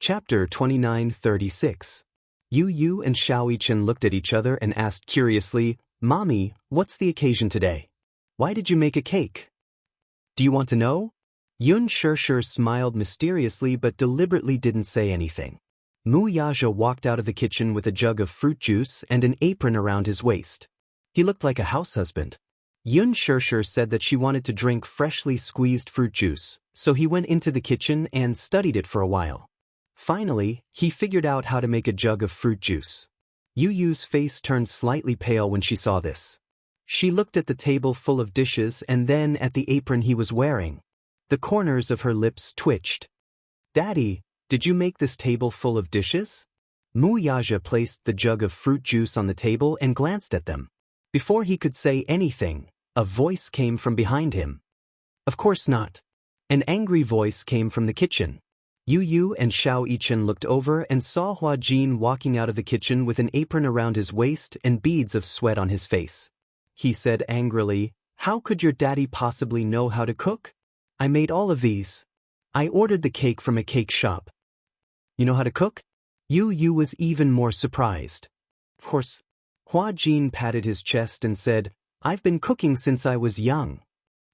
Chapter 29:36. Yu and Xianxia looked at each other and asked curiously, "Mommy, what's the occasion today? Why did you make a cake?" "Do you want to know?" Xianxia smiled mysteriously but deliberately didn't say anything. Wuxia walked out of the kitchen with a jug of fruit juice and an apron around his waist. He looked like a house husband. Xianxia said that she wanted to drink freshly squeezed fruit juice, so he went into the kitchen and studied it for a while. Finally, he figured out how to make a jug of fruit juice. Yu's face turned slightly pale when she saw this. She looked at the table full of dishes and then at the apron he was wearing. The corners of her lips twitched. "Daddy, did you make this table full of dishes?" Wuxia placed the jug of fruit juice on the table and glanced at them. Before he could say anything, a voice came from behind him. "Of course not." An angry voice came from the kitchen. Yu and Xianxia looked over and saw Huajin walking out of the kitchen with an apron around his waist and beads of sweat on his face. He said angrily, "How could your daddy possibly know how to cook? I made all of these. I ordered the cake from a cake shop." "You know how to cook?" Yu was even more surprised. "Of course." Huajin patted his chest and said, "I've been cooking since I was young."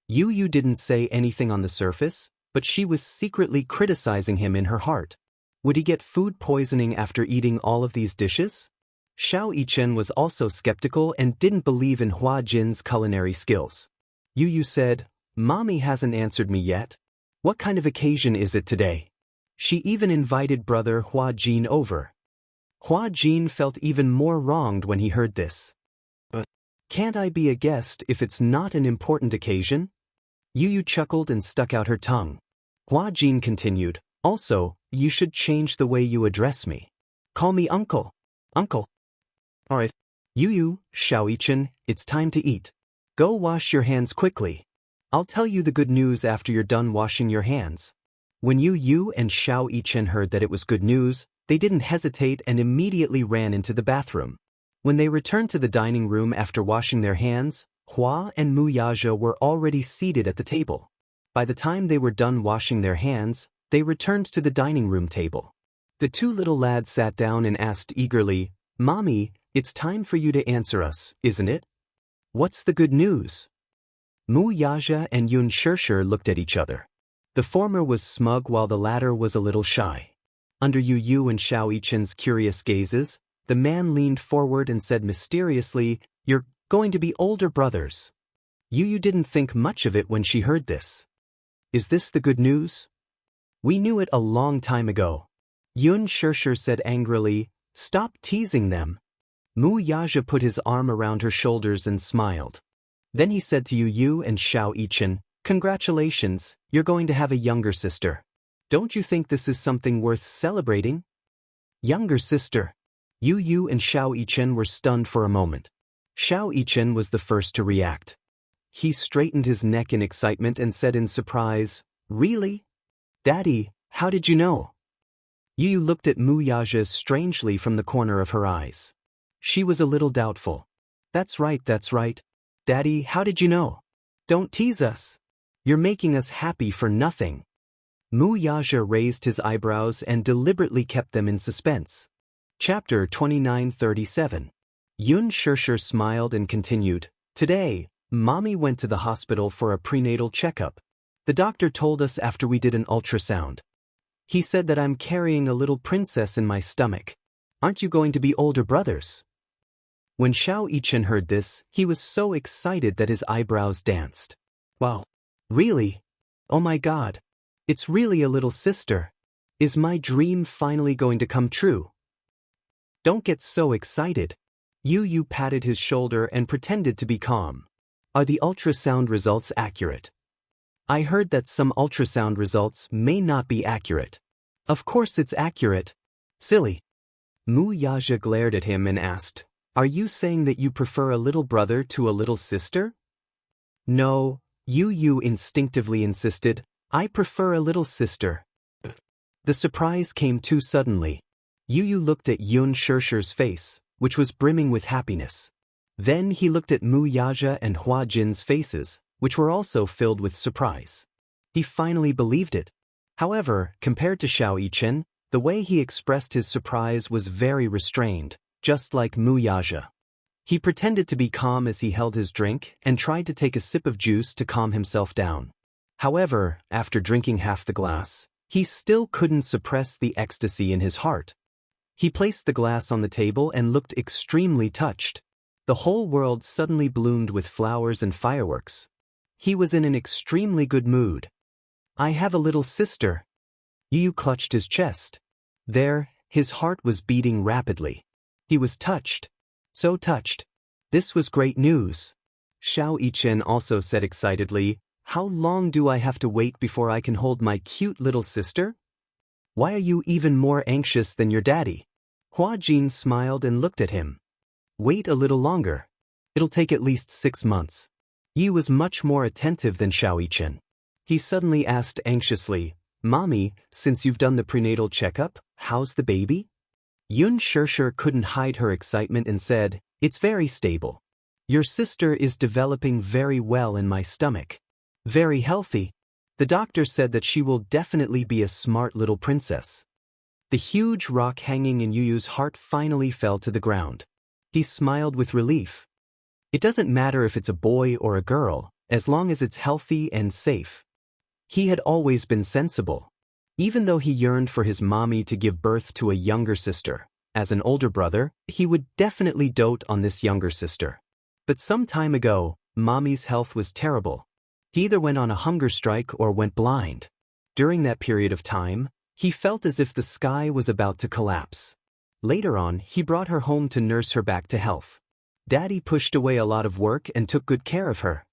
Yu didn't say anything on the surface, but she was secretly criticizing him in her heart. Would he get food poisoning after eating all of these dishes? Xianxia was also skeptical and didn't believe in Huajin's culinary skills. Yu said, "Mommy hasn't answered me yet. What kind of occasion is it today?" She even invited brother Huajin over. Huajin felt even more wronged when he heard this. "But can't I be a guest if it's not an important occasion?" Yu chuckled and stuck out her tongue. Huajin continued, "Also, you should change the way you address me. Call me uncle." "Uncle." "All right. Yu, Xianxia, it's time to eat. Go wash your hands quickly. I'll tell you the good news after you're done washing your hands." When Yu and Xianxia heard that it was good news, they didn't hesitate and immediately ran into the bathroom. When they returned to the dining room after washing their hands, Hua and Wuxia were already seated at the table. By the time they were done washing their hands, they returned to the dining room table. The two little lads sat down and asked eagerly, "Mommy, it's time for you to answer us, isn't it? What's the good news?" Wuxia and Xianxia looked at each other. The former was smug while the latter was a little shy. Under Yu and Xianxia's curious gazes, the man leaned forward and said mysteriously, "You're going to be older brothers." Yu didn't think much of it when she heard this. "Is this the good news?" "We knew it a long time ago." Xianxia said angrily, "Stop teasing them." Wuxia put his arm around her shoulders and smiled. Then he said to Yu and Xianxia, "Congratulations, you're going to have a younger sister. Don't you think this is something worth celebrating?" Younger sister. Yu and Xianxia were stunned for a moment. Xianxia was the first to react. He straightened his neck in excitement and said in surprise, "Really? Daddy, how did you know?" Yu looked at Wuxia strangely from the corner of her eyes. She was a little doubtful. That's right. Daddy, how did you know? Don't tease us. You're making us happy for nothing." Wuxia raised his eyebrows and deliberately kept them in suspense. Chapter 29:37. Xianxia smiled and continued, "Today, Mommy went to the hospital for a prenatal checkup. The doctor told us after we did an ultrasound. He said that I'm carrying a little princess in my stomach. Aren't you going to be older brothers?" When Xianxia heard this, he was so excited that his eyebrows danced. "Wow. Really? Oh my God. It's really a little sister. Is my dream finally going to come true?" "Don't get so excited." Yu patted his shoulder and pretended to be calm. "Are the ultrasound results accurate?" "I heard that some ultrasound results may not be accurate." "Of course it's accurate. Silly." Wuxia glared at him and asked, "Are you saying that you prefer a little brother to a little sister?" "No," Yu instinctively insisted, "I prefer a little sister." The surprise came too suddenly. Yu looked at Xianxia's face, which was brimming with happiness. Then he looked at Wuxia and Huajin's faces, which were also filled with surprise. He finally believed it. However, compared to Xianxia, The way he expressed his surprise was very restrained, just like Wuxia. He pretended to be calm as he held his drink and tried to take a sip of juice to calm himself down. However, after drinking half the glass, he still couldn't suppress the ecstasy in his heart. He placed the glass on the table and looked extremely touched. The whole world suddenly bloomed with flowers and fireworks. He was in an extremely good mood. I have a little sister. Yu clutched his chest. There, his heart was beating rapidly. He was touched. So touched. This was great news. Xianxia also said excitedly, "How long do I have to wait before I can hold my cute little sister? Why are you even more anxious than your daddy?" Hua Jin smiled and looked at him. "Wait a little longer. It'll take at least 6 months." Yi was much more attentive than Xianxia. He suddenly asked anxiously, "Mommy, since you've done the prenatal checkup, how's the baby?" Xianxia couldn't hide her excitement and said, "It's very stable. Your sister is developing very well in my stomach. Very healthy. The doctor said that she will definitely be a smart little princess." The huge rock hanging in Yuyu's heart finally fell to the ground. He smiled with relief. It doesn't matter if it's a boy or a girl, as long as it's healthy and safe. He had always been sensible. Even though he yearned for his mommy to give birth to a younger sister, as an older brother, he would definitely dote on this younger sister. But some time ago, mommy's health was terrible. He either went on a hunger strike or went blind. During that period of time, he felt as if the sky was about to collapse. Later on, he brought her home to nurse her back to health. Daddy pushed away a lot of work and took good care of her.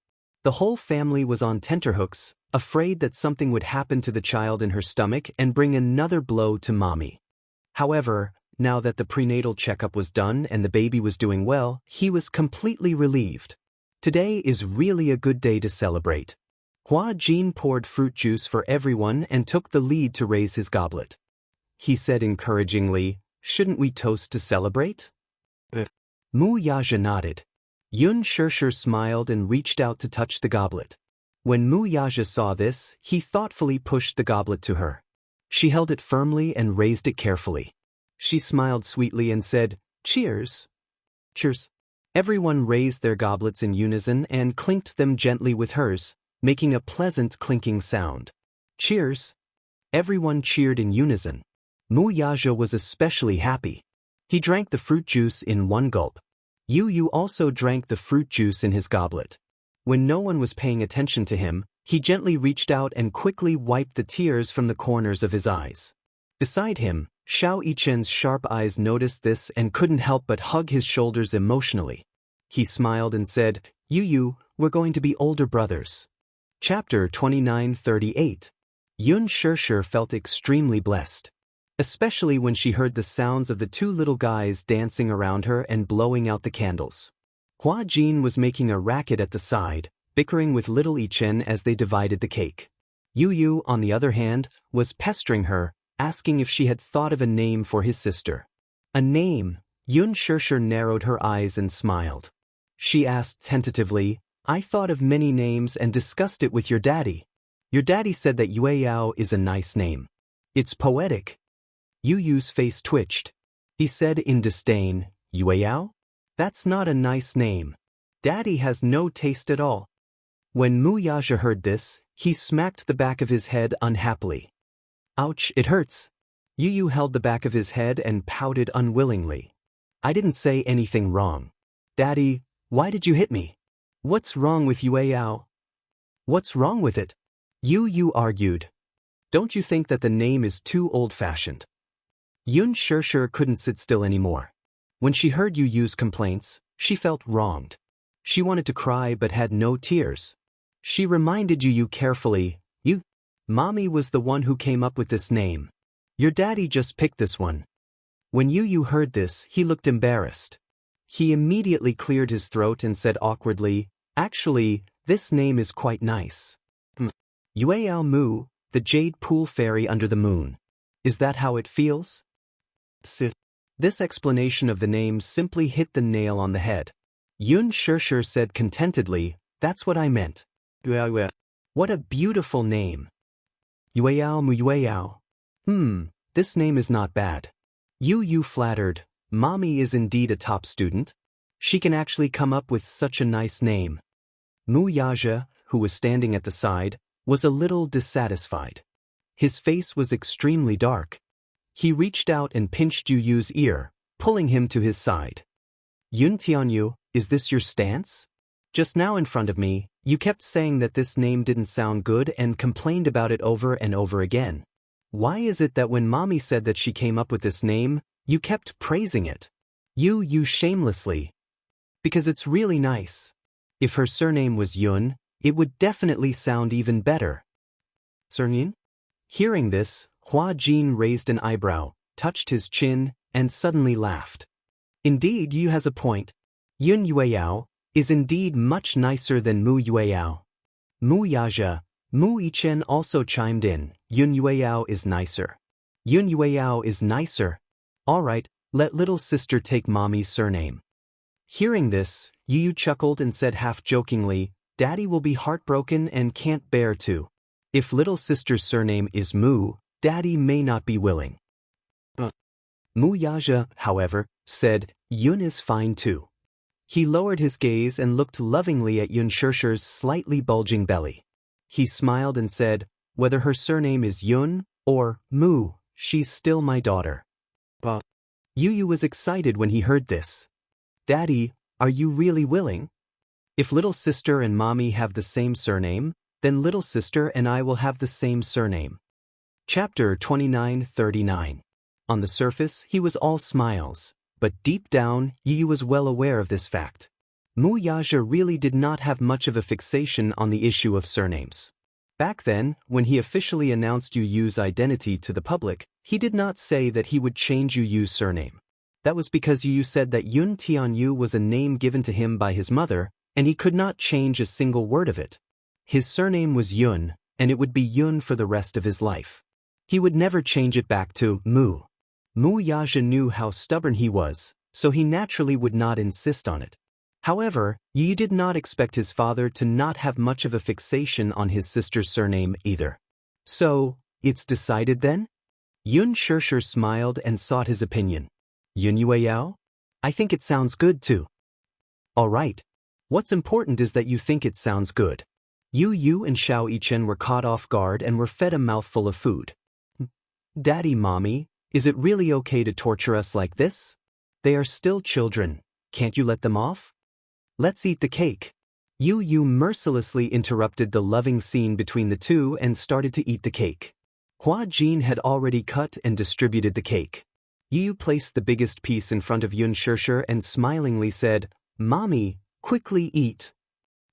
The whole family was on tenterhooks, afraid that something would happen to the child in her stomach and bring another blow to mommy. However, now that the prenatal checkup was done and the baby was doing well, he was completely relieved. Today is really a good day to celebrate. Hua Jin poured fruit juice for everyone and took the lead to raise his goblet. He said encouragingly, "Shouldn't we toast to celebrate?" Wuxia nodded. Xianxia smiled and reached out to touch the goblet. When Wuxia saw this, he thoughtfully pushed the goblet to her. She held it firmly and raised it carefully. She smiled sweetly and said, "Cheers." "Cheers." Everyone raised their goblets in unison and clinked them gently with hers, making a pleasant clinking sound. "Cheers." Everyone cheered in unison. Wuxia was especially happy. He drank the fruit juice in one gulp. Yu also drank the fruit juice in his goblet. When no one was paying attention to him, he gently reached out and quickly wiped the tears from the corners of his eyes. Beside him, Xianxia's sharp eyes noticed this and couldn't help but hug his shoulders emotionally. He smiled and said, "Yu, we're going to be older brothers." Chapter 2938. Xianxia felt extremely blessed, especially when she heard the sounds of the 2 little guys dancing around her and blowing out the candles. Hua Jin was making a racket at the side, bickering with little Yichen as they divided the cake. Yu, on the other hand, was pestering her, asking if she had thought of a name for his sister. A name? Xianxia narrowed her eyes and smiled. She asked tentatively, "I thought of many names and discussed it with your daddy. Your daddy said that Yueyao is a nice name. It's poetic." Yu's face twitched. He said in disdain, "Yueyao? That's not a nice name. Daddy has no taste at all." When Wuxia heard this, he smacked the back of his head unhappily. "Ouch, it hurts." Yu held the back of his head and pouted unwillingly. "I didn't say anything wrong. Daddy, why did you hit me? What's wrong with Yueyao?" "What's wrong with it?" Yu argued. "Don't you think that the name is too old-fashioned?" Xianxia couldn't sit still anymore. When she heard Yu's complaints, she felt wronged. She wanted to cry but had no tears. She reminded Yu carefully, Mommy was the one who came up with this name. Your daddy just picked this one." When Yu heard this, he looked embarrassed. He immediately cleared his throat and said awkwardly, "Actually, this name is quite nice. Yueyao Mu, the jade pool fairy under the moon. Is that how it feels?" This explanation of the name simply hit the nail on the head. Xianxia said contentedly, "That's what I meant. What a beautiful name. Yueyao Mu Yueyao. this name is not bad. Yu flattered, Mommy is indeed a top student. She can actually come up with such a nice name. Wuxia, who was standing at the side, was a little dissatisfied. His face was extremely dark. He reached out and pinched Yu's ear, pulling him to his side. Yun Tianyu, is this your stance? Just now in front of me, you kept saying that this name didn't sound good and complained about it over and over again. Why is it that when Mommy said that she came up with this name, you kept praising it? You shamelessly. Because it's really nice. If her surname was Yun, it would definitely sound even better. Surname? Hearing this, Hua Jin raised an eyebrow, touched his chin, and suddenly laughed. Indeed, Yu has a point. Yun Yueyao is indeed much nicer than Mu Yueyao. Mu Yaja, Mu Yichen also chimed in, Yun Yueyao is nicer. Yun Yueyao is nicer. Alright, let little sister take Mommy's surname. Hearing this, Yu chuckled and said half-jokingly, Daddy will be heartbroken and can't bear to. If little sister's surname is Mu, Daddy may not be willing. Mu Yaja, however, said, Yun is fine too. He lowered his gaze and looked lovingly at Yun Shishir's slightly bulging belly. He smiled and said, whether her surname is Yun or Mu, she's still my daughter. Yu was excited when he heard this. Daddy, are you really willing? If little sister and Mommy have the same surname, then little sister and I will have the same surname. Chapter 29:39. On the surface, he was all smiles, but deep down, Yu was well aware of this fact. Mu Yaja really did not have much of a fixation on the issue of surnames. Back then, when he officially announced Yu's identity to the public, he did not say that he would change Yu's surname. That was because Yu said that Yun Tianyu was a name given to him by his mother, and he could not change a single word of it. His surname was Yun, and it would be Yun for the rest of his life. He would never change it back to Mu. Mu Yaja knew how stubborn he was, so he naturally would not insist on it. However, Yu did not expect his father to not have much of a fixation on his sister's surname either. So, it's decided then? Yun Shishir smiled and sought his opinion. Yun Yueyao? I think it sounds good too. Alright. What's important is that you think it sounds good. Yu and Xiao Yichen were caught off guard and were fed a mouthful of food. Daddy, Mommy, is it really okay to torture us like this? They are still children. Can't you let them off? Let's eat the cake. Yu mercilessly interrupted the loving scene between the two and started to eat the cake. Hua Jin had already cut and distributed the cake. Yu placed the biggest piece in front of Yun Shishir and smilingly said, Mommy, quickly eat.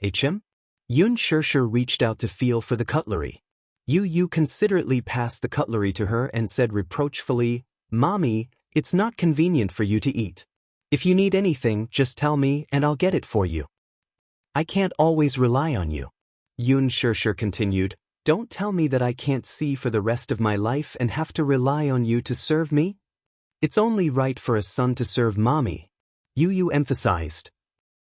Hm? Yun Shishir reached out to feel for the cutlery. Yu considerately passed the cutlery to her and said reproachfully, Mommy, it's not convenient for you to eat. If you need anything, just tell me and I'll get it for you. I can't always rely on you. Yun Shishir continued, Don't tell me that I can't see for the rest of my life and have to rely on you to serve me. It's only right for a son to serve Mommy. Yu emphasized.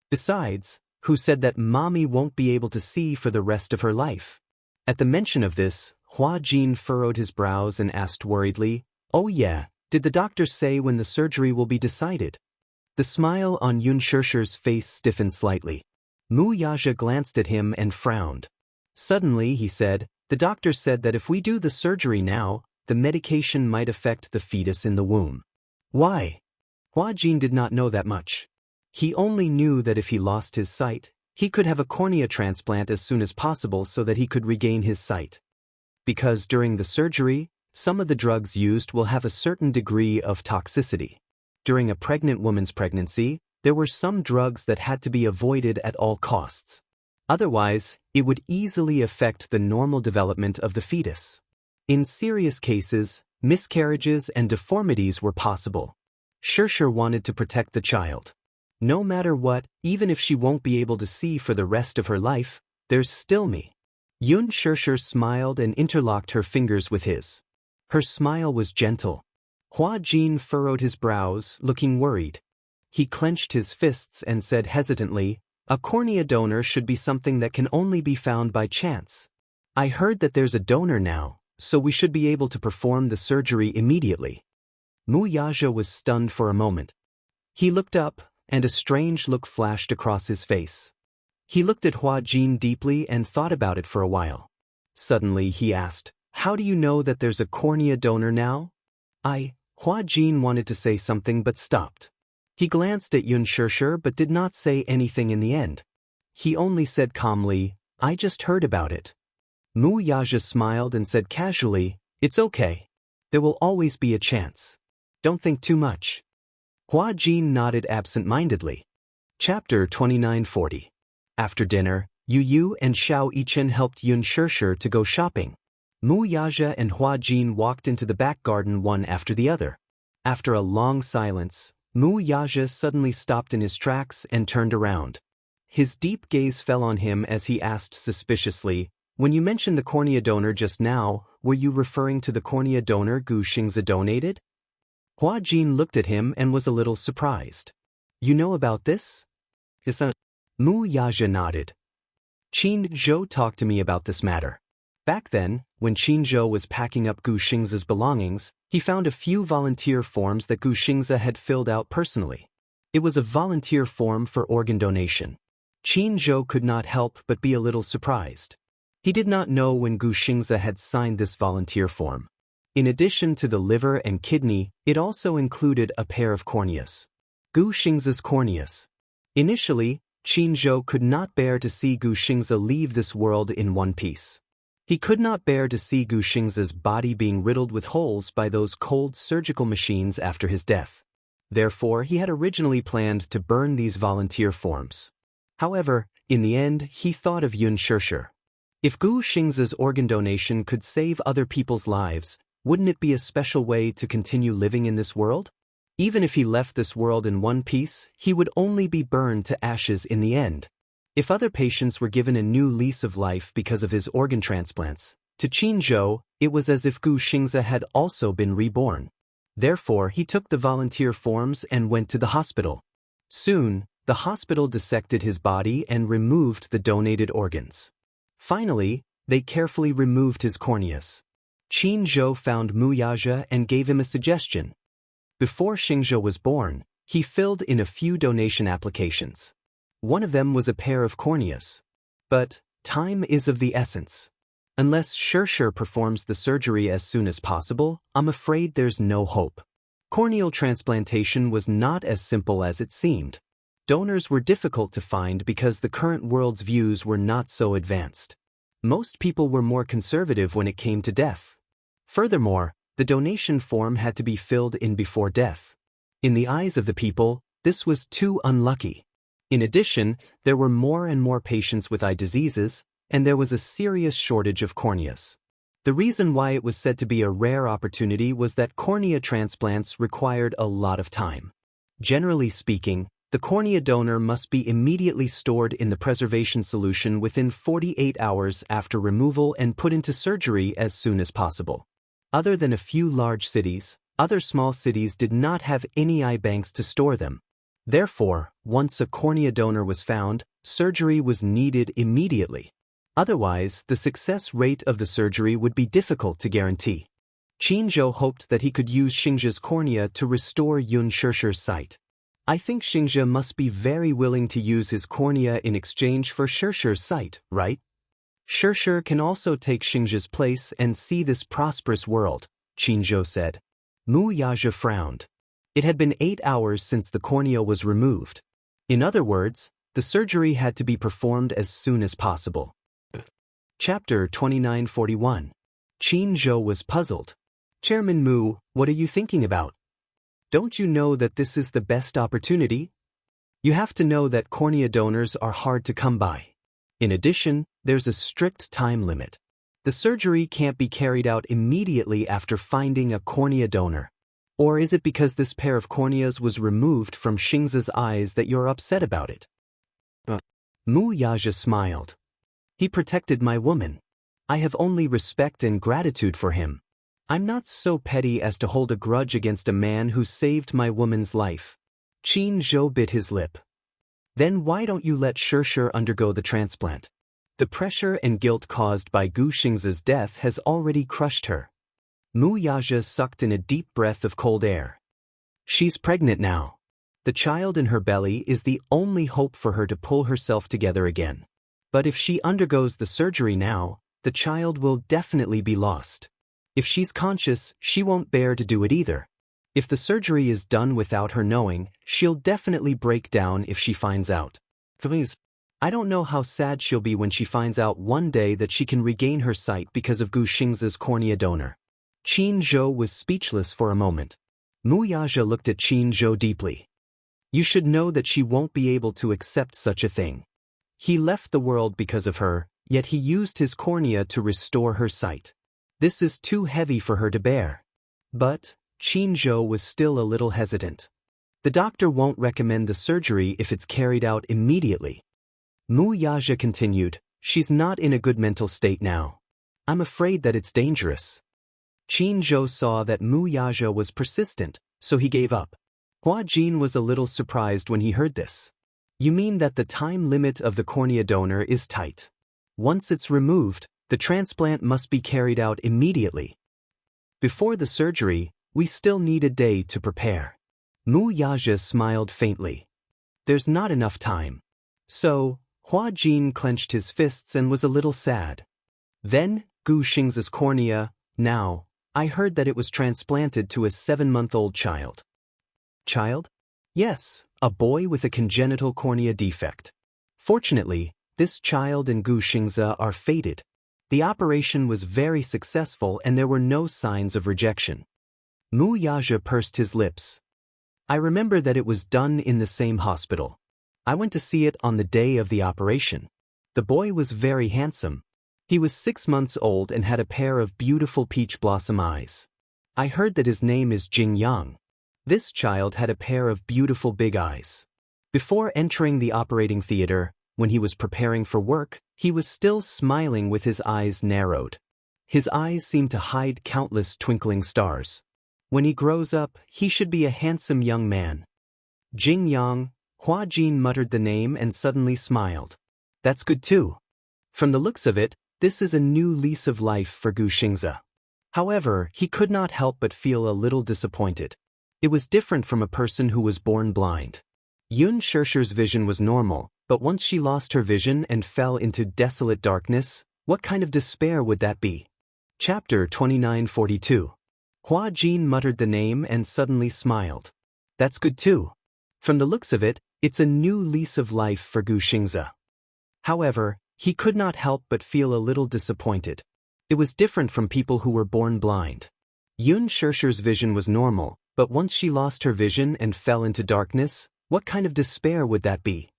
Besides, who said that Mommy won't be able to see for the rest of her life? At the mention of this, Hua Jin furrowed his brows and asked worriedly, Oh yeah, did the doctor say when the surgery will be decided? The smile on Yun Shishir's face stiffened slightly. Mu Yaja glanced at him and frowned. Suddenly, he said, the doctor said that if we do the surgery now, the medication might affect the fetus in the womb. Why? Hua Jin did not know that much. He only knew that if he lost his sight, he could have a cornea transplant as soon as possible so that he could regain his sight. Because during the surgery, some of the drugs used will have a certain degree of toxicity. During a pregnant woman's pregnancy, there were some drugs that had to be avoided at all costs. Otherwise, it would easily affect the normal development of the fetus. In serious cases, miscarriages and deformities were possible. Shishir wanted to protect the child. No matter what, even if she won't be able to see for the rest of her life, there's still me. Yun Shishir smiled and interlocked her fingers with his. Her smile was gentle. Hua Jin furrowed his brows, looking worried. He clenched his fists and said hesitantly, a cornea donor should be something that can only be found by chance. I heard that there's a donor now, so we should be able to perform the surgery immediately. Wuxia was stunned for a moment. He looked up, and a strange look flashed across his face. He looked at Hua Jin deeply and thought about it for a while. Suddenly he asked, "How do you know that there's a cornea donor now?" Hua Jin wanted to say something but stopped. He glanced at Xianxia but did not say anything in the end. He only said calmly, "I just heard about it." Wuxia smiled and said casually, "It's okay. There will always be a chance. Don't think too much." Hua Jin nodded absent-mindedly. Chapter 2940. After dinner, Yu and Xianxia helped Xianxia to go shopping. Wuxia and Hua Jin walked into the back garden one after the other. After a long silence, Wuxia suddenly stopped in his tracks and turned around. His deep gaze fell on him as he asked suspiciously, "When you mentioned the cornea donor just now, were you referring to the cornea donor Gu Xingzi donated?" Hua Jin looked at him and was a little surprised. "You know about this?" Wuxia nodded. "Qin Zhou talked to me about this matter. Back then, when Qin Zhou was packing up Gu Xingzi's belongings, he found a few volunteer forms that Gu Xingzi had filled out personally. It was a volunteer form for organ donation. Qin Zhou could not help but be a little surprised. He did not know when Gu Xingzi had signed this volunteer form. In addition to the liver and kidney, it also included a pair of corneas. Gu Xingzi's corneas. Initially, Qin Zhou could not bear to see Gu Xingzi leave this world in one piece. He could not bear to see Gu Xingzi's body being riddled with holes by those cold surgical machines after his death. Therefore, he had originally planned to burn these volunteer forms. However, in the end, he thought of Xianxia. If Gu Xingzi's organ donation could save other people's lives, wouldn't it be a special way to continue living in this world? Even if he left this world in one piece, he would only be burned to ashes in the end. If other patients were given a new lease of life because of his organ transplants, to Qin Zhou, it was as if Gu Xingzi had also been reborn. Therefore, he took the volunteer forms and went to the hospital. Soon, the hospital dissected his body and removed the donated organs. Finally, they carefully removed his corneas. Qin Zhou found Wuxia and gave him a suggestion. Before Xianxia was born, he filled in a few donation applications. One of them was a pair of corneas. But time is of the essence. Unless Xianxia performs the surgery as soon as possible, I'm afraid there's no hope. Corneal transplantation was not as simple as it seemed. Donors were difficult to find because the current world's views were not so advanced. Most people were more conservative when it came to death. Furthermore, the donation form had to be filled in before death. In the eyes of the people, this was too unlucky. In addition, there were more and more patients with eye diseases, and there was a serious shortage of corneas. The reason why it was said to be a rare opportunity was that cornea transplants required a lot of time. Generally speaking, the cornea donor must be immediately stored in the preservation solution within 48 hours after removal and put into surgery as soon as possible. Other than a few large cities, other small cities did not have any eye banks to store them. Therefore, once a cornea donor was found, surgery was needed immediately. Otherwise, the success rate of the surgery would be difficult to guarantee. Qin Zhou hoped that he could use Xianxia's cornea to restore Xianxia's sight. I think Xianxia must be very willing to use his cornea in exchange for Xianxia's sight, right? Xianxia can also take Xianxia's place and see this prosperous world, Qin Zhou said. Wuxia frowned. It had been 8 hours since the cornea was removed. In other words, the surgery had to be performed as soon as possible. Chapter 2941. Qin Zhou was puzzled. Chairman Mu, what are you thinking about? Don't you know that this is the best opportunity? You have to know that cornea donors are hard to come by. In addition, there's a strict time limit. The surgery can't be carried out immediately after finding a cornea donor. Or is it because this pair of corneas was removed from Xingzi's eyes that you're upset about it? Wuxia smiled. He protected my woman. I have only respect and gratitude for him. I'm not so petty as to hold a grudge against a man who saved my woman's life. Qin Zhou bit his lip. Then why don't you let Xianxia undergo the transplant? The pressure and guilt caused by Gu Xingzi's death has already crushed her. Mu Yaja sucked in a deep breath of cold air. She's pregnant now. The child in her belly is the only hope for her to pull herself together again. But if she undergoes the surgery now, the child will definitely be lost. If she's conscious, she won't bear to do it either. If the surgery is done without her knowing, she'll definitely break down if she finds out. Please. I don't know how sad she'll be when she finds out one day that she can regain her sight because of Gu Xingzi's cornea donor. Qin Zhou was speechless for a moment. Mu Yaja looked at Qin Zhou deeply. You should know that she won't be able to accept such a thing. He left the world because of her, yet he used his cornea to restore her sight. This is too heavy for her to bear. But Qin Zhou was still a little hesitant. The doctor won't recommend the surgery if it's carried out immediately. Mu Yaja continued, she's not in a good mental state now. I'm afraid that it's dangerous. Qin Zhou saw that Mu Yaja was persistent, so he gave up. Hua Jin was a little surprised when he heard this. You mean that the time limit of the cornea donor is tight? Once it's removed, the transplant must be carried out immediately. Before the surgery, we still need a day to prepare. Mu Yaja smiled faintly. There's not enough time. So, Hua Jin clenched his fists and was a little sad. Then, Gu Xingzi's cornea, now, I heard that it was transplanted to a 7-month-old child. Child? Yes, a boy with a congenital cornea defect. Fortunately, this child and Gu Xingzi are fated. The operation was very successful and there were no signs of rejection. Mu Yaja pursed his lips. I remember that it was done in the same hospital. I went to see it on the day of the operation. The boy was very handsome. He was 6 months old and had a pair of beautiful peach blossom eyes. I heard that his name is Jing Yang. This child had a pair of beautiful big eyes. Before entering the operating theater, when he was preparing for work, he was still smiling with his eyes narrowed. His eyes seemed to hide countless twinkling stars. When he grows up, he should be a handsome young man. Jing Yang, Hua Jin muttered the name and suddenly smiled. That's good too. From the looks of it, this is a new lease of life for Gu Xingzi. However, he could not help but feel a little disappointed. It was different from a person who was born blind. Yun Shirshir's vision was normal, but once she lost her vision and fell into desolate darkness, what kind of despair would that be? Chapter 2942. Hua Jin muttered the name and suddenly smiled. That's good too. From the looks of it, it's a new lease of life for Gu Xingzi. However, he could not help but feel a little disappointed. It was different from people who were born blind. Yun Shirshir's vision was normal, but once she lost her vision and fell into darkness, what kind of despair would that be?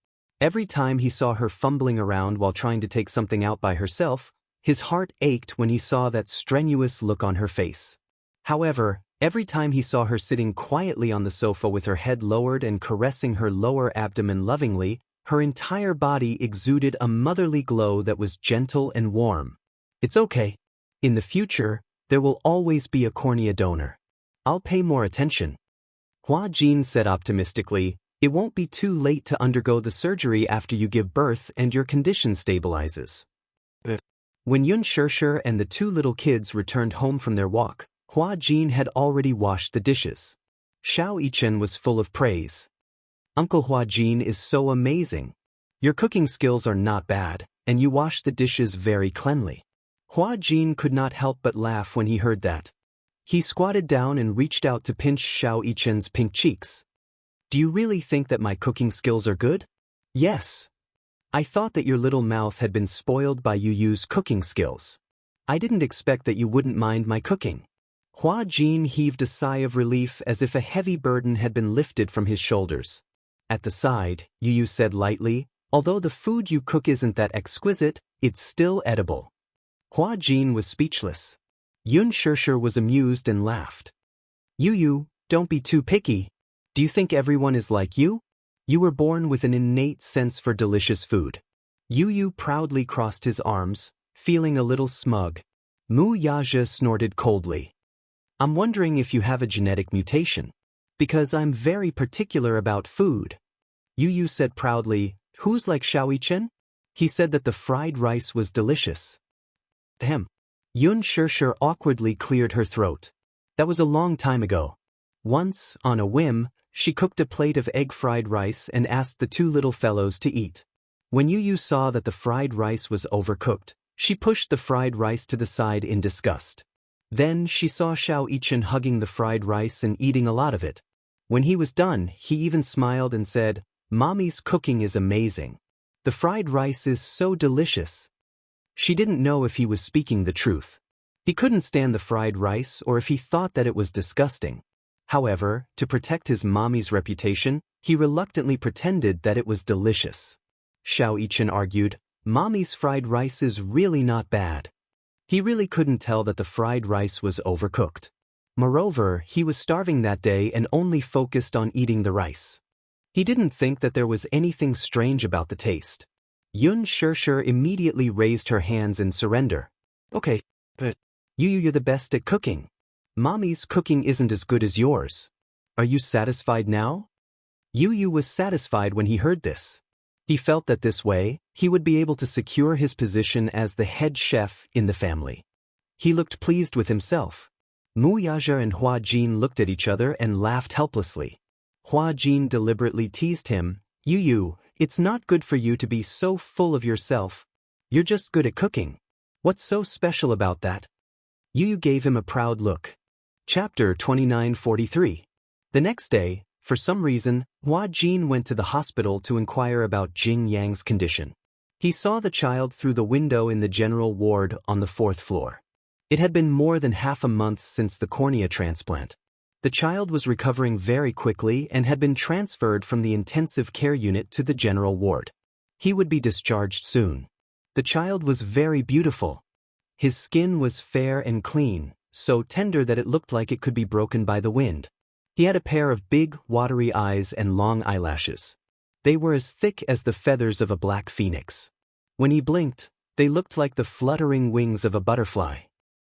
Every time he saw her fumbling around while trying to take something out by herself, his heart ached when he saw that strenuous look on her face. However, every time he saw her sitting quietly on the sofa with her head lowered and caressing her lower abdomen lovingly, her entire body exuded a motherly glow that was gentle and warm. It's okay. In the future, there will always be a cornea donor. I'll pay more attention. Hua Jin said optimistically, it won't be too late to undergo the surgery after you give birth and your condition stabilizes. When Yun Shirshir and the 2 little kids returned home from their walk, Hua Jin had already washed the dishes. Xianxia was full of praise. Uncle Hua Jin is so amazing. Your cooking skills are not bad, and you wash the dishes very cleanly. Hua Jin could not help but laugh when he heard that. He squatted down and reached out to pinch Xianxia's pink cheeks. Do you really think that my cooking skills are good? Yes. I thought that your little mouth had been spoiled by Yu Yu's cooking skills. I didn't expect that you wouldn't mind my cooking. Hua Jin heaved a sigh of relief as if a heavy burden had been lifted from his shoulders. At the side, Yu Yu said lightly, although the food you cook isn't that exquisite, it's still edible. Hua Jin was speechless. Yun Shirshir was amused and laughed. Yu Yu, don't be too picky. Do you think everyone is like you? You were born with an innate sense for delicious food. Yu Yu proudly crossed his arms, feeling a little smug. Mu Yaja snorted coldly. I'm wondering if you have a genetic mutation. Because I'm very particular about food. Yu Yu said proudly, who's like Xianxia? He said that the fried rice was delicious. Ahem. Xianxia awkwardly cleared her throat. That was a long time ago. Once, on a whim, she cooked a plate of egg-fried rice and asked the two little fellows to eat. When Yu saw that the fried rice was overcooked, she pushed the fried rice to the side in disgust. Then she saw Xianxia hugging the fried rice and eating a lot of it. When he was done, he even smiled and said, "Mommy's cooking is amazing. The fried rice is so delicious." She didn't know if he was speaking the truth. He couldn't stand the fried rice or if he thought that it was disgusting. However, to protect his mommy's reputation, he reluctantly pretended that it was delicious. Xianxia argued, "Mommy's fried rice is really not bad." He really couldn't tell that the fried rice was overcooked. Moreover, he was starving that day and only focused on eating the rice. He didn't think that there was anything strange about the taste. Xianxia immediately raised her hands in surrender. "Okay, but you're the best at cooking. Mommy's cooking isn't as good as yours. Are you satisfied now?" Yu was satisfied when he heard this. He felt that this way, he would be able to secure his position as the head chef in the family. He looked pleased with himself. Wuxia and Hua Jin looked at each other and laughed helplessly. Hua Jin deliberately teased him, "Yu, it's not good for you to be so full of yourself. You're just good at cooking. What's so special about that?" Yu gave him a proud look. Chapter 2943. The next day, for some reason, Hua Jin went to the hospital to inquire about Jing Yang's condition. He saw the child through the window in the general ward on the 4th floor. It had been more than half a month since the cornea transplant. The child was recovering very quickly and had been transferred from the intensive care unit to the general ward. He would be discharged soon. The child was very beautiful. His skin was fair and clean, so tender that it looked like it could be broken by the wind. He had a pair of big, watery eyes and long eyelashes. They were as thick as the feathers of a black phoenix. When he blinked, they looked like the fluttering wings of a butterfly.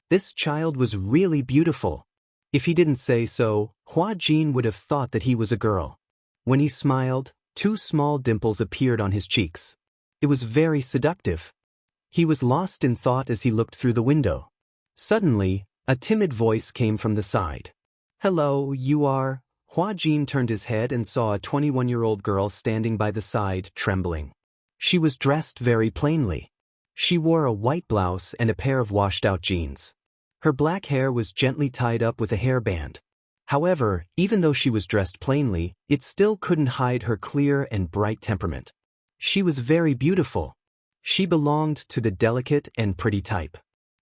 This child was really beautiful. If he didn't say so, Hua Jin would have thought that he was a girl. When he smiled, 2 small dimples appeared on his cheeks. It was very seductive. He was lost in thought as he looked through the window. Suddenly, a timid voice came from the side. "Hello, you are?" Hua Jin turned his head and saw a 21-year-old girl standing by the side, trembling. She was dressed very plainly. She wore a white blouse and a pair of washed-out jeans. Her black hair was gently tied up with a hairband. However, even though she was dressed plainly, it still couldn't hide her clear and bright temperament. She was very beautiful. She belonged to the delicate and pretty type.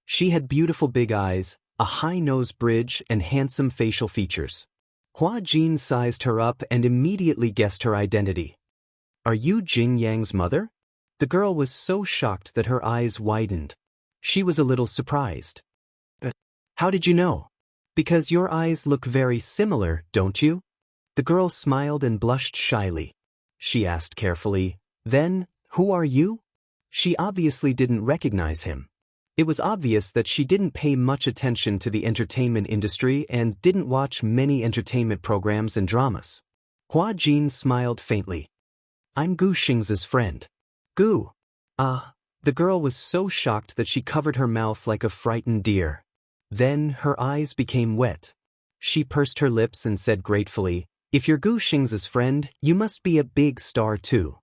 She had beautiful big eyes, a high nose bridge, and handsome facial features. Hua Jin sized her up and immediately guessed her identity. "Are you Jing Yang's mother?" The girl was so shocked that her eyes widened. She was a little surprised. "But how did you know?" "Because your eyes look very similar, don't you?" The girl smiled and blushed shyly. She asked carefully, "Then, who are you?" She obviously didn't recognize him. It was obvious that she didn't pay much attention to the entertainment industry and didn't watch many entertainment programs and dramas. Hua Jin smiled faintly. "I'm Gu Xing's friend." "Gu? Ah." The girl was so shocked that she covered her mouth like a frightened deer. Then her eyes became wet. She pursed her lips and said gratefully, "If you're Gu Xing's friend, you must be a big star too."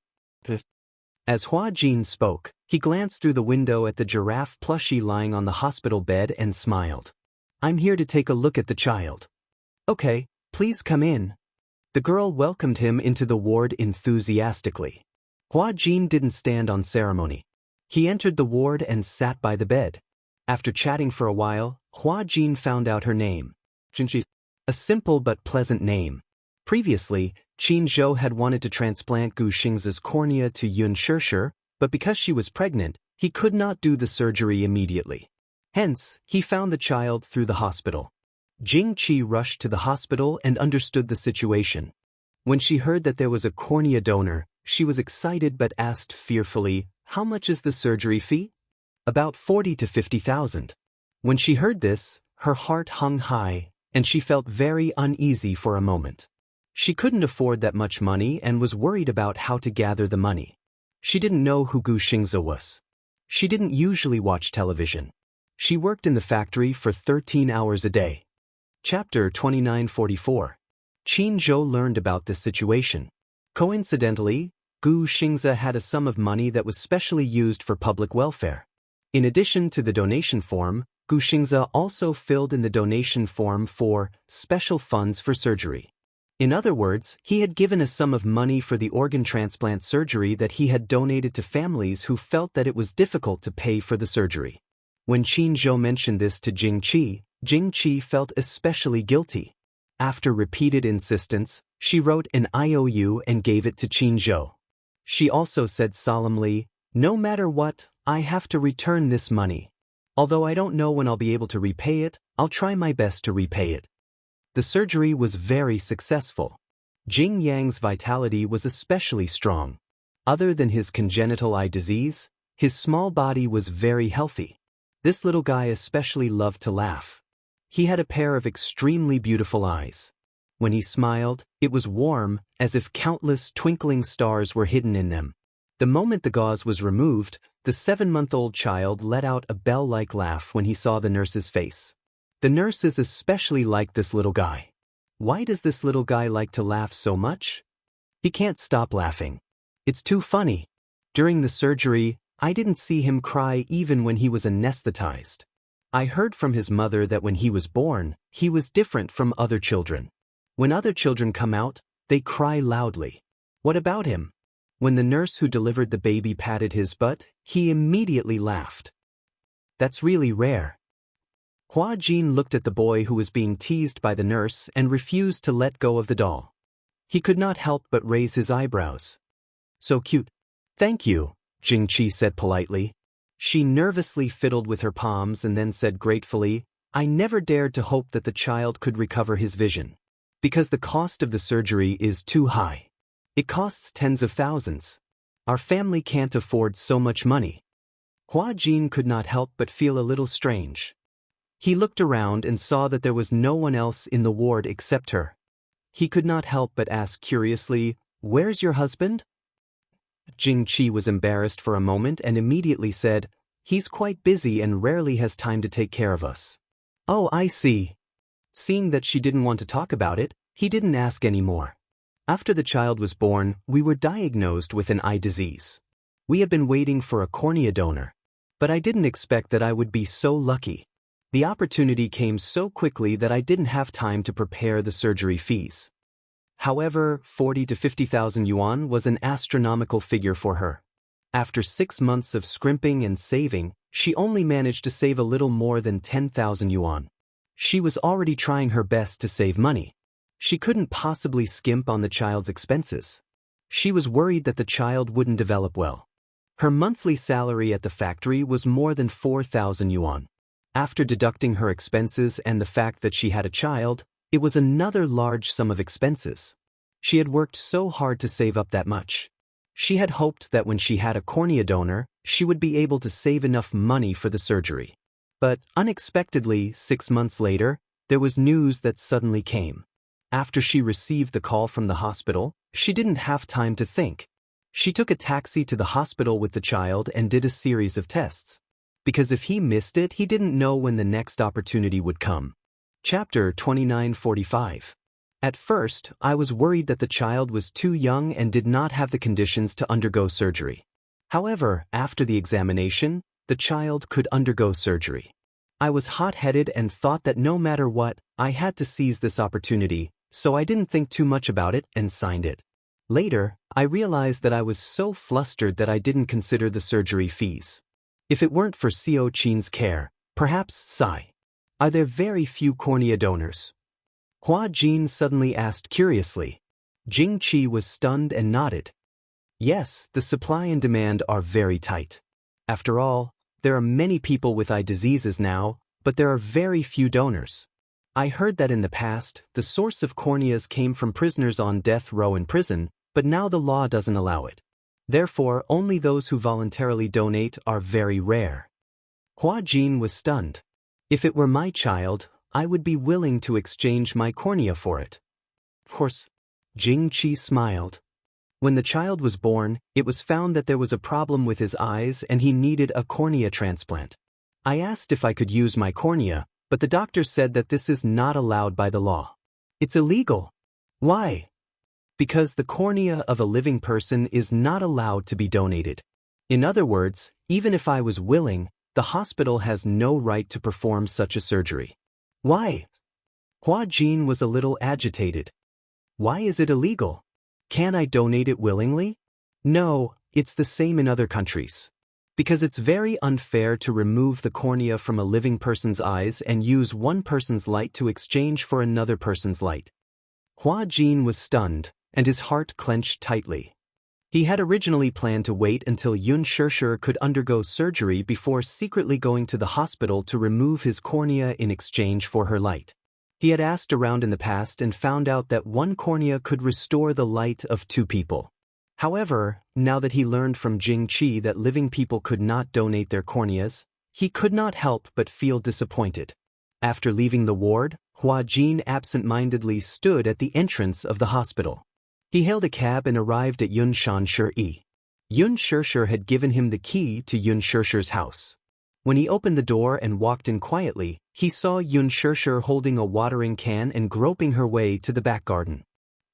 As Hua Jin spoke, he glanced through the window at the giraffe plushie lying on the hospital bed and smiled. "I'm here to take a look at the child." "Okay, please come in." The girl welcomed him into the ward enthusiastically. Hua Jin didn't stand on ceremony. He entered the ward and sat by the bed. After chatting for a while, Hua Jin found out her name. Xianxia. A simple but pleasant name. Previously, Qin Zhou had wanted to transplant Gu Xing's cornea to Xianxia, but because she was pregnant, he could not do the surgery immediately. Hence, he found the child through the hospital. Jing Qi rushed to the hospital and understood the situation. When she heard that there was a cornea donor, she was excited but asked fearfully, "How much is the surgery fee?" "About 40 to 50,000. When she heard this, her heart hung high, and she felt very uneasy for a moment. She couldn't afford that much money and was worried about how to gather the money. She didn't know who Gu Xingze was. She didn't usually watch television. She worked in the factory for 13 hours a day. Chapter 2944. Qin Zhou learned about this situation. Coincidentally, Gu Xingze had a sum of money that was specially used for public welfare. In addition to the donation form, Gu Xingze also filled in the donation form for special funds for surgery. In other words, he had given a sum of money for the organ transplant surgery that he had donated to families who felt that it was difficult to pay for the surgery. When Qin Zhou mentioned this to Jing Qi felt especially guilty. After repeated insistence, she wrote an IOU and gave it to Qin Zhou. She also said solemnly, "No matter what, I have to return this money. Although I don't know when I'll be able to repay it, I'll try my best to repay it." The surgery was very successful. Jing Yang's vitality was especially strong. Other than his congenital eye disease, his small body was very healthy. This little guy especially loved to laugh. He had a pair of extremely beautiful eyes. When he smiled, it was warm, as if countless twinkling stars were hidden in them. The moment the gauze was removed, the 7-month-old child let out a bell-like laugh when he saw the nurse's face. The nurses especially liked this little guy. Why does this little guy like to laugh so much? He can't stop laughing. It's too funny. During the surgery, I didn't see him cry even when he was anesthetized. I heard from his mother that when he was born, he was different from other children. When other children come out, they cry loudly. What about him? When the nurse who delivered the baby patted his butt, he immediately laughed. That's really rare. Hua Jin looked at the boy who was being teased by the nurse and refused to let go of the doll. He could not help but raise his eyebrows. So cute. Thank you, Jing Qi said politely. She nervously fiddled with her palms and then said gratefully, I never dared to hope that the child could recover his vision. Because the cost of the surgery is too high. It costs tens of thousands. Our family can't afford so much money. Hua Jin could not help but feel a little strange. He looked around and saw that there was no one else in the ward except her. He could not help but ask curiously, Where's your husband? Jing Qi was embarrassed for a moment and immediately said, He's quite busy and rarely has time to take care of us. Oh, I see. Seeing that she didn't want to talk about it, he didn't ask any more. After the child was born, we were diagnosed with an eye disease. We have been waiting for a cornea donor. But I didn't expect that I would be so lucky. The opportunity came so quickly that I didn't have time to prepare the surgery fees. However, 40 to 50,000 yuan was an astronomical figure for her. After 6 months of scrimping and saving, she only managed to save a little more than 10,000 yuan. She was already trying her best to save money. She couldn't possibly skimp on the child's expenses. She was worried that the child wouldn't develop well. Her monthly salary at the factory was more than 4,000 yuan. After deducting her expenses and the fact that she had a child, it was another large sum of expenses. She had worked so hard to save up that much. She had hoped that when she had a cornea donor, she would be able to save enough money for the surgery. But unexpectedly, 6 months later, there was news that suddenly came. After she received the call from the hospital, she didn't have time to think. She took a taxi to the hospital with the child and did a series of tests. Because if he missed it, he didn't know when the next opportunity would come. Chapter 2945. At first, I was worried that the child was too young and did not have the conditions to undergo surgery. However, after the examination, the child could undergo surgery. I was hot-headed and thought that no matter what, I had to seize this opportunity, so I didn't think too much about it and signed it. Later, I realized that I was so flustered that I didn't consider the surgery fees. If it weren't for Xiao Qin's care, perhaps Sai. Are there very few cornea donors? Hua Jin suddenly asked curiously. Jing Qi was stunned and nodded. Yes, the supply and demand are very tight. After all, there are many people with eye diseases now, but there are very few donors. I heard that in the past, the source of corneas came from prisoners on death row in prison, but now the law doesn't allow it. Therefore, only those who voluntarily donate are very rare. Hua Jin was stunned. If it were my child, I would be willing to exchange my cornea for it. Of course, Jing Qi smiled. When the child was born, it was found that there was a problem with his eyes and he needed a cornea transplant. I asked if I could use my cornea, but the doctor said that this is not allowed by the law. It's illegal. Why? Because the cornea of a living person is not allowed to be donated. In other words, even if I was willing, the hospital has no right to perform such a surgery. Why? Hua Jin was a little agitated. Why is it illegal? Can I donate it willingly? No, it's the same in other countries. Because it's very unfair to remove the cornea from a living person's eyes and use one person's light to exchange for another person's light. Hua Jin was stunned, and his heart clenched tightly. He had originally planned to wait until Xianxia could undergo surgery before secretly going to the hospital to remove his cornea in exchange for her light. He had asked around in the past and found out that one cornea could restore the light of two people. However, now that he learned from Jingqi that living people could not donate their corneas, he could not help but feel disappointed. After leaving the ward, Hua Jin absent-mindedly stood at the entrance of the hospital. He hailed a cab and arrived at Xianxia. Xianxia had given him the key to Xianxia's house. When he opened the door and walked in quietly, he saw Xianxia holding a watering can and groping her way to the back garden.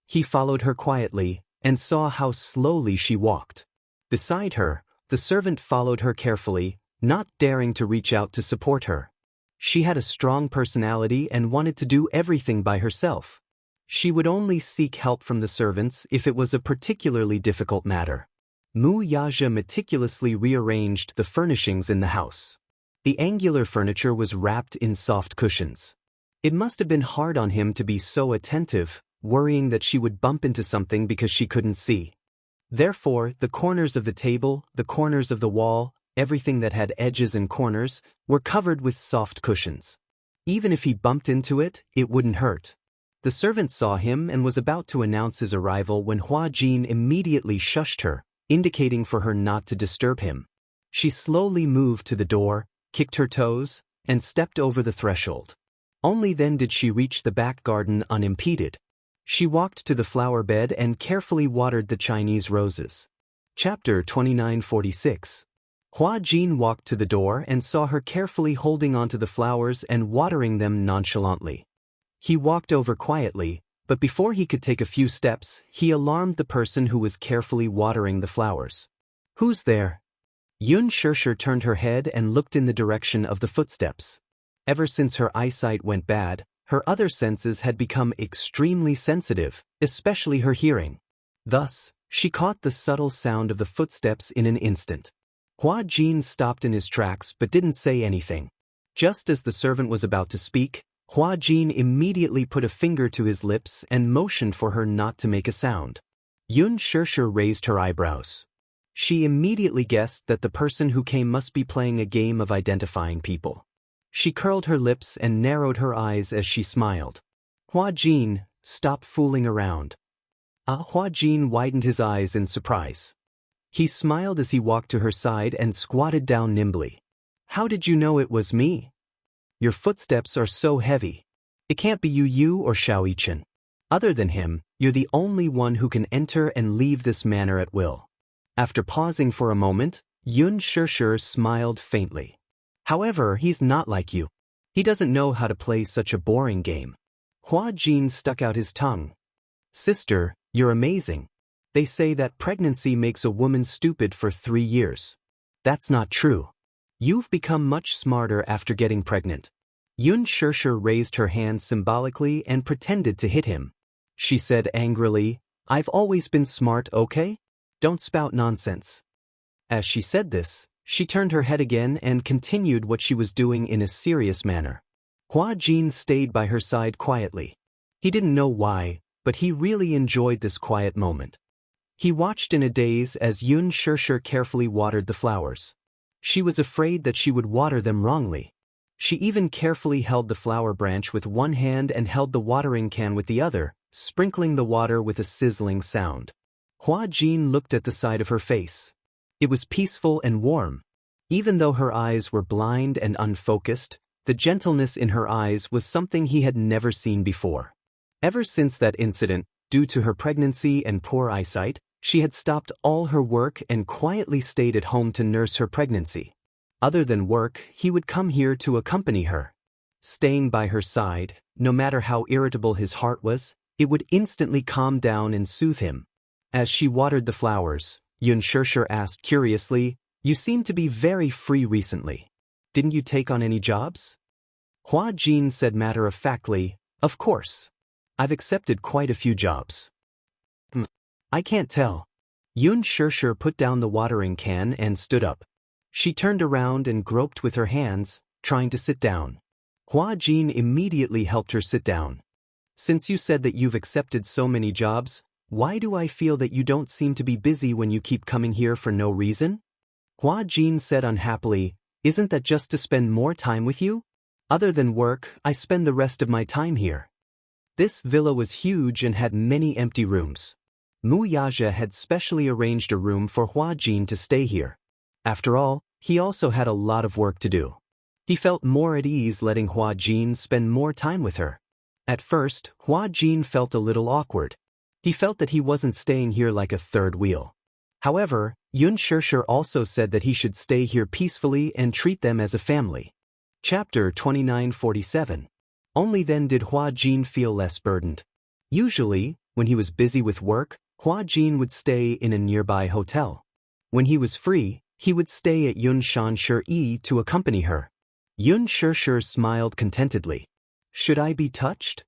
He followed her quietly and saw how slowly she walked. Beside her, the servant followed her carefully, not daring to reach out to support her. She had a strong personality and wanted to do everything by herself. She would only seek help from the servants if it was a particularly difficult matter. Mu Yaja meticulously rearranged the furnishings in the house. The angular furniture was wrapped in soft cushions. It must have been hard on him to be so attentive, worrying that she would bump into something because she couldn't see. Therefore, the corners of the table, the corners of the wall, everything that had edges and corners, were covered with soft cushions. Even if he bumped into it, it wouldn't hurt. The servant saw him and was about to announce his arrival when Hua Jin immediately shushed her, indicating for her not to disturb him. She slowly moved to the door, kicked her toes, and stepped over the threshold. Only then did she reach the back garden unimpeded. She walked to the flower bed and carefully watered the Chinese roses. Chapter 2946. Hua Jin walked to the door and saw her carefully holding onto the flowers and watering them nonchalantly. He walked over quietly, but before he could take a few steps, he alarmed the person who was carefully watering the flowers. "Who's there?" Xianxia turned her head and looked in the direction of the footsteps. Ever since her eyesight went bad, her other senses had become extremely sensitive, especially her hearing. Thus, she caught the subtle sound of the footsteps in an instant. Hua Jin stopped in his tracks but didn't say anything. Just as the servant was about to speak, Hua Jin immediately put a finger to his lips and motioned for her not to make a sound. Xianxia raised her eyebrows. She immediately guessed that the person who came must be playing a game of identifying people. She curled her lips and narrowed her eyes as she smiled. "Hua Jin, stop fooling around." Hua Jin widened his eyes in surprise. He smiled as he walked to her side and squatted down nimbly. "How did you know it was me? Your footsteps are so heavy. It can't be you or Xianxia. Other than him, you're the only one who can enter and leave this manor at will." After pausing for a moment, Xianxia smiled faintly. "However, he's not like you. He doesn't know how to play such a boring game." Hua Jin stuck out his tongue. "Sister, you're amazing. They say that pregnancy makes a woman stupid for 3 years. That's not true. You've become much smarter after getting pregnant." Xianxia raised her hand symbolically and pretended to hit him. She said angrily, "I've always been smart, okay? Don't spout nonsense." As she said this, she turned her head again and continued what she was doing in a serious manner. Hua Jin stayed by her side quietly. He didn't know why, but he really enjoyed this quiet moment. He watched in a daze as Xianxia carefully watered the flowers. She was afraid that she would water them wrongly. She even carefully held the flower branch with one hand and held the watering can with the other, sprinkling the water with a sizzling sound. Hua Jin looked at the side of her face. It was peaceful and warm. Even though her eyes were blind and unfocused, the gentleness in her eyes was something he had never seen before. Ever since that incident, due to her pregnancy and poor eyesight, She had stopped all her work and quietly stayed at home to nurse her pregnancy. Other than work, he would come here to accompany her. Staying by her side, no matter how irritable his heart was, it would instantly calm down and soothe him. As she watered the flowers, Xianxia asked curiously, "You seem to be very free recently. Didn't you take on any jobs?" Hua Jin said matter-of-factly, "Of course. I've accepted quite a few jobs." I can't tell." Xianxia put down the watering can and stood up. She turned around and groped with her hands, trying to sit down. Hua Jin immediately helped her sit down. "Since you said that you've accepted so many jobs, why do I feel that you don't seem to be busy when you keep coming here for no reason?" Hua Jin said unhappily, "Isn't that just to spend more time with you? Other than work, I spend the rest of my time here." This villa was huge and had many empty rooms. Wuxia had specially arranged a room for Hua Jin to stay here. After all, he also had a lot of work to do. He felt more at ease letting Hua Jin spend more time with her. At first, Hua Jin felt a little awkward. He felt that he wasn't staying here like a third wheel. However, Xianxia also said that he should stay here peacefully and treat them as a family. Chapter 2947. Only then did Hua Jin feel less burdened. Usually, when he was busy with work, Hua Jin would stay in a nearby hotel. When he was free, he would stay at Xianxia to accompany her. Xianxia smiled contentedly. "Should I be touched?"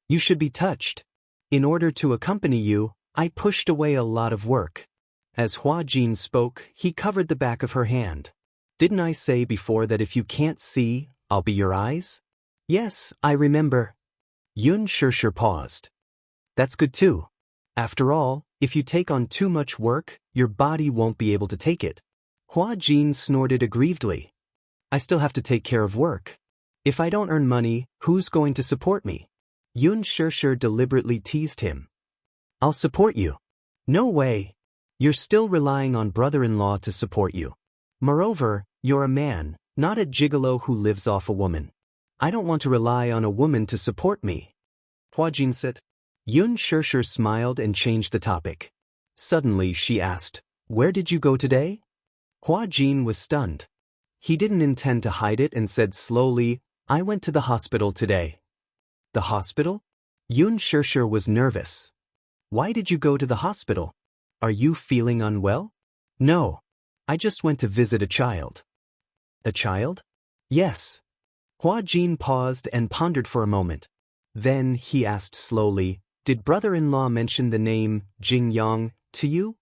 "You should be touched. In order to accompany you, I pushed away a lot of work." As Hua Jin spoke, he covered the back of her hand. "Didn't I say before that if you can't see, I'll be your eyes?" "Yes, I remember." Xianxia paused. "That's good too. After all, if you take on too much work, your body won't be able to take it." Hua Jin snorted aggrievedly. "I still have to take care of work. If I don't earn money, who's going to support me?" Xianxia deliberately teased him. "I'll support you." "No way. You're still relying on brother-in-law to support you. Moreover, you're a man, not a gigolo who lives off a woman. I don't want to rely on a woman to support me." Hua Jin said. Xianxia smiled and changed the topic. Suddenly she asked, "Where did you go today?" Hua Jin was stunned. He didn't intend to hide it and said slowly, "I went to the hospital today." "The hospital?" Xianxia was nervous. "Why did you go to the hospital? Are you feeling unwell?" "No. I just went to visit a child." "A child?" "Yes." Hua Jin paused and pondered for a moment. Then he asked slowly, "Did brother-in-law mention the name Jingyang to you?"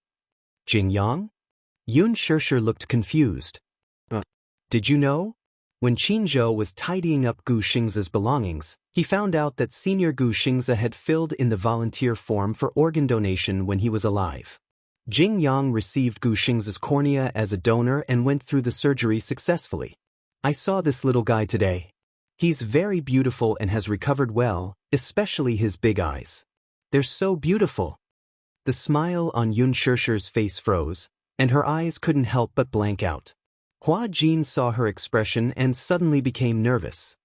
"Jingyang?" Xianxia looked confused. Did you know?" When Qinzhou was tidying up Gu Xingza's belongings, he found out that Senior Gu Xingza had filled in the volunteer form for organ donation when he was alive. Jingyang received Gu Xingza's cornea as a donor and went through the surgery successfully. "I saw this little guy today. He's very beautiful and has recovered well, especially his big eyes. They're so beautiful." The smile on Xianxia's face froze, and her eyes couldn't help but blank out. Hua Jin saw her expression and suddenly became nervous.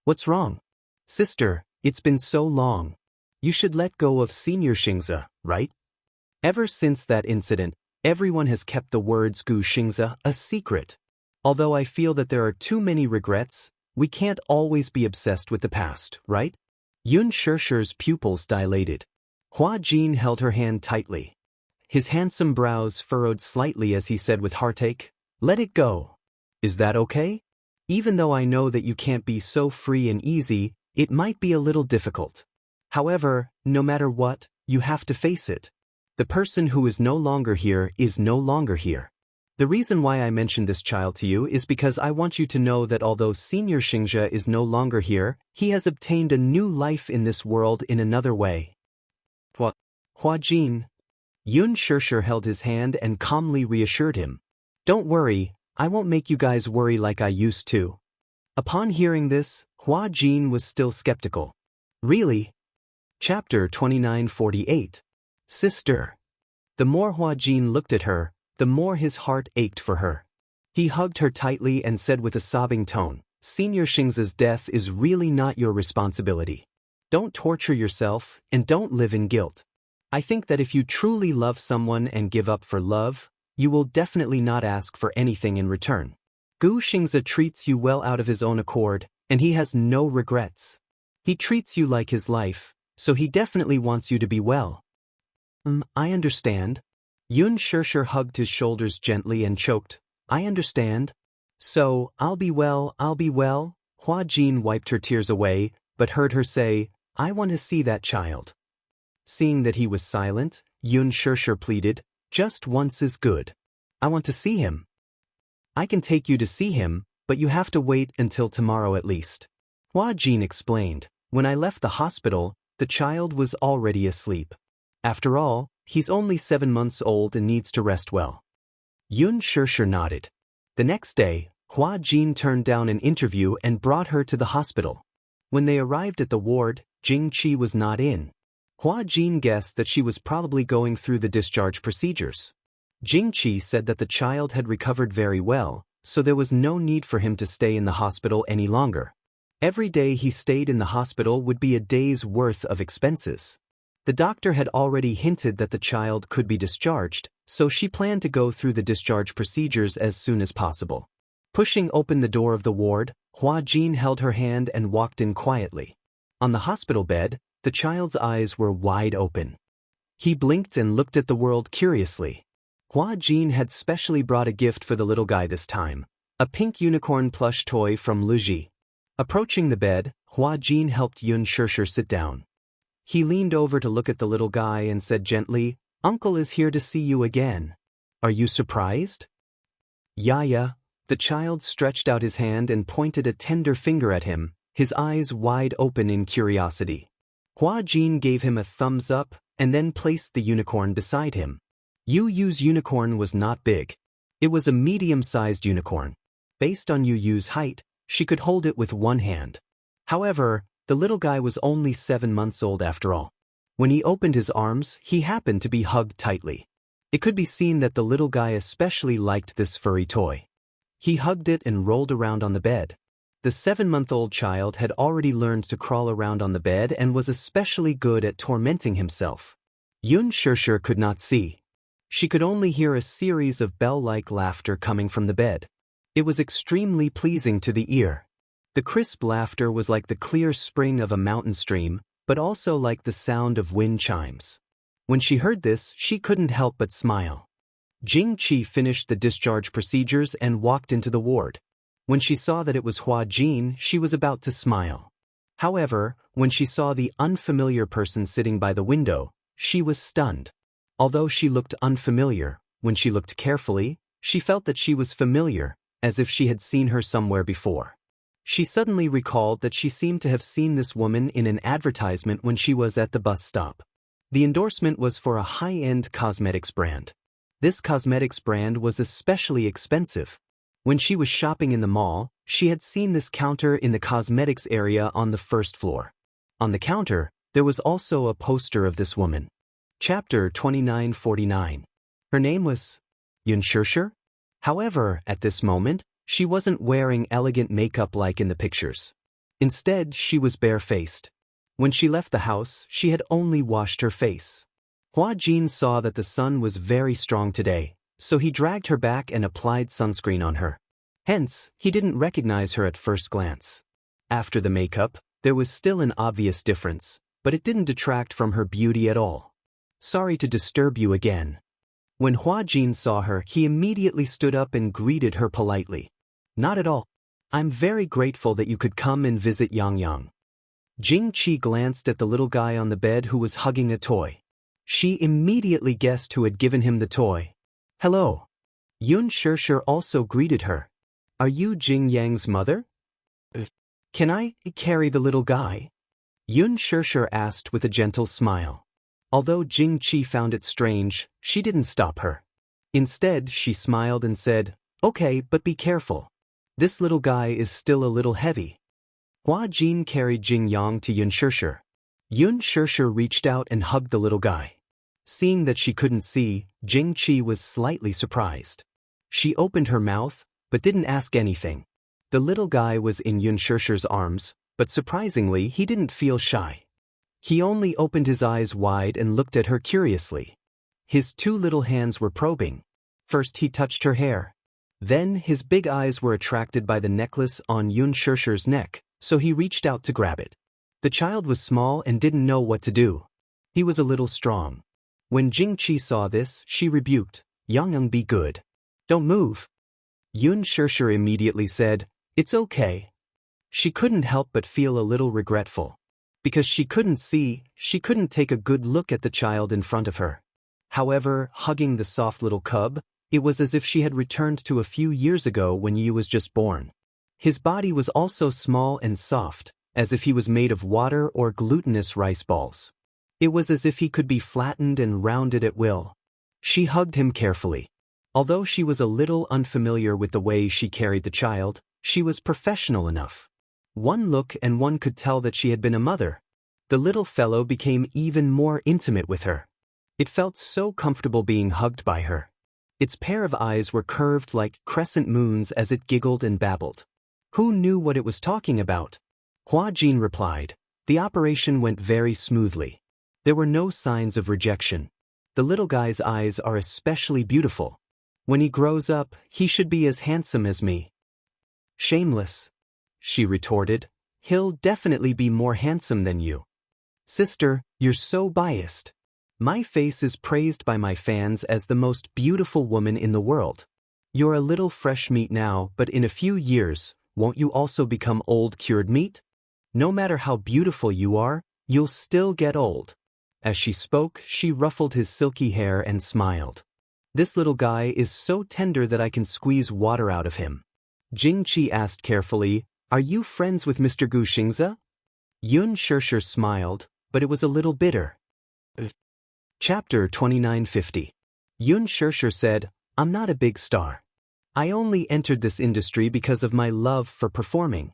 "What's wrong?" "Sister, it's been so long. You should let go of Senior Xingza, right?" Ever since that incident, everyone has kept the words Gu Xingza a secret. Although I feel that there are too many regrets, we can't always be obsessed with the past, right? Xianxia's pupils dilated. Hua Jin held her hand tightly. His handsome brows furrowed slightly as he said with heartache, "Let it go. Is that okay? Even though I know that you can't be so free and easy, it might be a little difficult. However, no matter what, you have to face it. The person who is no longer here is no longer here. The reason why I mentioned this child to you is because I want you to know that although Senior Xiangxia is no longer here, he has obtained a new life in this world in another way." "What?" "Hua Jin." Xianxia held his hand and calmly reassured him. "Don't worry, I won't make you guys worry like I used to." Upon hearing this, Hua Jin was still skeptical. "Really?" Chapter 2948. Sister. The more Hua Jin looked at her, the more his heart ached for her. He hugged her tightly and said with a sobbing tone, "Senior Xingza's death is really not your responsibility. Don't torture yourself and don't live in guilt. I think that if you truly love someone and give up for love, you will definitely not ask for anything in return. Gu Xingzi treats you well out of his own accord, and he has no regrets. He treats you like his life, so he definitely wants you to be well. I understand. Yun Shishir hugged his shoulders gently and choked. I understand. So, I'll be well. Hua Jin wiped her tears away, but heard her say, I want to see that child. Seeing that he was silent, Yun Shishir pleaded, just once is good. I want to see him. I can take you to see him, but you have to wait until tomorrow at least. Hua Jin explained, when I left the hospital, the child was already asleep. After all, he's only 7 months old and needs to rest well. Yun Shishir nodded. The next day, Hua Jin turned down an interview and brought her to the hospital. When they arrived at the ward, Jing Qi was not in. Hua Jin guessed that she was probably going through the discharge procedures. Jing Qi said that the child had recovered very well, so there was no need for him to stay in the hospital any longer. Every day he stayed in the hospital would be a day's worth of expenses. The doctor had already hinted that the child could be discharged, so she planned to go through the discharge procedures as soon as possible. Pushing open the door of the ward, Hua Jin held her hand and walked in quietly. On the hospital bed, the child's eyes were wide open. He blinked and looked at the world curiously. Hua Jin had specially brought a gift for the little guy this time, a pink unicorn plush toy from Luji. Approaching the bed, Hua Jin helped Yun Shishir sit down. He leaned over to look at the little guy and said gently, Uncle is here to see you again. Are you surprised? Yeah. The child stretched out his hand and pointed a tender finger at him, his eyes wide open in curiosity. Hua Jin gave him a thumbs up and then placed the unicorn beside him. Yu Yu's unicorn was not big. It was a medium-sized unicorn. Based on Yu Yu's height, she could hold it with one hand. However, the little guy was only 7 months old after all. When he opened his arms, he happened to be hugged tightly. It could be seen that the little guy especially liked this furry toy. He hugged it and rolled around on the bed. The 7-month-old child had already learned to crawl around on the bed and was especially good at tormenting himself. Yun Shishir could not see. She could only hear a series of bell-like laughter coming from the bed. It was extremely pleasing to the ear. The crisp laughter was like the clear spring of a mountain stream, but also like the sound of wind chimes. When she heard this, she couldn't help but smile. Jing Qi finished the discharge procedures and walked into the ward. When she saw that it was Hua Jin, she was about to smile. However, when she saw the unfamiliar person sitting by the window, she was stunned. Although she looked unfamiliar, when she looked carefully, she felt that she was familiar, as if she had seen her somewhere before. She suddenly recalled that she seemed to have seen this woman in an advertisement when she was at the bus stop. The endorsement was for a high-end cosmetics brand. This cosmetics brand was especially expensive. When she was shopping in the mall, she had seen this counter in the cosmetics area on the first floor. On the counter, there was also a poster of this woman. Chapter 2949. Her name was Yun Shishir? However, at this moment, she wasn't wearing elegant makeup like in the pictures. Instead, she was barefaced. When she left the house, she had only washed her face. Hua Jin saw that the sun was very strong today, so he dragged her back and applied sunscreen on her. Hence, he didn't recognize her at first glance. After the makeup, there was still an obvious difference, but it didn't detract from her beauty at all. Sorry to disturb you again. When Hua Jin saw her, he immediately stood up and greeted her politely. Not at all. I'm very grateful that you could come and visit Xianxia. Jing Qi glanced at the little guy on the bed who was hugging a toy. She immediately guessed who had given him the toy. Hello. Yun Shishir also greeted her. Are you Jing Yang's mother? Can I carry the little guy? Yun Shishir asked with a gentle smile. Although Jing Qi found it strange, she didn't stop her. Instead, she smiled and said, Okay, but be careful. This little guy is still a little heavy. Hua Jin carried Jing Yang to Yun Shishir. Yun Shishir reached out and hugged the little guy. Seeing that she couldn't see, Jing Qi was slightly surprised. She opened her mouth, but didn't ask anything. The little guy was in Yun Shishir's arms, but surprisingly he didn't feel shy. He only opened his eyes wide and looked at her curiously. His two little hands were probing. First he touched her hair. Then his big eyes were attracted by the necklace on Xianxia's neck, so he reached out to grab it. The child was small and didn't know what to do. He was a little strong. When Jingqi saw this, she rebuked, "Yang, be good. Don't move." Xianxia immediately said, "It's okay." She couldn't help but feel a little regretful. Because she couldn't see, she couldn't take a good look at the child in front of her. However, hugging the soft little cub, it was as if she had returned to a few years ago when Yu was just born. His body was also small and soft, as if he was made of water or glutinous rice balls. It was as if he could be flattened and rounded at will. She hugged him carefully. Although she was a little unfamiliar with the way she carried the child, she was professional enough. One look and one could tell that she had been a mother. The little fellow became even more intimate with her. It felt so comfortable being hugged by her. Its pair of eyes were curved like crescent moons as it giggled and babbled. Who knew what it was talking about? Hua Jin replied. The operation went very smoothly. There were no signs of rejection. The little guy's eyes are especially beautiful. When he grows up, he should be as handsome as me. Shameless, she retorted. He'll definitely be more handsome than you. Sister, you're so biased. My face is praised by my fans as the most beautiful woman in the world. You're a little fresh meat now, but in a few years, won't you also become old cured meat? No matter how beautiful you are, you'll still get old. As she spoke, she ruffled his silky hair and smiled. This little guy is so tender that I can squeeze water out of him. Jingqi asked carefully, Are you friends with Mr. Xianxia? Xianxia smiled, but it was a little bitter. Chapter 2950. Xianxia said, I'm not a big star. I only entered this industry because of my love for performing.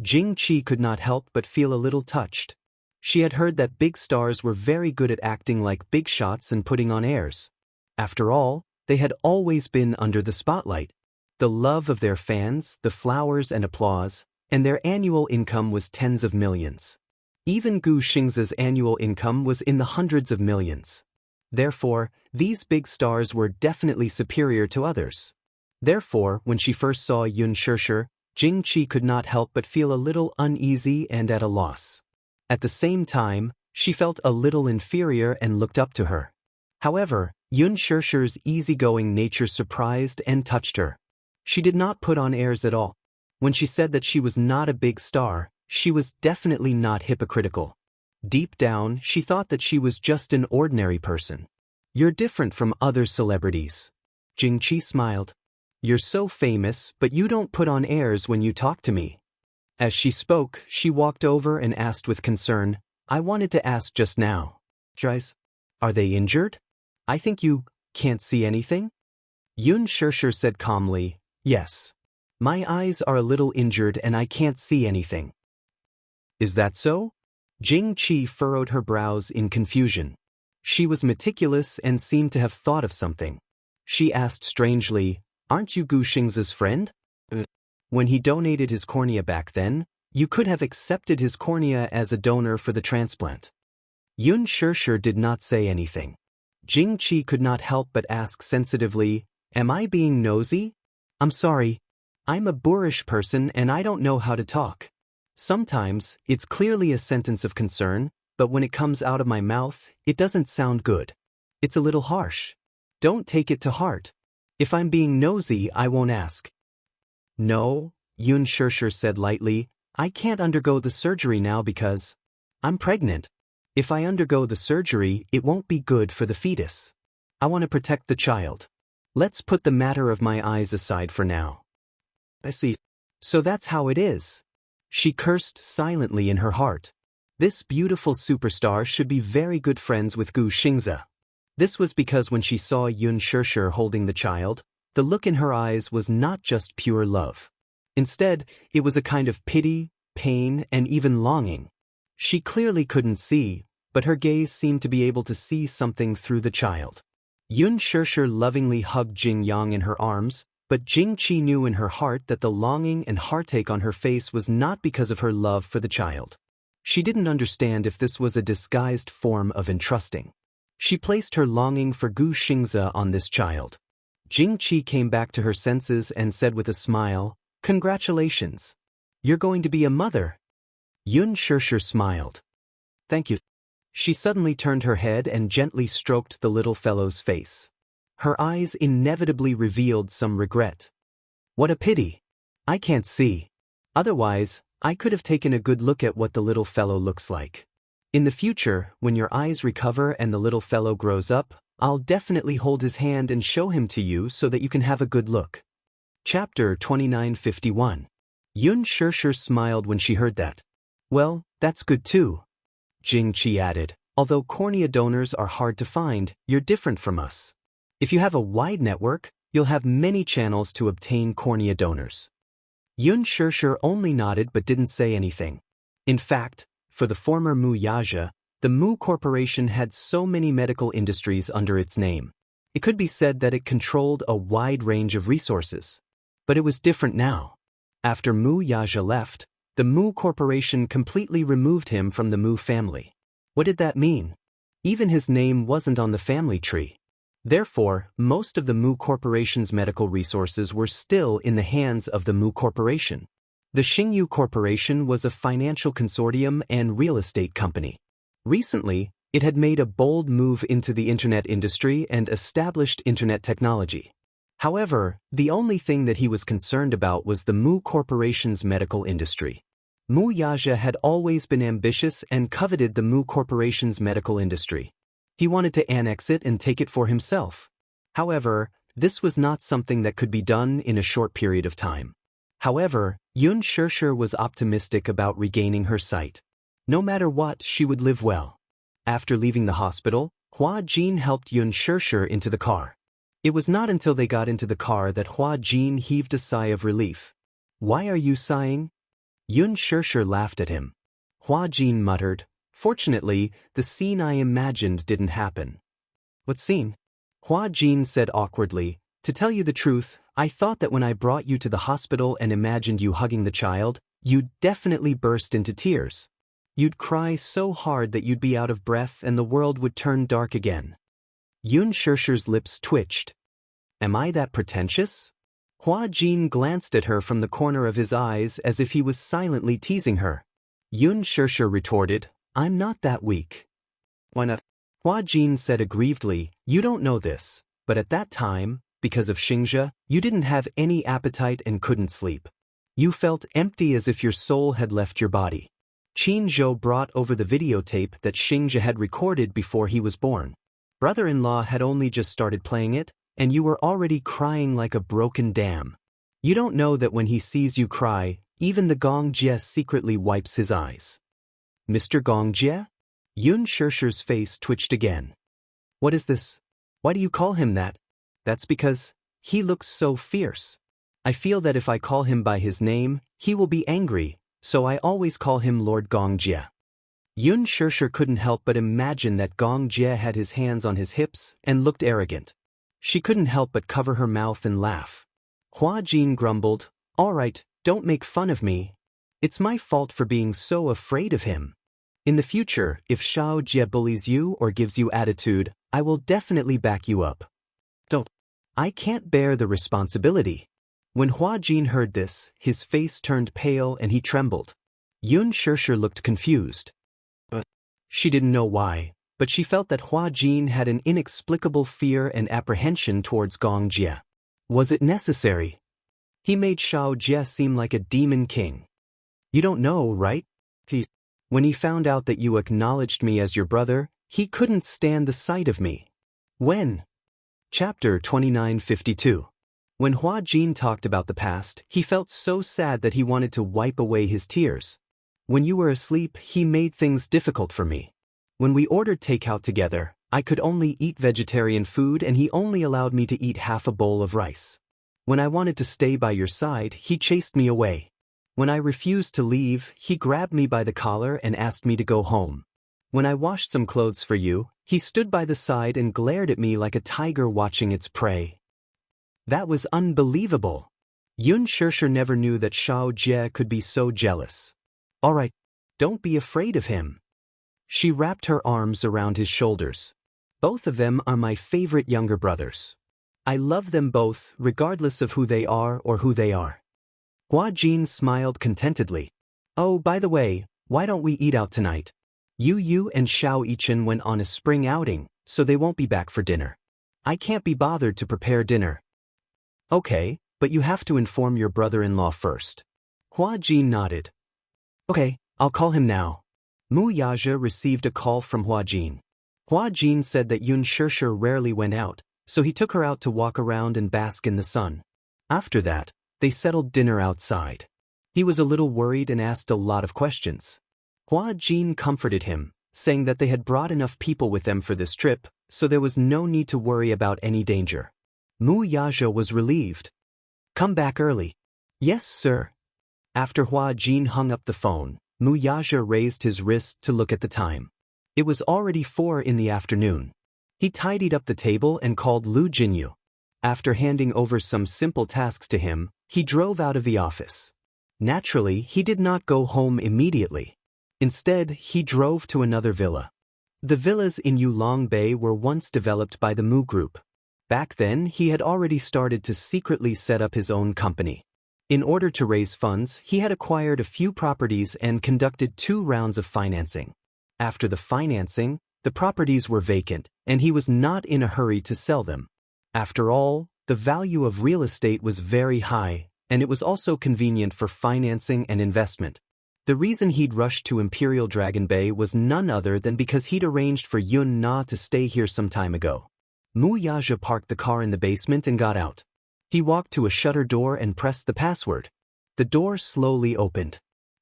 Jingqi could not help but feel a little touched. She had heard that big stars were very good at acting like big shots and putting on airs. After all, they had always been under the spotlight. The love of their fans, the flowers and applause, and their annual income was tens of millions. Even Xianxia's annual income was in the hundreds of millions. Therefore, these big stars were definitely superior to others. Therefore, when she first saw Xianxia, Jingqi could not help but feel a little uneasy and at a loss. At the same time, she felt a little inferior and looked up to her. However, Xianxia's easygoing nature surprised and touched her. She did not put on airs at all. When she said that she was not a big star, she was definitely not hypocritical. Deep down, she thought that she was just an ordinary person. You're different from other celebrities. Jingqi smiled. You're so famous, but you don't put on airs when you talk to me. As she spoke, she walked over and asked with concern, I wanted to ask just now. Guys, are they injured? I think you can't see anything? Xianxia said calmly, Yes. My eyes are a little injured and I can't see anything. Is that so? Jingqi furrowed her brows in confusion. She was meticulous and seemed to have thought of something. She asked strangely, Aren't you Xianxia's friend? When he donated his cornea back then, you could have accepted his cornea as a donor for the transplant. Xianxia did not say anything. Jingqi could not help but ask sensitively, Am I being nosy? I'm sorry. I'm a boorish person and I don't know how to talk. Sometimes, it's clearly a sentence of concern, but when it comes out of my mouth, it doesn't sound good. It's a little harsh. Don't take it to heart. If I'm being nosy, I won't ask. No, Xianxia said lightly, I can't undergo the surgery now because I'm pregnant. If I undergo the surgery, it won't be good for the fetus. I want to protect the child. Let's put the matter of my eyes aside for now. I see. So that's how it is. She cursed silently in her heart. This beautiful superstar should be very good friends with Xianxia. This was because when she saw Xianxia holding the child, the look in her eyes was not just pure love. Instead, it was a kind of pity, pain, and even longing. She clearly couldn't see, but her gaze seemed to be able to see something through the child. Xianxia lovingly hugged Jingyang in her arms, but Jingqi knew in her heart that the longing and heartache on her face was not because of her love for the child. She didn't understand if this was a disguised form of entrusting. She placed her longing for Gu Xingze on this child. Jingqi came back to her senses and said with a smile, "Congratulations. You're going to be a mother." Yun Shirshir smiled. "Thank you." She suddenly turned her head and gently stroked the little fellow's face. Her eyes inevitably revealed some regret. "What a pity. I can't see. Otherwise, I could have taken a good look at what the little fellow looks like. In the future, when your eyes recover and the little fellow grows up, I'll definitely hold his hand and show him to you so that you can have a good look." Chapter 2951. Yun Shirshir smiled when she heard that. "Well, that's good too." Jingqi added, "Although cornea donors are hard to find, you're different from us. If you have a wide network, you'll have many channels to obtain cornea donors." Yun Shirshir only nodded but didn't say anything. In fact, for the former Mu Yaja, the Mu Corporation had so many medical industries under its name. It could be said that it controlled a wide range of resources. But it was different now. After Mu Yaja left, the Mu Corporation completely removed him from the Mu family. What did that mean? Even his name wasn't on the family tree. Therefore, most of the Mu Corporation's medical resources were still in the hands of the Mu Corporation. The Xingyu Corporation was a financial consortium and real estate company. Recently, it had made a bold move into the internet industry and established internet technology. However, the only thing that he was concerned about was the Mu Corporation's medical industry. Mu Yaja had always been ambitious and coveted the Mu Corporation's medical industry. He wanted to annex it and take it for himself. However, this was not something that could be done in a short period of time. However, Yun Shirshir was optimistic about regaining her sight. No matter what, she would live well. After leaving the hospital, Hua Jin helped Yun Shirshir into the car. It was not until they got into the car that Hua Jin heaved a sigh of relief. "Why are you sighing?" Yun Shirshir laughed at him. Hua Jin muttered, "Fortunately, the scene I imagined didn't happen." "What scene?" Hua Jin said awkwardly, "To tell you the truth, I thought that when I brought you to the hospital and imagined you hugging the child, you'd definitely burst into tears. You'd cry so hard that you'd be out of breath and the world would turn dark again." Yun Shirshir's lips twitched. "Am I that pretentious?" Hua Jin glanced at her from the corner of his eyes as if he was silently teasing her. Yun Shirshir retorted, "I'm not that weak." "Why not?" Hua Jin said aggrievedly, "You don't know this, but at that time, because of Xianxia, you didn't have any appetite and couldn't sleep. You felt empty as if your soul had left your body. Qin Zhou brought over the videotape that Xianxia had recorded before he was born. Brother-in-law had only just started playing it, and you were already crying like a broken dam. You don't know that when he sees you cry, even the Gong Jie secretly wipes his eyes." "Mr. Gong Jie?" Yun Shirshir's face twitched again. "What is this? Why do you call him that?" "That's because he looks so fierce. I feel that if I call him by his name, he will be angry, so I always call him Lord Gong Jie." Yun Shirshir couldn't help but imagine that Gong Jie had his hands on his hips and looked arrogant. She couldn't help but cover her mouth and laugh. Hua Jin grumbled, "All right, don't make fun of me. It's my fault for being so afraid of him. In the future, if Xiao Jie bullies you or gives you attitude, I will definitely back you up. Don't. I can't bear the responsibility." When Hua Jin heard this, his face turned pale and he trembled. Yun Shirshir looked confused. She didn't know why, but she felt that Hua Jin had an inexplicable fear and apprehension towards Gong Jie. Was it necessary? He made Xiao Jie seem like a demon king. "You don't know, right? When he found out that you acknowledged me as your brother, he couldn't stand the sight of me." When? Chapter 2952. When Hua Jin talked about the past, he felt so sad that he wanted to wipe away his tears. "When you were asleep, he made things difficult for me. When we ordered takeout together, I could only eat vegetarian food and he only allowed me to eat half a bowl of rice. When I wanted to stay by your side, he chased me away. When I refused to leave, he grabbed me by the collar and asked me to go home. When I washed some clothes for you, he stood by the side and glared at me like a tiger watching its prey. That was unbelievable. Yun Shirshir never knew that Xiao Jie could be so jealous. All right, Don't be afraid of him. She wrapped her arms around his shoulders. Both of them are my favorite younger brothers. I love them both, regardless of who they are or who they are. Hua Jin smiled contentedly. Oh, by the way, why don't we eat out tonight? Yu and Xianxia went on a spring outing, so they won't be back for dinner. I can't be bothered to prepare dinner. Okay, but you have to inform your brother-in-law first. Hua Jin nodded. Okay, I'll call him now. Wuxia received a call from Hua Jin. Hua Jin said that Xianxia rarely went out, so he took her out to walk around and bask in the sun. After that, they settled dinner outside. He was a little worried and asked a lot of questions. Hua Jin comforted him, saying that they had brought enough people with them for this trip, so there was no need to worry about any danger. Wuxia was relieved. Come back early. Yes, sir. After Hua Jin hung up the phone, Wuxia raised his wrist to look at the time. It was already 4 in the afternoon. He tidied up the table and called Lu Jinyu. After handing over some simple tasks to him, he drove out of the office. Naturally, he did not go home immediately. Instead, he drove to another villa. The villas in Yulong Bay were once developed by the Mu Group. Back then, he had already started to secretly set up his own company. In order to raise funds, he had acquired a few properties and conducted 2 rounds of financing. After the financing, the properties were vacant, and he was not in a hurry to sell them. After all, the value of real estate was very high, and it was also convenient for financing and investment. The reason he'd rushed to Imperial Dragon Bay was none other than because he'd arranged for Yun Na to stay here some time ago. Wuxia parked the car in the basement and got out. He walked to a shutter door and pressed the password. The door slowly opened.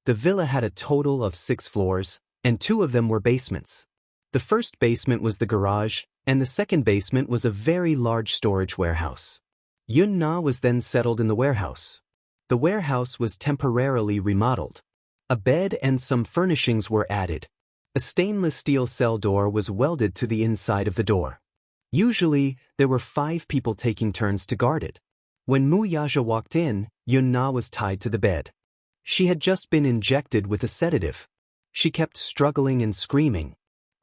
The villa had a total of 6 floors, and 2 of them were basements. The first basement was the garage, and the second basement was a very large storage warehouse. Yun Na was then settled in the warehouse. The warehouse was temporarily remodeled. A bed and some furnishings were added. A stainless steel cell door was welded to the inside of the door. Usually, there were 5 people taking turns to guard it. When Wuxia walked in, Yun Na was tied to the bed. She had just been injected with a sedative. She kept struggling and screaming.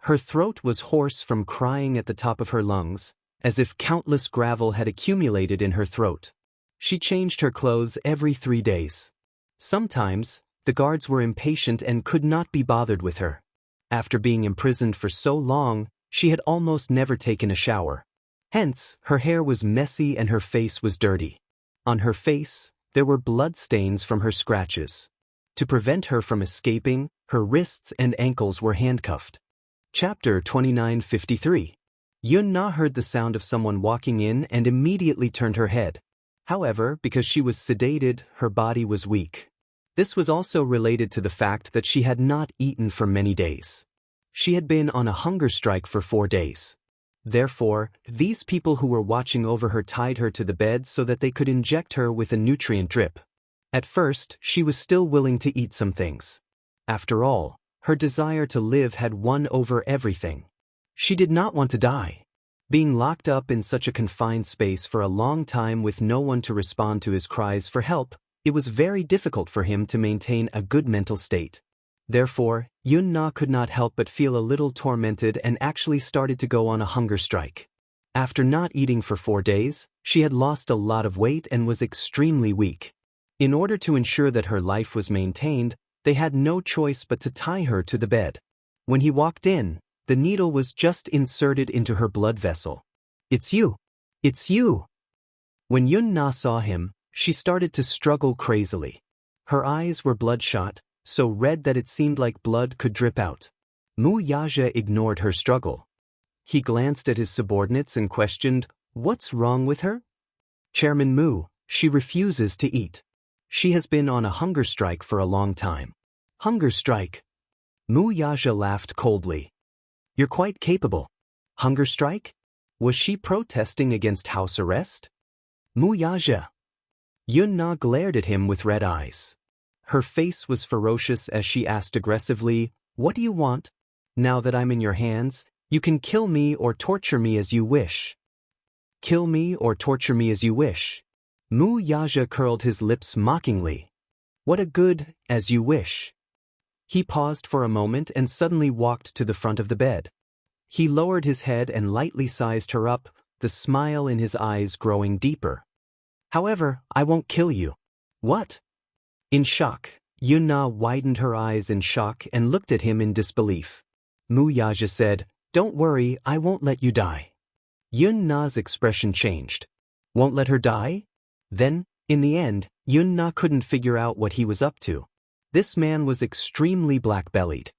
Her throat was hoarse from crying at the top of her lungs, as if countless gravel had accumulated in her throat. She changed her clothes every 3 days. Sometimes, the guards were impatient and could not be bothered with her. After being imprisoned for so long, she had almost never taken a shower. Hence, her hair was messy and her face was dirty. On her face, there were blood stains from her scratches. To prevent her from escaping, her wrists and ankles were handcuffed. Chapter 2953. Yun Na heard the sound of someone walking in and immediately turned her head. However, because she was sedated, her body was weak. This was also related to the fact that she had not eaten for many days. She had been on a hunger strike for 4 days. Therefore, these people who were watching over her tied her to the bed so that they could inject her with a nutrient drip. At first, she was still willing to eat some things. After all, her desire to live had won over everything. She did not want to die. Being locked up in such a confined space for a long time with no one to respond to his cries for help, it was very difficult for him to maintain a good mental state. Therefore, Yun Na could not help but feel a little tormented and actually started to go on a hunger strike. After not eating for 4 days, she had lost a lot of weight and was extremely weak. In order to ensure that her life was maintained, they had no choice but to tie her to the bed. When he walked in, the needle was just inserted into her blood vessel. "It's you! It's you!" When Yun Na saw him, she started to struggle crazily. Her eyes were bloodshot, so red that it seemed like blood could drip out. Wuxia ignored her struggle. He glanced at his subordinates and questioned, "What's wrong with her?" "Chairman Mu, she refuses to eat. She has been on a hunger strike for a long time." "Hunger strike?" Wuxia laughed coldly. "You're quite capable. Hunger strike? Was she protesting against house arrest?" "Wuxia." Yun Na glared at him with red eyes. Her face was ferocious as she asked aggressively, "What do you want? Now that I'm in your hands, you can kill me or torture me as you wish." "Kill me or torture me as you wish." Wuxia curled his lips mockingly. "What a good, as you wish." He paused for a moment and suddenly walked to the front of the bed. He lowered his head and lightly sized her up, the smile in his eyes growing deeper. However, I won't kill you. What? In shock, Yunna widened her eyes in shock and looked at him in disbelief. Mu Yaja said, "Don't worry, I won't let you die." Yunna's expression changed. Won't let her die? Then, in the end, Yunna couldn't figure out what he was up to. This man was extremely black-bellied.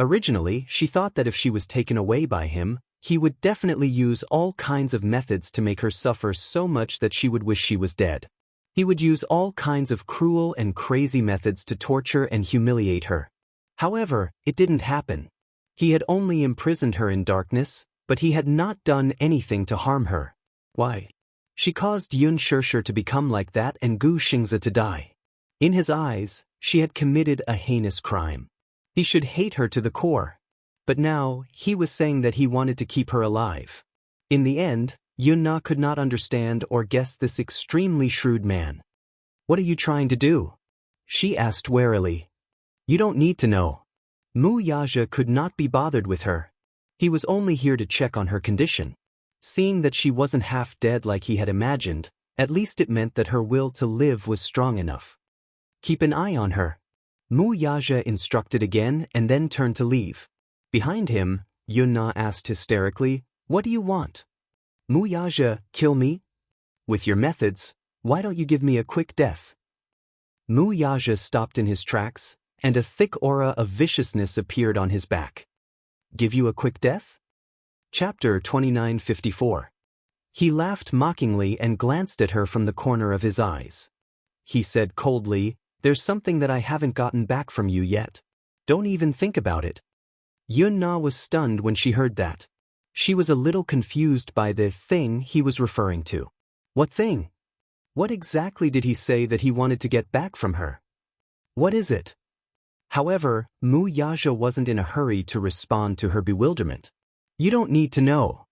Originally, she thought that if she was taken away by him, he would definitely use all kinds of methods to make her suffer so much that she would wish she was dead. He would use all kinds of cruel and crazy methods to torture and humiliate her. However, it didn't happen. He had only imprisoned her in darkness, but he had not done anything to harm her. Why? She caused Xianxia to become like that and Gu Xingzi to die. In his eyes, she had committed a heinous crime. He should hate her to the core. But now, he was saying that he wanted to keep her alive. In the end, Yunna could not understand or guess this extremely shrewd man. What are you trying to do? She asked warily. You don't need to know. Mu Yaja could not be bothered with her. He was only here to check on her condition. Seeing that she wasn't half dead like he had imagined, at least it meant that her will to live was strong enough. Keep an eye on her. Mu Yaja instructed again and then turned to leave. Behind him, Yunna asked hysterically, What do you want? Mu Yaja, kill me? With your methods, why don't you give me a quick death? Mu Yaja stopped in his tracks, and a thick aura of viciousness appeared on his back. Give you a quick death? Chapter 2954. He laughed mockingly and glanced at her from the corner of his eyes. He said coldly, There's something that I haven't gotten back from you yet. Don't even think about it. Yunna was stunned when she heard that. She was a little confused by the thing he was referring to. What thing? What exactly did he say that he wanted to get back from her? What is it? However, Mu Yaja wasn't in a hurry to respond to her bewilderment. You don't need to know.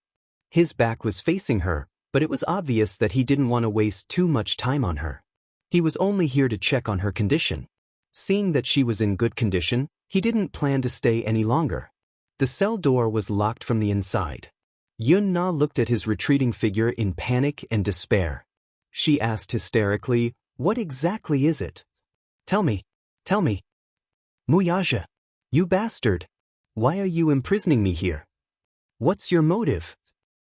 His back was facing her, but it was obvious that he didn't want to waste too much time on her. He was only here to check on her condition. Seeing that she was in good condition, he didn't plan to stay any longer. The cell door was locked from the inside. Yunna looked at his retreating figure in panic and despair. She asked hysterically, What exactly is it? Tell me. Tell me. Mu Yaja, you bastard. Why are you imprisoning me here? What's your motive?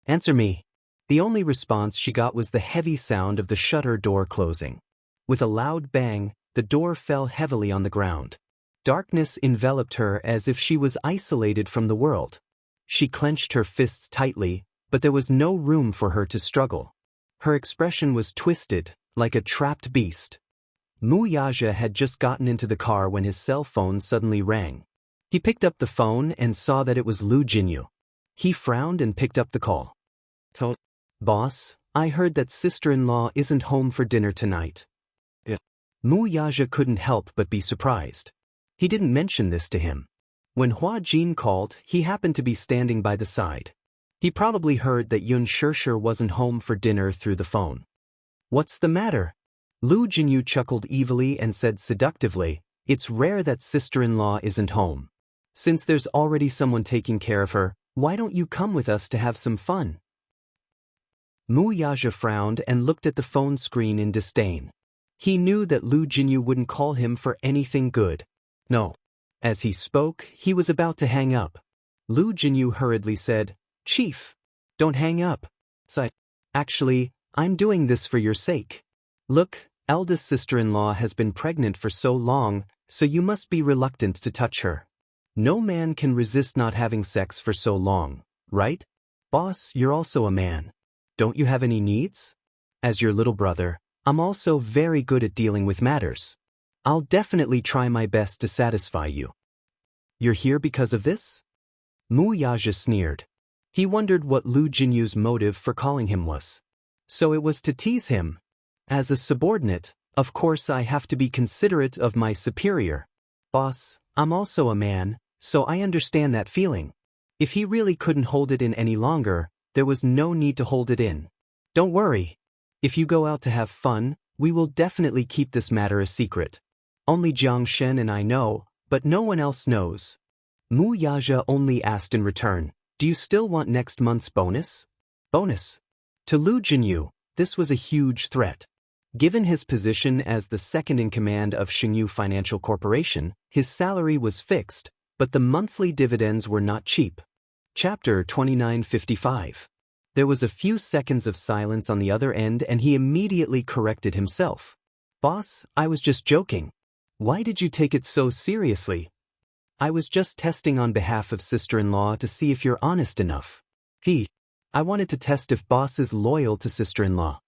Answer me. The only response she got was the heavy sound of the shutter door closing. With a loud bang, the door fell heavily on the ground. Darkness enveloped her as if she was isolated from the world. She clenched her fists tightly, but there was no room for her to struggle. Her expression was twisted, like a trapped beast. Mu Yaja had just gotten into the car when his cell phone suddenly rang. He picked up the phone and saw that it was Lu Jinyu. He frowned and picked up the call. Boss, I heard that sister-in-law isn't home for dinner tonight. Yeah. Mu Yaja couldn't help but be surprised. He didn't mention this to him. When Hua Jin called, he happened to be standing by the side. He probably heard that Xianxia wasn't home for dinner through the phone. What's the matter? Lu Jinyu chuckled evilly and said seductively, It's rare that sister-in-law isn't home. Since there's already someone taking care of her, why don't you come with us to have some fun? Mu Yaja frowned and looked at the phone screen in disdain. He knew that Lu Jinyu wouldn't call him for anything good. No. As he spoke, he was about to hang up. Lu Jinyu hurriedly said, Chief, don't hang up. Actually, I'm doing this for your sake. Look, eldest sister-in-law has been pregnant for so long, so you must be reluctant to touch her. No man can resist not having sex for so long, right? Boss, you're also a man. Don't you have any needs? As your little brother, I'm also very good at dealing with matters. I'll definitely try my best to satisfy you. You're here because of this? Mu Yaja sneered. He wondered what Lu Jinyu's motive for calling him was. So it was to tease him. As a subordinate, of course I have to be considerate of my superior. Boss, I'm also a man, so I understand that feeling. If he really couldn't hold it in any longer, there was no need to hold it in. Don't worry. If you go out to have fun, we will definitely keep this matter a secret. Only Jiang Shen and I know, but no one else knows. Mu Yaja only asked in return, "Do you still want next month's bonus?" Bonus. To Lu Jinyu, this was a huge threat. Given his position as the second-in-command of Xingyu Financial Corporation, his salary was fixed, but the monthly dividends were not cheap. Chapter 2955. There was a few seconds of silence on the other end and he immediately corrected himself. "Boss, I was just joking. Why did you take it so seriously?" "I was just testing on behalf of sister-in-law to see if you're honest enough." I wanted to test if boss is loyal to sister-in-law."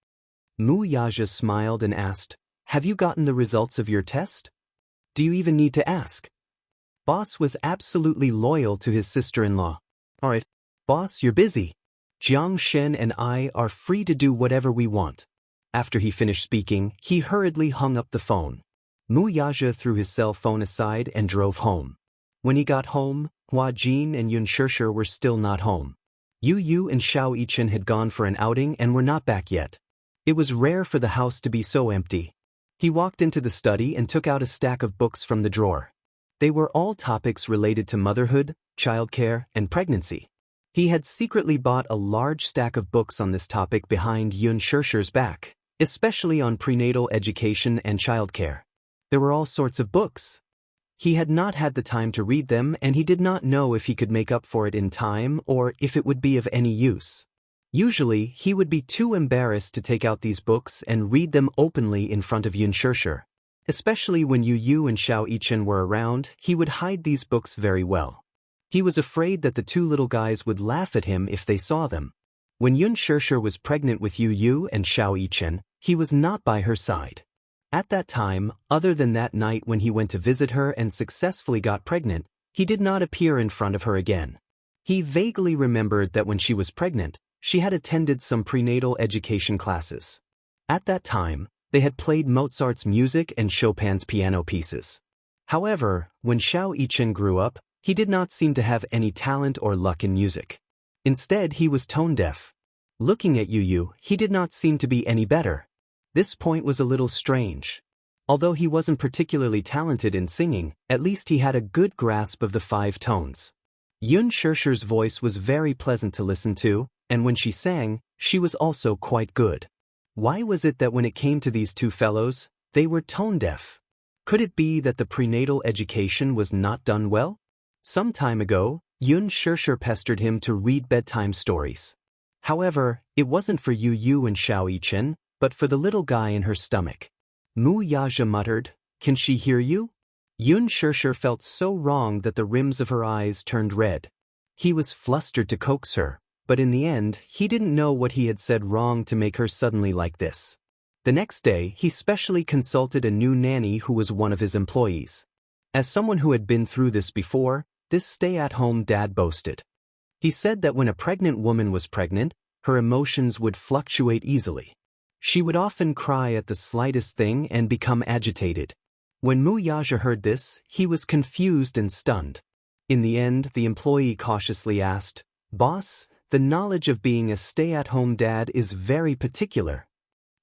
Mu Yaja smiled and asked, "Have you gotten the results of your test?" "Do you even need to ask?" Boss was absolutely loyal to his sister-in-law. "Alright, boss, you're busy. Jiang Shen and I are free to do whatever we want." After he finished speaking, he hurriedly hung up the phone. Mu Yaja threw his cell phone aside and drove home. When he got home, Hua Jin and Yun Shishir were still not home. Yu Yu and Xiao Yichen had gone for an outing and were not back yet. It was rare for the house to be so empty. He walked into the study and took out a stack of books from the drawer. They were all topics related to motherhood, childcare, and pregnancy. He had secretly bought a large stack of books on this topic behind Yun Shishir's back, especially on prenatal education and childcare. There were all sorts of books. He had not had the time to read them and he did not know if he could make up for it in time or if it would be of any use. Usually, he would be too embarrassed to take out these books and read them openly in front of Yun Shishir. Especially when Yu Yu and Xiao Yichen were around, he would hide these books very well. He was afraid that the two little guys would laugh at him if they saw them. When Yun Shishir was pregnant with Yu Yu and Xiao Yichen, he was not by her side. At that time, other than that night when he went to visit her and successfully got pregnant, he did not appear in front of her again. He vaguely remembered that when she was pregnant, she had attended some prenatal education classes. At that time, they had played Mozart's music and Chopin's piano pieces. However, when Xiao Yichen grew up, he did not seem to have any talent or luck in music. Instead, he was tone-deaf. Looking at Yu Yu, he did not seem to be any better. This point was a little strange. Although he wasn't particularly talented in singing, at least he had a good grasp of the 5 tones. Yun Shishir's voice was very pleasant to listen to, and when she sang, she was also quite good. Why was it that when it came to these two fellows, they were tone-deaf? Could it be that the prenatal education was not done well? Some time ago, Yun Shishir pestered him to read bedtime stories. However, it wasn't for Yu Yu and Xiao Yichen, but for the little guy in her stomach. Mu Yaja muttered, "Can she hear you?" Yun Shishir felt so wrong that the rims of her eyes turned red. He was flustered to coax her, but in the end, he didn't know what he had said wrong to make her suddenly like this. The next day, he specially consulted a new nanny who was one of his employees. As someone who had been through this before, this stay-at-home dad boasted. He said that when a pregnant woman was pregnant, her emotions would fluctuate easily. She would often cry at the slightest thing and become agitated. When Mu Yaja heard this, he was confused and stunned. In the end, the employee cautiously asked, "Boss, the knowledge of being a stay-at-home dad is very particular."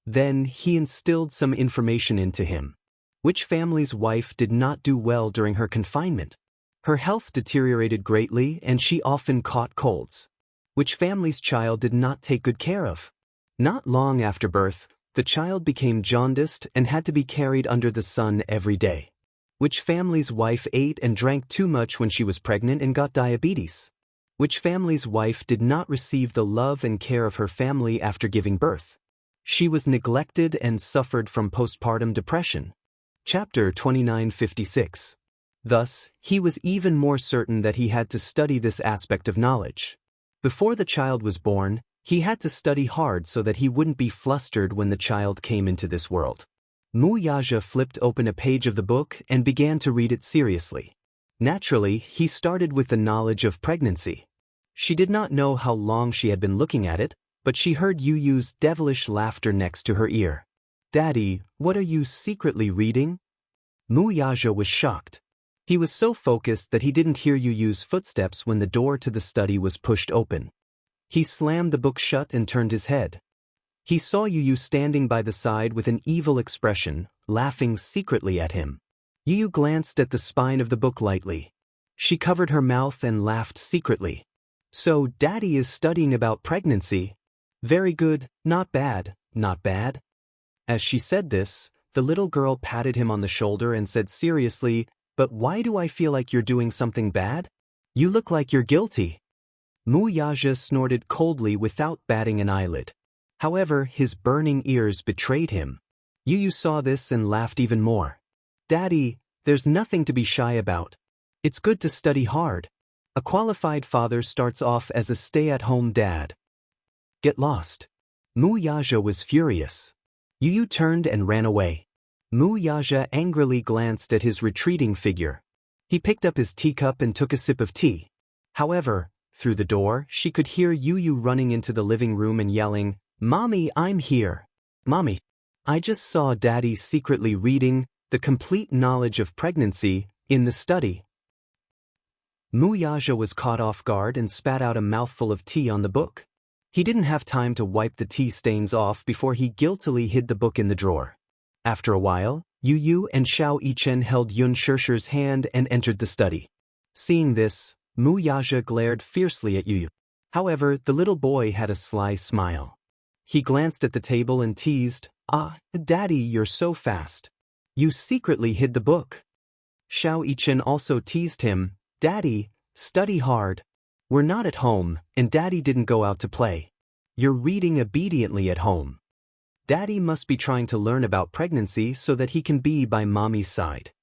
Then he instilled some information into him. Which family's wife did not do well during her confinement? Her health deteriorated greatly and she often caught colds. Which family's child did not take good care of? Not long after birth, the child became jaundiced and had to be carried under the sun every day. Which family's wife ate and drank too much when she was pregnant and got diabetes? Which family's wife did not receive the love and care of her family after giving birth? She was neglected and suffered from postpartum depression. Chapter 2956. Thus, he was even more certain that he had to study this aspect of knowledge. Before the child was born, he had to study hard so that he wouldn't be flustered when the child came into this world. Mu Yaja flipped open a page of the book and began to read it seriously. Naturally, he started with the knowledge of pregnancy. She did not know how long she had been looking at it, but she heard Yu Yu's devilish laughter next to her ear. "Daddy, what are you secretly reading?" Mu Yaja was shocked. He was so focused that he didn't hear Yu Yu's footsteps when the door to the study was pushed open. He slammed the book shut and turned his head. He saw Yu Yu standing by the side with an evil expression, laughing secretly at him. Yu Yu glanced at the spine of the book lightly. She covered her mouth and laughed secretly. So, Daddy is studying about pregnancy. Very good, not bad, not bad. As she said this, the little girl patted him on the shoulder and said seriously, but why do I feel like you're doing something bad? You look like you're guilty. Wuxia snorted coldly without batting an eyelid. However, his burning ears betrayed him. Yu Yu saw this and laughed even more. Daddy, there's nothing to be shy about. It's good to study hard. A qualified father starts off as a stay-at-home dad. Get lost. Wuxia was furious. Yu Yu turned and ran away. Wuxia angrily glanced at his retreating figure. He picked up his teacup and took a sip of tea. However, through the door, she could hear Yu Yu running into the living room and yelling, "Mommy, I'm here. Mommy, I just saw Daddy secretly reading The Complete Knowledge of Pregnancy in the study." Wuxia was caught off guard and spat out a mouthful of tea on the book. He didn't have time to wipe the tea stains off before he guiltily hid the book in the drawer. After a while, Yu Yu and Xianxia held Xianxia's hand and entered the study. Seeing this, Wuxia glared fiercely at Yu Yu. However, the little boy had a sly smile. He glanced at the table and teased, "Ah, Daddy, you're so fast. You secretly hid the book." Xianxia also teased him, "Daddy, study hard. We're not at home, and Daddy didn't go out to play. You're reading obediently at home. Daddy must be trying to learn about pregnancy so that he can be by Mommy's side.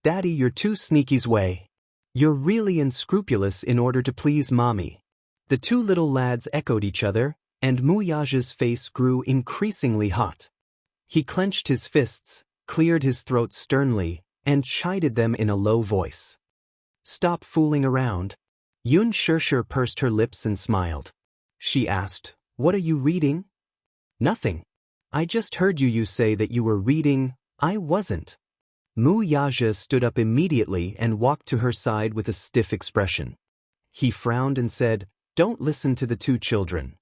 Daddy, you're too sneaky's way. You're really unscrupulous in order to please Mommy." The two little lads echoed each other, and Wuxia's face grew increasingly hot. He clenched his fists, cleared his throat sternly, and chided them in a low voice. "Stop fooling around." Xianxia pursed her lips and smiled. She asked, "What are you reading?" "Nothing. I just heard you say that you were reading." "I wasn't." Wuxia stood up immediately and walked to her side with a stiff expression. He frowned and said, "Don't listen to the two children.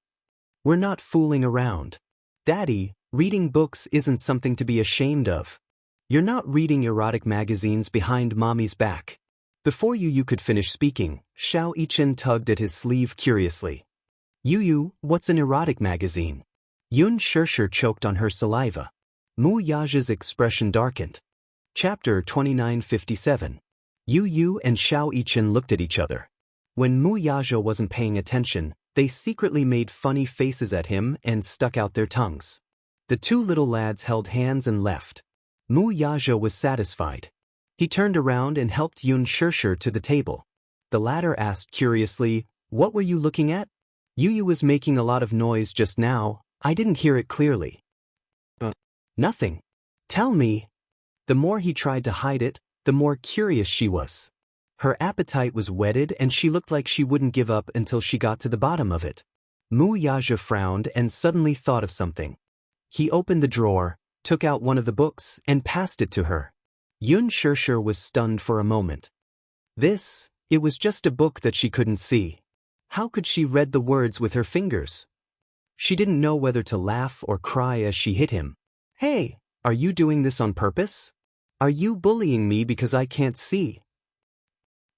We're not fooling around. Daddy, reading books isn't something to be ashamed of. You're not reading erotic magazines behind Mommy's back." Before Yu Yu could finish speaking, Xianxia tugged at his sleeve curiously. "Yu Yu, what's an erotic magazine?" Xianxia choked on her saliva. Wuxia's expression darkened. Chapter 2957. Yu Yu and Xianxia looked at each other. When Wuxia wasn't paying attention, they secretly made funny faces at him and stuck out their tongues. The two little lads held hands and left. Wuxia was satisfied. He turned around and helped Xianxia to the table. The latter asked curiously, "What were you looking at?" "Yu Yu was making a lot of noise just now. I didn't hear it clearly." "Nothing. Tell me." The more he tried to hide it, the more curious she was. Her appetite was whetted and she looked like she wouldn't give up until she got to the bottom of it. Wuxia frowned and suddenly thought of something. He opened the drawer, took out one of the books, and passed it to her. Xianxia was stunned for a moment. It was just a book that she couldn't see. How could she read the words with her fingers? She didn't know whether to laugh or cry as she hit him. "Hey, are you doing this on purpose? Are you bullying me because I can't see?"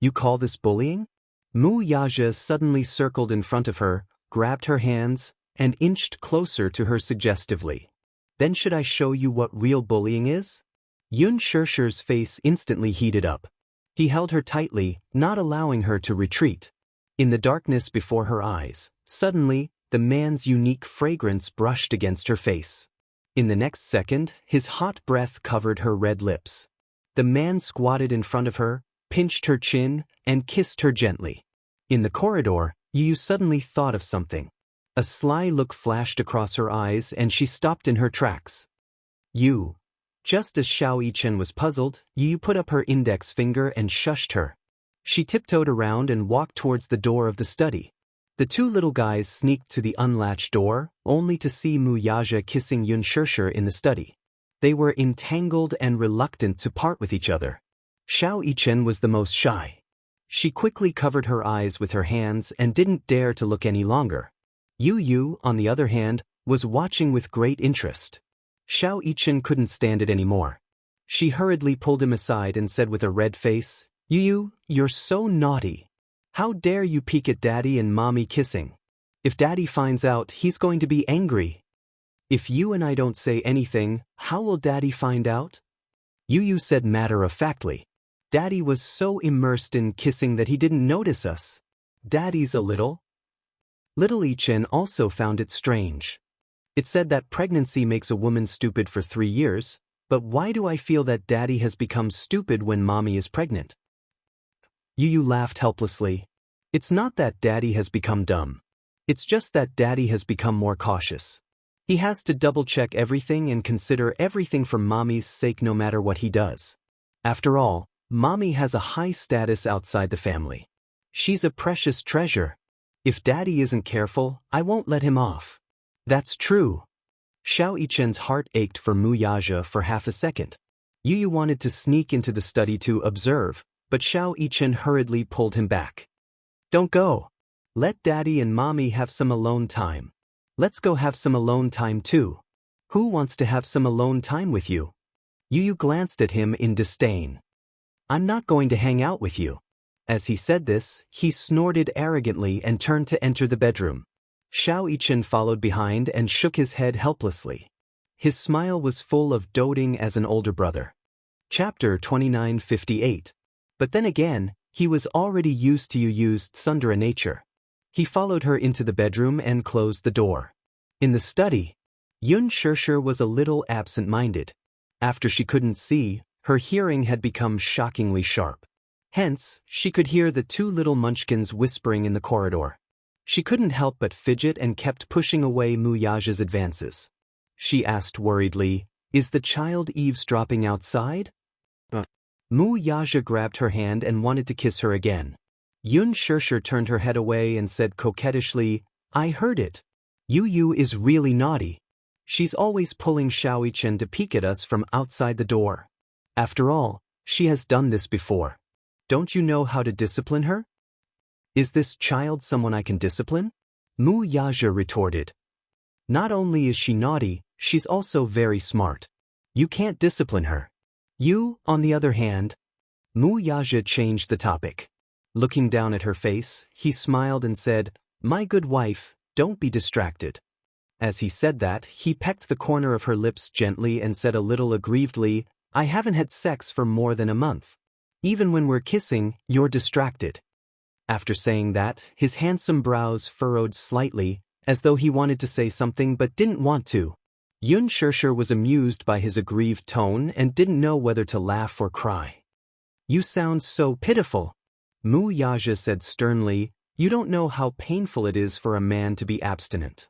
"You call this bullying?" Wuxia suddenly circled in front of her, grabbed her hands, and inched closer to her suggestively. "Then should I show you what real bullying is?" Xianxia's face instantly heated up. He held her tightly, not allowing her to retreat. In the darkness before her eyes, suddenly, the man's unique fragrance brushed against her face. In the next second, his hot breath covered her red lips. The man squatted in front of her, pinched her chin, and kissed her gently. In the corridor, Yu Yu suddenly thought of something. A sly look flashed across her eyes and she stopped in her tracks. "You." Just as Xianxia was puzzled, Yu Yu put up her index finger and shushed her. She tiptoed around and walked towards the door of the study. The two little guys sneaked to the unlatched door, only to see Wuxia kissing Xianxia in the study. They were entangled and reluctant to part with each other. Xianxia was the most shy. She quickly covered her eyes with her hands and didn't dare to look any longer. Yu Yu, on the other hand, was watching with great interest. Xianxia couldn't stand it anymore. She hurriedly pulled him aside and said with a red face, You're so naughty. How dare you peek at Daddy and Mommy kissing? If Daddy finds out, he's going to be angry. If you and I don't say anything, how will Daddy find out? Yu said matter-of-factly. Daddy was so immersed in kissing that he didn't notice us. Daddy's a little. Little Chen also found it strange. It said that pregnancy makes a woman stupid for 3 years, but why do I feel that Daddy has become stupid when Mommy is pregnant? Yu laughed helplessly. It's not that Daddy has become dumb. It's just that Daddy has become more cautious. He has to double-check everything and consider everything for Mommy's sake no matter what he does. After all, Mommy has a high status outside the family. She's a precious treasure. If Daddy isn't careful, I won't let him off. That's true. Xiaoichen's heart ached for Mu Yaja for half a second. Yu wanted to sneak into the study to observe, but Xiaoichen hurriedly pulled him back. Don't go. Let Daddy and Mommy have some alone time. Let's go have some alone time too. Who wants to have some alone time with you? Yu glanced at him in disdain. I'm not going to hang out with you. As he said this, he snorted arrogantly and turned to enter the bedroom. Xiaoichen followed behind and shook his head helplessly. His smile was full of doting as an older brother. Chapter 2958. But then again, he was already used to Yu's tsundere nature. He followed her into the bedroom and closed the door. In the study, Xianxia was a little absent-minded. After she couldn't see, her hearing had become shockingly sharp. Hence, she could hear the 2 little munchkins whispering in the corridor. She couldn't help but fidget and kept pushing away Mu Yaja's advances. She asked worriedly, Is the child eavesdropping outside? Mu Yaja grabbed her hand and wanted to kiss her again. Xianxia turned her head away and said coquettishly, I heard it. Yu is really naughty. She's always pulling Xiaoichen to peek at us from outside the door. After all, she has done this before. Don't you know how to discipline her? Is this child someone I can discipline? Mu Yaja retorted. Not only is she naughty, she's also very smart. You can't discipline her. You, on the other hand. Mu Yaja changed the topic. Looking down at her face, he smiled and said, My good wife, don't be distracted. As he said that, he pecked the corner of her lips gently and said a little aggrievedly, I haven't had sex for more than a month. Even when we're kissing, you're distracted. After saying that, his handsome brows furrowed slightly, as though he wanted to say something but didn't want to. Xianxia was amused by his aggrieved tone and didn't know whether to laugh or cry. You sound so pitiful. Mu Yaja said sternly, You don't know how painful it is for a man to be abstinent.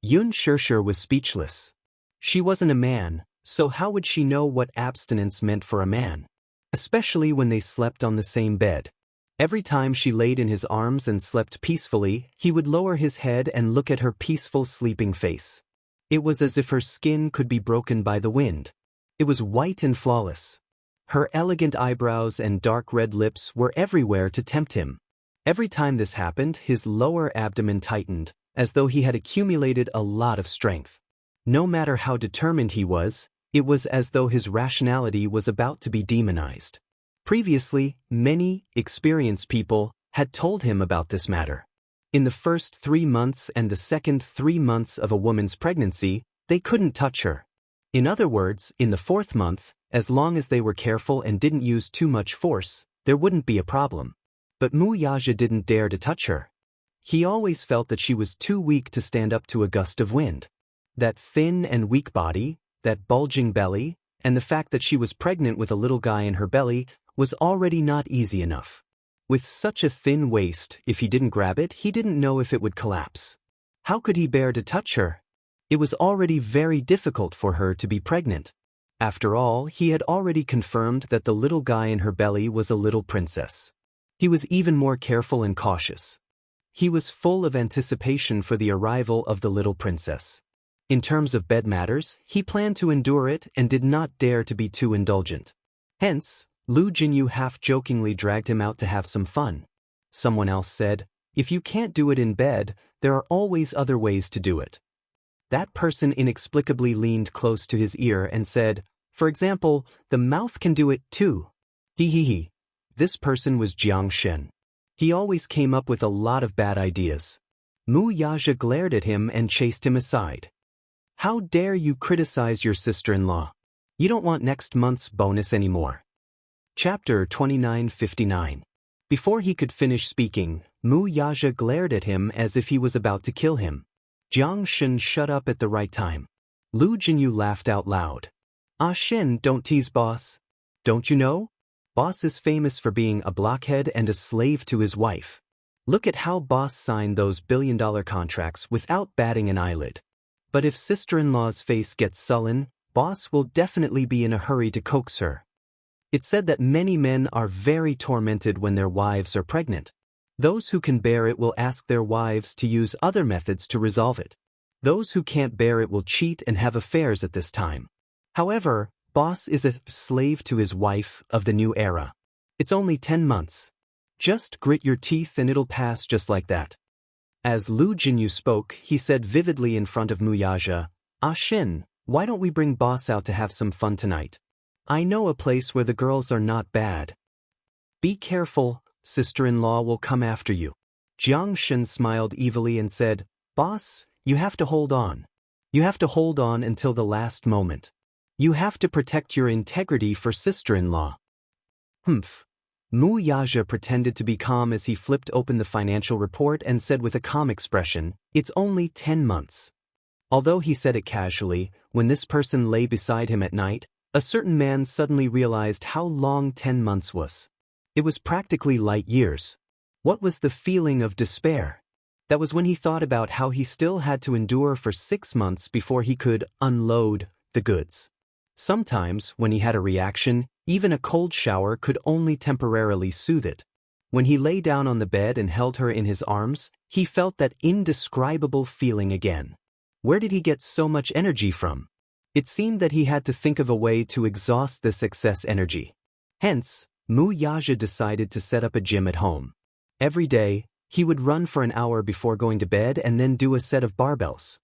Xianxia was speechless. She wasn't a man, so how would she know what abstinence meant for a man? Especially when they slept on the same bed. Every time she laid in his arms and slept peacefully, he would lower his head and look at her peaceful sleeping face. It was as if her skin could be broken by the wind. It was white and flawless. Her elegant eyebrows and dark red lips were everywhere to tempt him. Every time this happened, his lower abdomen tightened, as though he had accumulated a lot of strength. No matter how determined he was, it was as though his rationality was about to be demonized. Previously, many experienced people had told him about this matter. In the first 3 months and the second 3 months of a woman's pregnancy, they couldn't touch her. In other words, in the 4th month, as long as they were careful and didn't use too much force, there wouldn't be a problem. But Mu Yaja didn't dare to touch her. He always felt that she was too weak to stand up to a gust of wind. That thin and weak body, that bulging belly, and the fact that she was pregnant with a little guy in her belly was already not easy enough. With such a thin waist, if he didn't grab it, he didn't know if it would collapse. How could he bear to touch her? It was already very difficult for her to be pregnant. After all, he had already confirmed that the little guy in her belly was a little princess. He was even more careful and cautious. He was full of anticipation for the arrival of the little princess. In terms of bed matters, he planned to endure it and did not dare to be too indulgent. Hence, Lu Jinyu half-jokingly dragged him out to have some fun. Someone else said, If you can't do it in bed, there are always other ways to do it. That person inexplicably leaned close to his ear and said, For example, the mouth can do it too. Hee hee hee. This person was Xianxia. He always came up with a lot of bad ideas. Mu Yaja glared at him and chased him aside. How dare you criticize your sister-in-law? You don't want next month's bonus anymore. Chapter 2959. Before he could finish speaking, Mu Yaja glared at him as if he was about to kill him. Jiang Shen shut up at the right time. Lu Jinyu laughed out loud. Ah Shen, don't tease boss. Don't you know? Boss is famous for being a blockhead and a slave to his wife. Look at how boss signed those billion-dollar contracts without batting an eyelid. But if sister-in-law's face gets sullen, boss will definitely be in a hurry to coax her. It's said that many men are very tormented when their wives are pregnant. Those who can bear it will ask their wives to use other methods to resolve it. Those who can't bear it will cheat and have affairs at this time. However, boss is a slave to his wife of the new era. It's only 10 months. Just grit your teeth and it'll pass just like that. As Lu Jinyu spoke, he said vividly in front of Mu Yaja, Ah Shin, why don't we bring boss out to have some fun tonight? I know a place where the girls are not bad. Be careful, sister-in-law will come after you. Jiang Shen smiled evilly and said, Boss, you have to hold on. You have to hold on until the last moment. You have to protect your integrity for sister-in-law. Humph. Mu Yaja pretended to be calm as he flipped open the financial report and said with a calm expression, It's only 10 months. Although he said it casually, when this person lay beside him at night, a certain man suddenly realized how long 10 months was. It was practically light years. What was the feeling of despair? That was when he thought about how he still had to endure for 6 months before he could unload the goods. Sometimes, when he had a reaction, even a cold shower could only temporarily soothe it. When he lay down on the bed and held her in his arms, he felt that indescribable feeling again. Where did he get so much energy from? It seemed that he had to think of a way to exhaust this excess energy. Hence, Mu Yaja decided to set up a gym at home. Every day, he would run for an hour before going to bed and then do a set of barbells.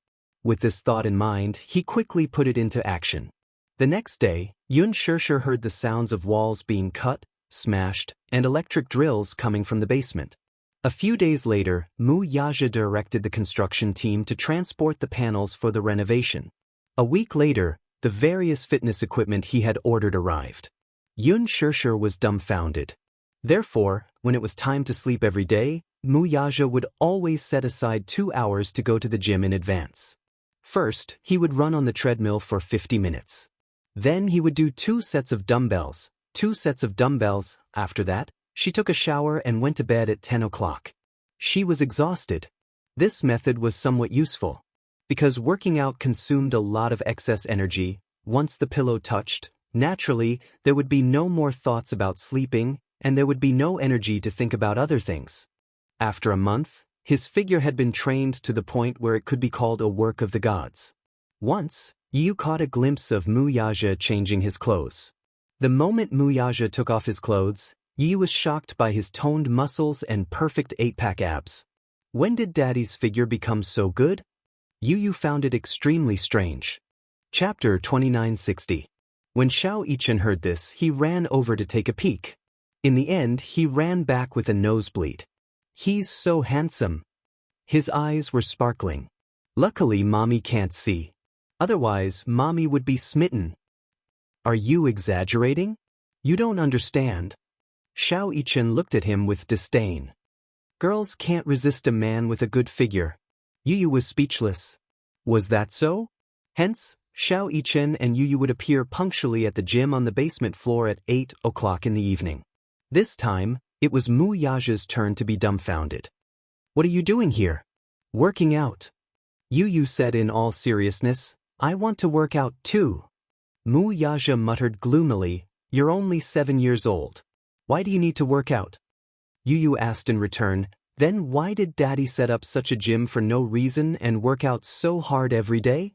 With this thought in mind, he quickly put it into action. The next day, Yun Shishir heard the sounds of walls being cut, smashed, and electric drills coming from the basement. A few days later, Mu Yaja directed the construction team to transport the panels for the renovation. A week later, the various fitness equipment he had ordered arrived. Yun Shishir was dumbfounded. Therefore, when it was time to sleep every day, Mu Yaja would always set aside 2 hours to go to the gym in advance. First, he would run on the treadmill for 50 minutes. Then he would do 2 sets of dumbbells, 2 sets of dumbbells. After that, she took a shower and went to bed at 10 o'clock. She was exhausted. This method was somewhat useful. Because working out consumed a lot of excess energy, once the pillow touched, naturally, there would be no more thoughts about sleeping, and there would be no energy to think about other things. After a month, his figure had been trained to the point where it could be called a work of the gods. Once, Yu caught a glimpse of Mu Yaja changing his clothes. The moment Mu Yaja took off his clothes, Yu was shocked by his toned muscles and perfect 8-pack abs. When did Daddy's figure become so good? Yu found it extremely strange. Chapter 2960. When Xiao Yichen heard this, he ran over to take a peek. In the end, he ran back with a nosebleed. He's so handsome. His eyes were sparkling. Luckily, Mommy can't see. Otherwise, Mommy would be smitten. Are you exaggerating? You don't understand. Xiao Yichen looked at him with disdain. Girls can't resist a man with a good figure. Yu was speechless. Was that so? Hence, Xiao Yichen and Yu would appear punctually at the gym on the basement floor at 8 o'clock in the evening. This time, it was Mu Yaja's turn to be dumbfounded. What are you doing here? Working out. Yu said in all seriousness, I want to work out too. Mu Yaja muttered gloomily, You're only 7 years old. Why do you need to work out? Yu asked in return, Then why did Daddy set up such a gym for no reason and work out so hard every day?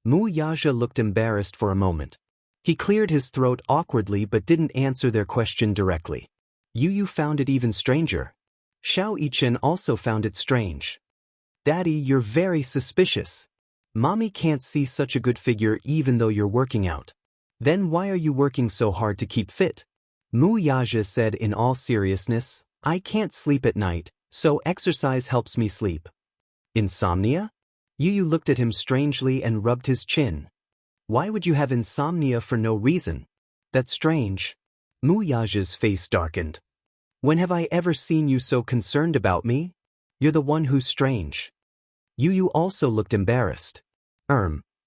Mu Yaja looked embarrassed for a moment. He cleared his throat awkwardly but didn't answer their question directly. Yu found it even stranger. Xiao Yichen also found it strange. Daddy, you're very suspicious. Mommy can't see such a good figure even though you're working out. Then why are you working so hard to keep fit? Wuxia said in all seriousness, I can't sleep at night, so exercise helps me sleep. Insomnia? Yu looked at him strangely and rubbed his chin. Why would you have insomnia for no reason? That's strange. Wuxia's face darkened. When have I ever seen you so concerned about me? You're the one who's strange. Yu also looked embarrassed.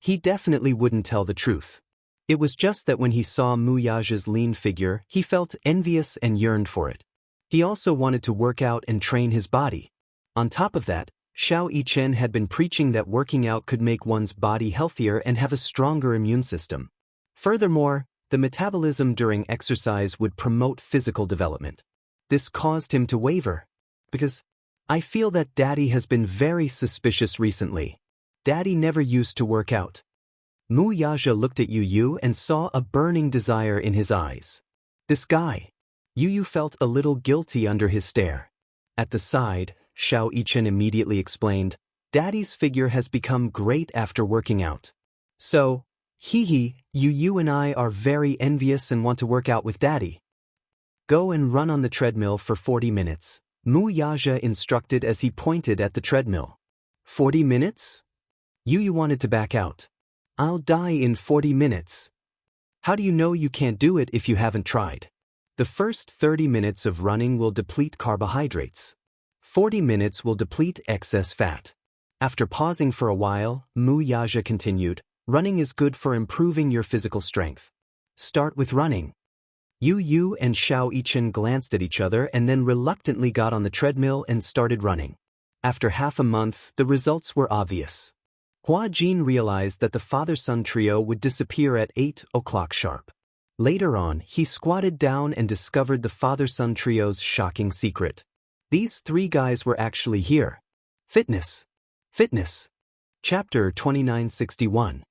He definitely wouldn't tell the truth. It was just that when he saw Wuxia's lean figure, he felt envious and yearned for it. He also wanted to work out and train his body. On top of that, Xianxia had been preaching that working out could make one's body healthier and have a stronger immune system. Furthermore, the metabolism during exercise would promote physical development. This caused him to waver. Because I feel that Daddy has been very suspicious recently. Daddy never used to work out. Wuxia looked at Yu and saw a burning desire in his eyes. This guy. Yu felt a little guilty under his stare. At the side, Xianxia immediately explained, Daddy's figure has become great after working out. So, Yu and I are very envious and want to work out with Daddy. Go and run on the treadmill for 40 minutes, Wuxia instructed as he pointed at the treadmill. 40 minutes? Yu wanted to back out. I'll die in 40 minutes. How do you know you can't do it if you haven't tried? The first 30 minutes of running will deplete carbohydrates. 40 minutes will deplete excess fat. After pausing for a while, Wuxia continued, running is good for improving your physical strength. Start with running. Yu and Xianxia glanced at each other and then reluctantly got on the treadmill and started running. After half a month, the results were obvious. Jin realized that the father-son trio would disappear at 8 o'clock sharp. Later on, he squatted down and discovered the father-son trio's shocking secret. These three guys were actually here. Fitness. Chapter 2961.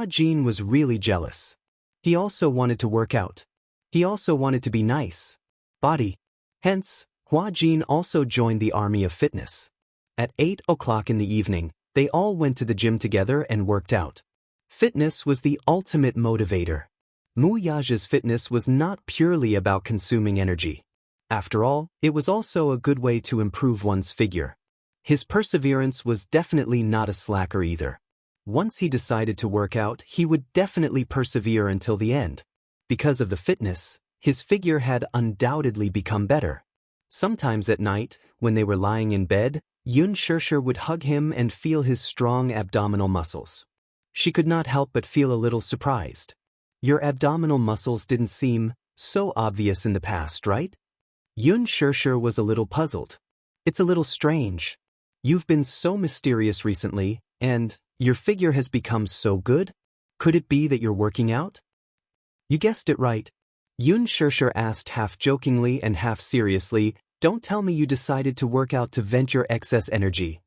Jin was really jealous. He also wanted to work out. He also wanted to be nice. Body. Hence, Jin also joined the army of fitness. At 8 o'clock in the evening, they all went to the gym together and worked out. Fitness was the ultimate motivator. Wuxia's fitness was not purely about consuming energy. After all, it was also a good way to improve one's figure. His perseverance was definitely not a slacker either. Once he decided to work out, he would definitely persevere until the end. Because of the fitness, his figure had undoubtedly become better. Sometimes at night, when they were lying in bed, Xianxia would hug him and feel his strong abdominal muscles. She could not help but feel a little surprised. Your abdominal muscles didn't seem so obvious in the past, right? Xianxia was a little puzzled. It's a little strange. You've been so mysterious recently, and your figure has become so good? Could it be that you're working out? You guessed it right. Xianxia asked half jokingly and half seriously, don't tell me you decided to work out to vent your excess energy.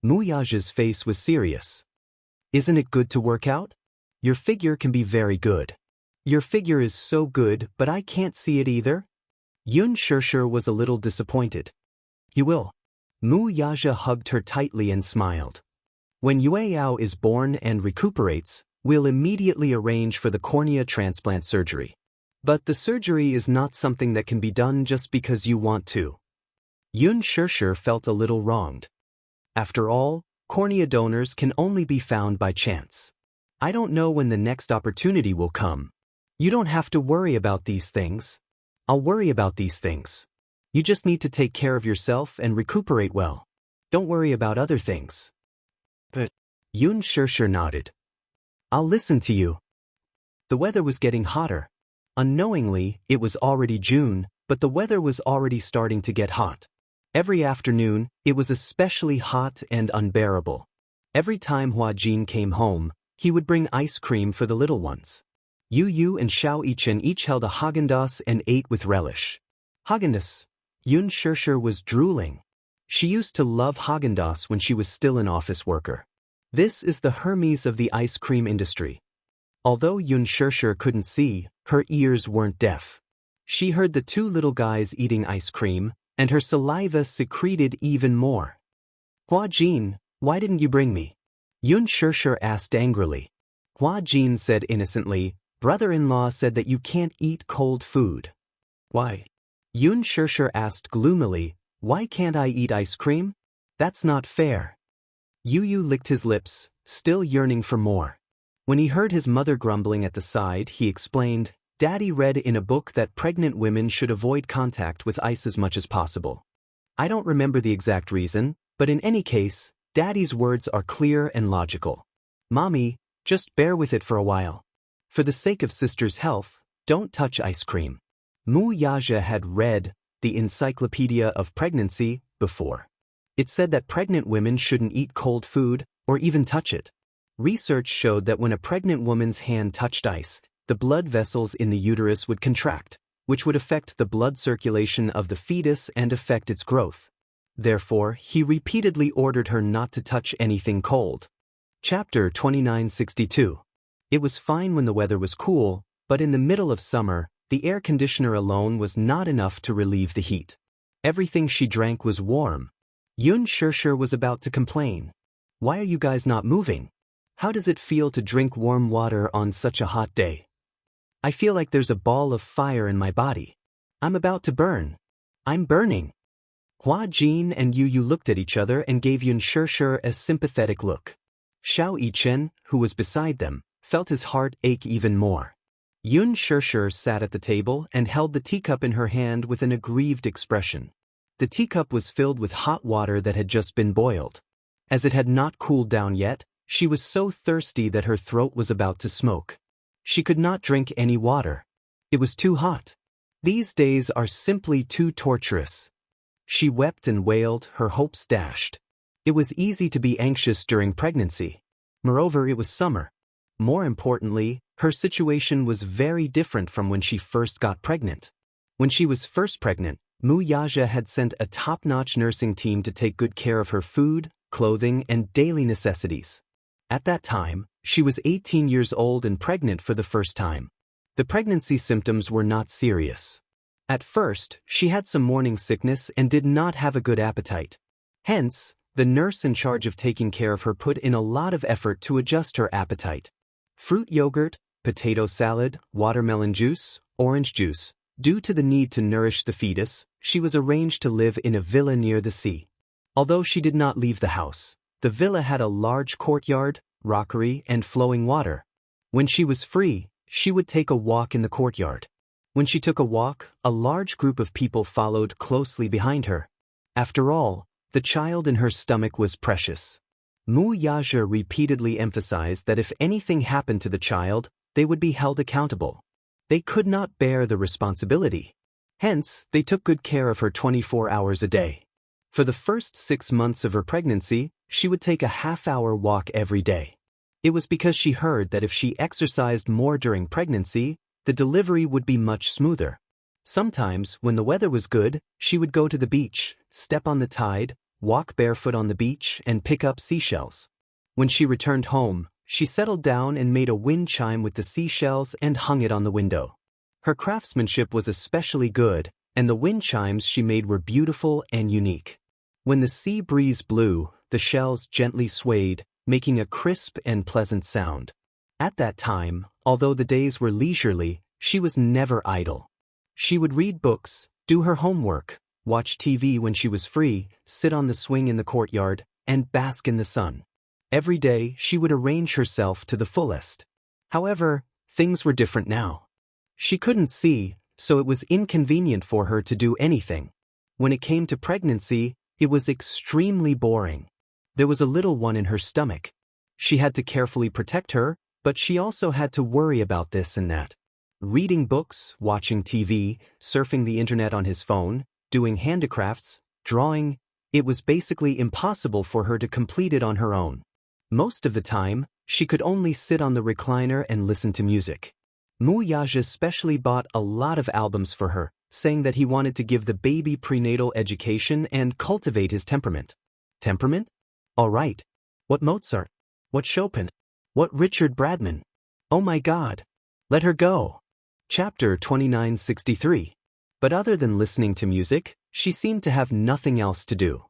Wuxia's face was serious. Isn't it good to work out? Your figure can be very good. Your figure is so good, but I can't see it either. Xianxia was a little disappointed. You will. Wuxia hugged her tightly and smiled. When Yueyao is born and recuperates, we'll immediately arrange for the cornea transplant surgery. But the surgery is not something that can be done just because you want to. Xianxia felt a little wronged. After all, cornea donors can only be found by chance. I don't know when the next opportunity will come. You don't have to worry about these things. I'll worry about these things. You just need to take care of yourself and recuperate well. Don't worry about other things. But Xianxia nodded. I'll listen to you. The weather was getting hotter. Unknowingly, it was already June, but the weather was already starting to get hot. Every afternoon, it was especially hot and unbearable. Every time Jin came home, he would bring ice cream for the little ones. Yu and Xianxia each held a Häagen-Dazs and ate with relish. Häagen-Dazs. Xianxia was drooling. She used to love Häagen-Dazs when she was still an office worker. This is the Hermes of the ice cream industry. Although Xianxia couldn't see, her ears weren't deaf. She heard the two little guys eating ice cream, and her saliva secreted even more. Jin, why didn't you bring me? Xianxia asked angrily. Jin said innocently, Brother-in-law said that you can't eat cold food. Why? Xianxia asked gloomily, why can't I eat ice cream? That's not fair. Yu licked his lips, still yearning for more. When he heard his mother grumbling at the side, he explained, Daddy read in a book that pregnant women should avoid contact with ice as much as possible. I don't remember the exact reason, but in any case, Daddy's words are clear and logical. Mommy, just bear with it for a while. For the sake of sister's health, don't touch ice cream. Wuxia had read the Encyclopedia of Pregnancy before. It said that pregnant women shouldn't eat cold food or even touch it. Research showed that when a pregnant woman's hand touched ice, the blood vessels in the uterus would contract, which would affect the blood circulation of the fetus and affect its growth. Therefore, he repeatedly ordered her not to touch anything cold. Chapter 2962. It was fine when the weather was cool, but in the middle of summer, the air conditioner alone was not enough to relieve the heat. Everything she drank was warm. Xianxia was about to complain. Why are you guys not moving? How does it feel to drink warm water on such a hot day? I feel like there's a ball of fire in my body. I'm about to burn. I'm burning. Hua Jin and Yu looked at each other and gave Xianxia a sympathetic look. Xianxia, who was beside them, felt his heart ache even more. Xianxia sat at the table and held the teacup in her hand with an aggrieved expression. The teacup was filled with hot water that had just been boiled. As it had not cooled down yet, she was so thirsty that her throat was about to smoke. She could not drink any water. It was too hot. These days are simply too torturous. She wept and wailed, her hopes dashed. It was easy to be anxious during pregnancy. Moreover, it was summer. More importantly, her situation was very different from when she first got pregnant. When she was first pregnant, Wuxia had sent a top-notch nursing team to take good care of her food, clothing, and daily necessities. At that time, she was 18 years old and pregnant for the first time. The pregnancy symptoms were not serious. At first, she had some morning sickness and did not have a good appetite. Hence, the nurse in charge of taking care of her put in a lot of effort to adjust her appetite. Fruit yogurt, potato salad, watermelon juice, orange juice. Due to the need to nourish the fetus, she was arranged to live in a villa near the sea. Although she did not leave the house, the villa had a large courtyard, rockery, and flowing water. When she was free, she would take a walk in the courtyard. When she took a walk, a large group of people followed closely behind her. After all, the child in her stomach was precious. Wuxia repeatedly emphasized that if anything happened to the child, they would be held accountable. They could not bear the responsibility. Hence, they took good care of her 24 hours a day. For the first 6 months of her pregnancy, she would take a half-hour walk every day. It was because she heard that if she exercised more during pregnancy, the delivery would be much smoother. Sometimes, when the weather was good, she would go to the beach, step on the tide, walk barefoot on the beach, and pick up seashells. When she returned home, she settled down and made a wind chime with the seashells and hung it on the window. Her craftsmanship was especially good, and the wind chimes she made were beautiful and unique. When the sea breeze blew, the shells gently swayed, making a crisp and pleasant sound. At that time, although the days were leisurely, she was never idle. She would read books, do her homework, watch TV when she was free, sit on the swing in the courtyard, and bask in the sun. Every day, she would arrange herself to the fullest. However, things were different now. She couldn't see, so it was inconvenient for her to do anything. When it came to pregnancy, it was extremely boring. There was a little one in her stomach. She had to carefully protect her, but she also had to worry about this and that. Reading books, watching TV, surfing the internet on his phone, doing handicrafts, drawing, it was basically impossible for her to complete it on her own. Most of the time, she could only sit on the recliner and listen to music. Wuxia specially bought a lot of albums for her, saying that he wanted to give the baby prenatal education and cultivate his temperament. Temperament? All right. What Mozart? What Chopin? What Richard Bradman? Oh my God. Let her go. Chapter 2963. But other than listening to music, she seemed to have nothing else to do.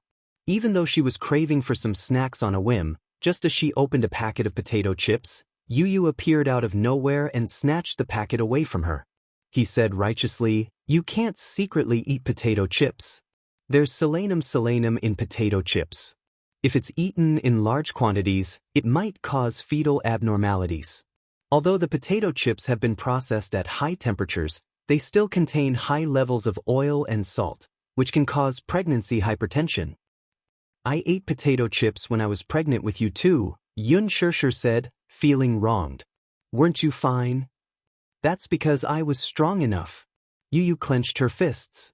Even though she was craving for some snacks on a whim, just as she opened a packet of potato chips, Yu appeared out of nowhere and snatched the packet away from her. He said righteously, "You can't secretly eat potato chips. There's selenum in potato chips. If it's eaten in large quantities, it might cause fetal abnormalities. Although the potato chips have been processed at high temperatures, they still contain high levels of oil and salt, which can cause pregnancy hypertension." "I ate potato chips when I was pregnant with you too," Xianxia said, feeling wronged. "Weren't you fine?" "That's because I was strong enough." Yu clenched her fists.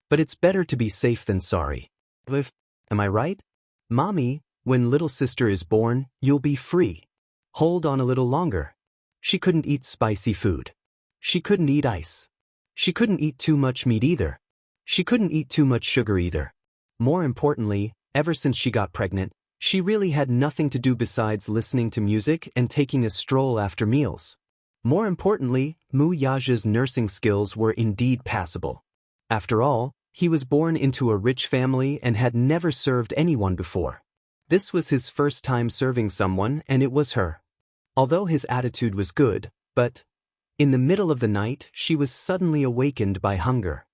"But it's better to be safe than sorry. Am I right? Mommy, when little sister is born, you'll be free. Hold on a little longer." She couldn't eat spicy food. She couldn't eat ice. She couldn't eat too much meat either. She couldn't eat too much sugar either. More importantly, ever since she got pregnant, she really had nothing to do besides listening to music and taking a stroll after meals. More importantly, Wuxia's nursing skills were indeed passable. After all, he was born into a rich family and had never served anyone before. This was his first time serving someone, and it was her. Although his attitude was good, but in the middle of the night, she was suddenly awakened by hunger.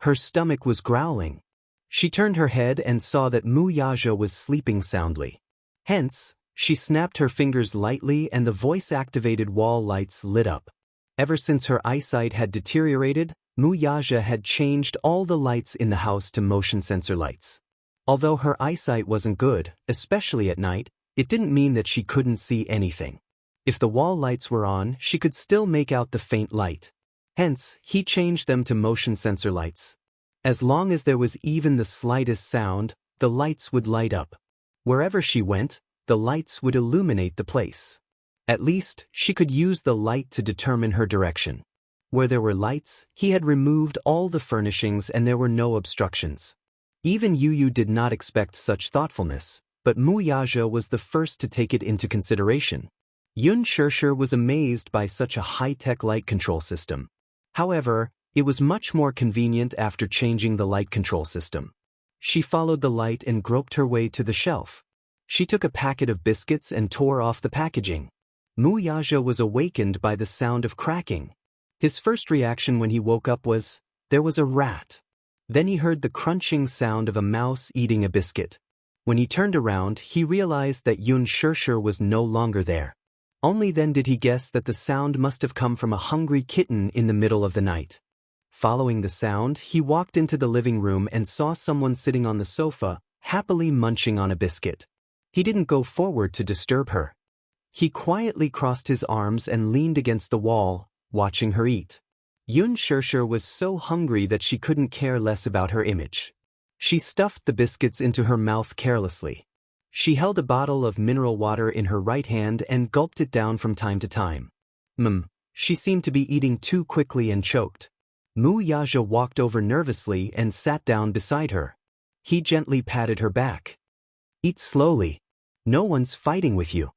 Her stomach was growling. She turned her head and saw that Wuxia was sleeping soundly. Hence, she snapped her fingers lightly and the voice-activated wall lights lit up. Ever since her eyesight had deteriorated, Wuxia had changed all the lights in the house to motion sensor lights. Although her eyesight wasn't good, especially at night, it didn't mean that she couldn't see anything. If the wall lights were on, she could still make out the faint light. Hence, he changed them to motion sensor lights. As long as there was even the slightest sound, the lights would light up. Wherever she went, the lights would illuminate the place. At least, she could use the light to determine her direction. Where there were lights, he had removed all the furnishings and there were no obstructions. Even Yu did not expect such thoughtfulness, but Wuxia was the first to take it into consideration. Xianxia was amazed by such a high-tech light control system. However, it was much more convenient after changing the light control system. She followed the light and groped her way to the shelf. She took a packet of biscuits and tore off the packaging. Wuxia was awakened by the sound of cracking. His first reaction when he woke up was, there was a rat. Then he heard the crunching sound of a mouse eating a biscuit. When he turned around, he realized that Xianxia was no longer there. Only then did he guess that the sound must have come from a hungry kitten in the middle of the night. Following the sound, he walked into the living room and saw someone sitting on the sofa, happily munching on a biscuit. He didn't go forward to disturb her. He quietly crossed his arms and leaned against the wall, watching her eat. Xianxia was so hungry that she couldn't care less about her image. She stuffed the biscuits into her mouth carelessly. She held a bottle of mineral water in her right hand and gulped it down from time to time. She seemed to be eating too quickly and choked. Wuxia walked over nervously and sat down beside her. He gently patted her back. "Eat slowly. No one's fighting with you."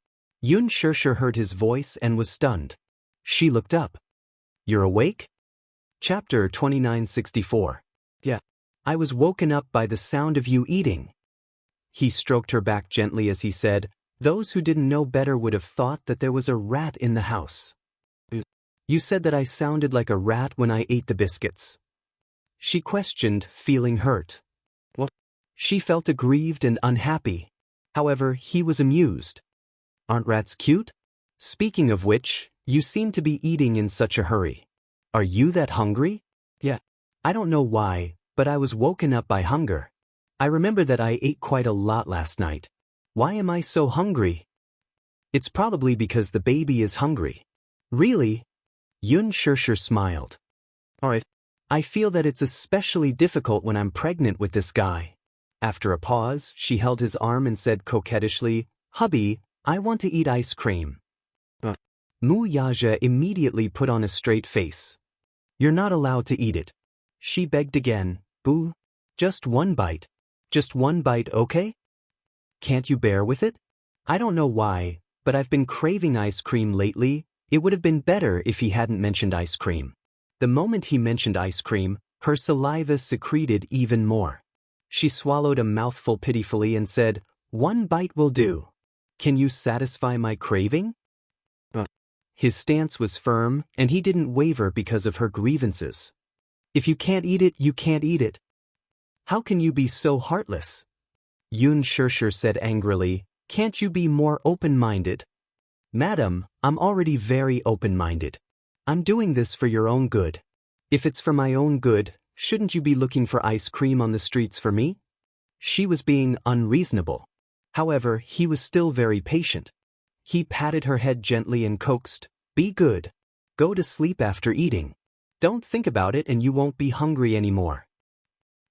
Xianxia heard his voice and was stunned. She looked up. "You're awake?" Chapter 2964. "Yeah. I was woken up by the sound of you eating." He stroked her back gently as he said, "Those who didn't know better would have thought that there was a rat in the house." "You said that I sounded like a rat when I ate the biscuits." She questioned, feeling hurt. What? She felt aggrieved and unhappy. However, he was amused. "Aren't rats cute? Speaking of which, you seem to be eating in such a hurry. Are you that hungry?" "Yeah. I don't know why, but I was woken up by hunger. I remember that I ate quite a lot last night. Why am I so hungry?" "It's probably because the baby is hungry." "Really?" Xianxia smiled. "Alright. I feel that it's especially difficult when I'm pregnant with this guy." After a pause, she held his arm and said coquettishly, "Hubby, I want to eat ice cream." Wuxia immediately put on a straight face. "You're not allowed to eat it." She begged again, "Boo. Just one bite. Just one bite, okay? Can't you bear with it? I don't know why, but I've been craving ice cream lately. It would have been better if he hadn't mentioned ice cream." The moment he mentioned ice cream, her saliva secreted even more. She swallowed a mouthful pitifully and said, "One bite will do. Can you satisfy my craving?" His stance was firm, and he didn't waver because of her grievances. If you can't eat it, you can't eat it. How can you be so heartless? Xianxia said angrily, can't you be more open-minded? Madam, I'm already very open-minded. I'm doing this for your own good. If it's for my own good, shouldn't you be looking for ice cream on the streets for me? She was being unreasonable. However, he was still very patient. He patted her head gently and coaxed, be good. Go to sleep after eating. Don't think about it and you won't be hungry anymore.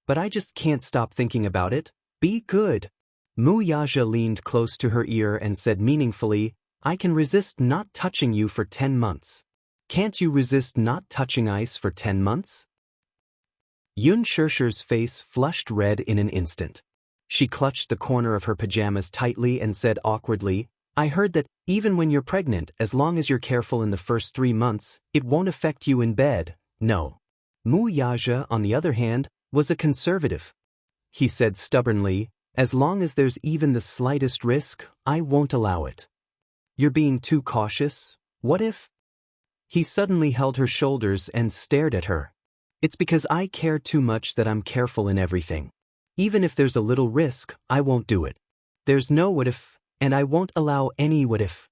But I just can't stop thinking about it. Be good. Wuxia leaned close to her ear and said meaningfully, I can resist not touching you for 10 months. Can't you resist not touching ice for 10 months? Xianxia's face flushed red in an instant. She clutched the corner of her pajamas tightly and said awkwardly, I heard that, even when you're pregnant, as long as you're careful in the first 3 months, it won't affect you in bed, no. Wuxia, on the other hand, was a conservative. He said stubbornly, as long as there's even the slightest risk, I won't allow it. You're being too cautious, what if? He suddenly held her shoulders and stared at her. It's because I care too much that I'm careful in everything. Even if there's a little risk, I won't do it. There's no what if, and I won't allow any what if.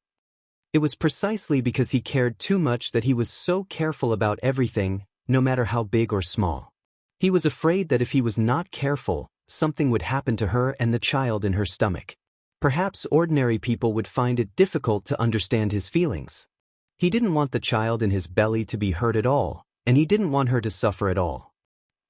It was precisely because he cared too much that he was so careful about everything, no matter how big or small. He was afraid that if he was not careful, something would happen to her and the child in her stomach. Perhaps ordinary people would find it difficult to understand his feelings. He didn't want the child in his belly to be hurt at all, and he didn't want her to suffer at all.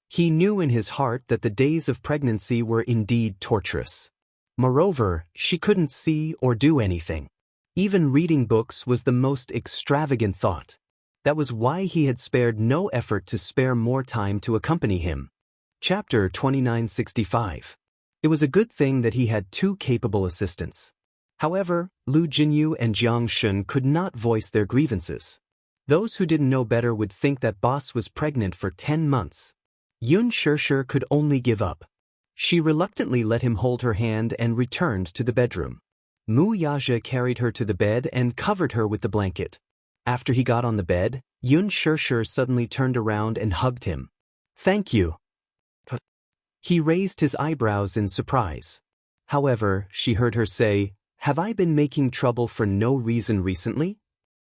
He knew in his heart that the days of pregnancy were indeed torturous. Moreover, she couldn't see or do anything. Even reading books was the most extravagant thought. That was why he had spared no effort to spare more time to accompany him. Chapter 2965. It was a good thing that he had 2 capable assistants. However, Lu Jinyu and Jiang Shun could not voice their grievances. Those who didn't know better would think that boss was pregnant for 10 months. Xianxia could only give up. She reluctantly let him hold her hand and returned to the bedroom. Wuxia carried her to the bed and covered her with the blanket. After he got on the bed, Xianxia suddenly turned around and hugged him. Thank you. He raised his eyebrows in surprise. However, she heard her say, have I been making trouble for no reason recently?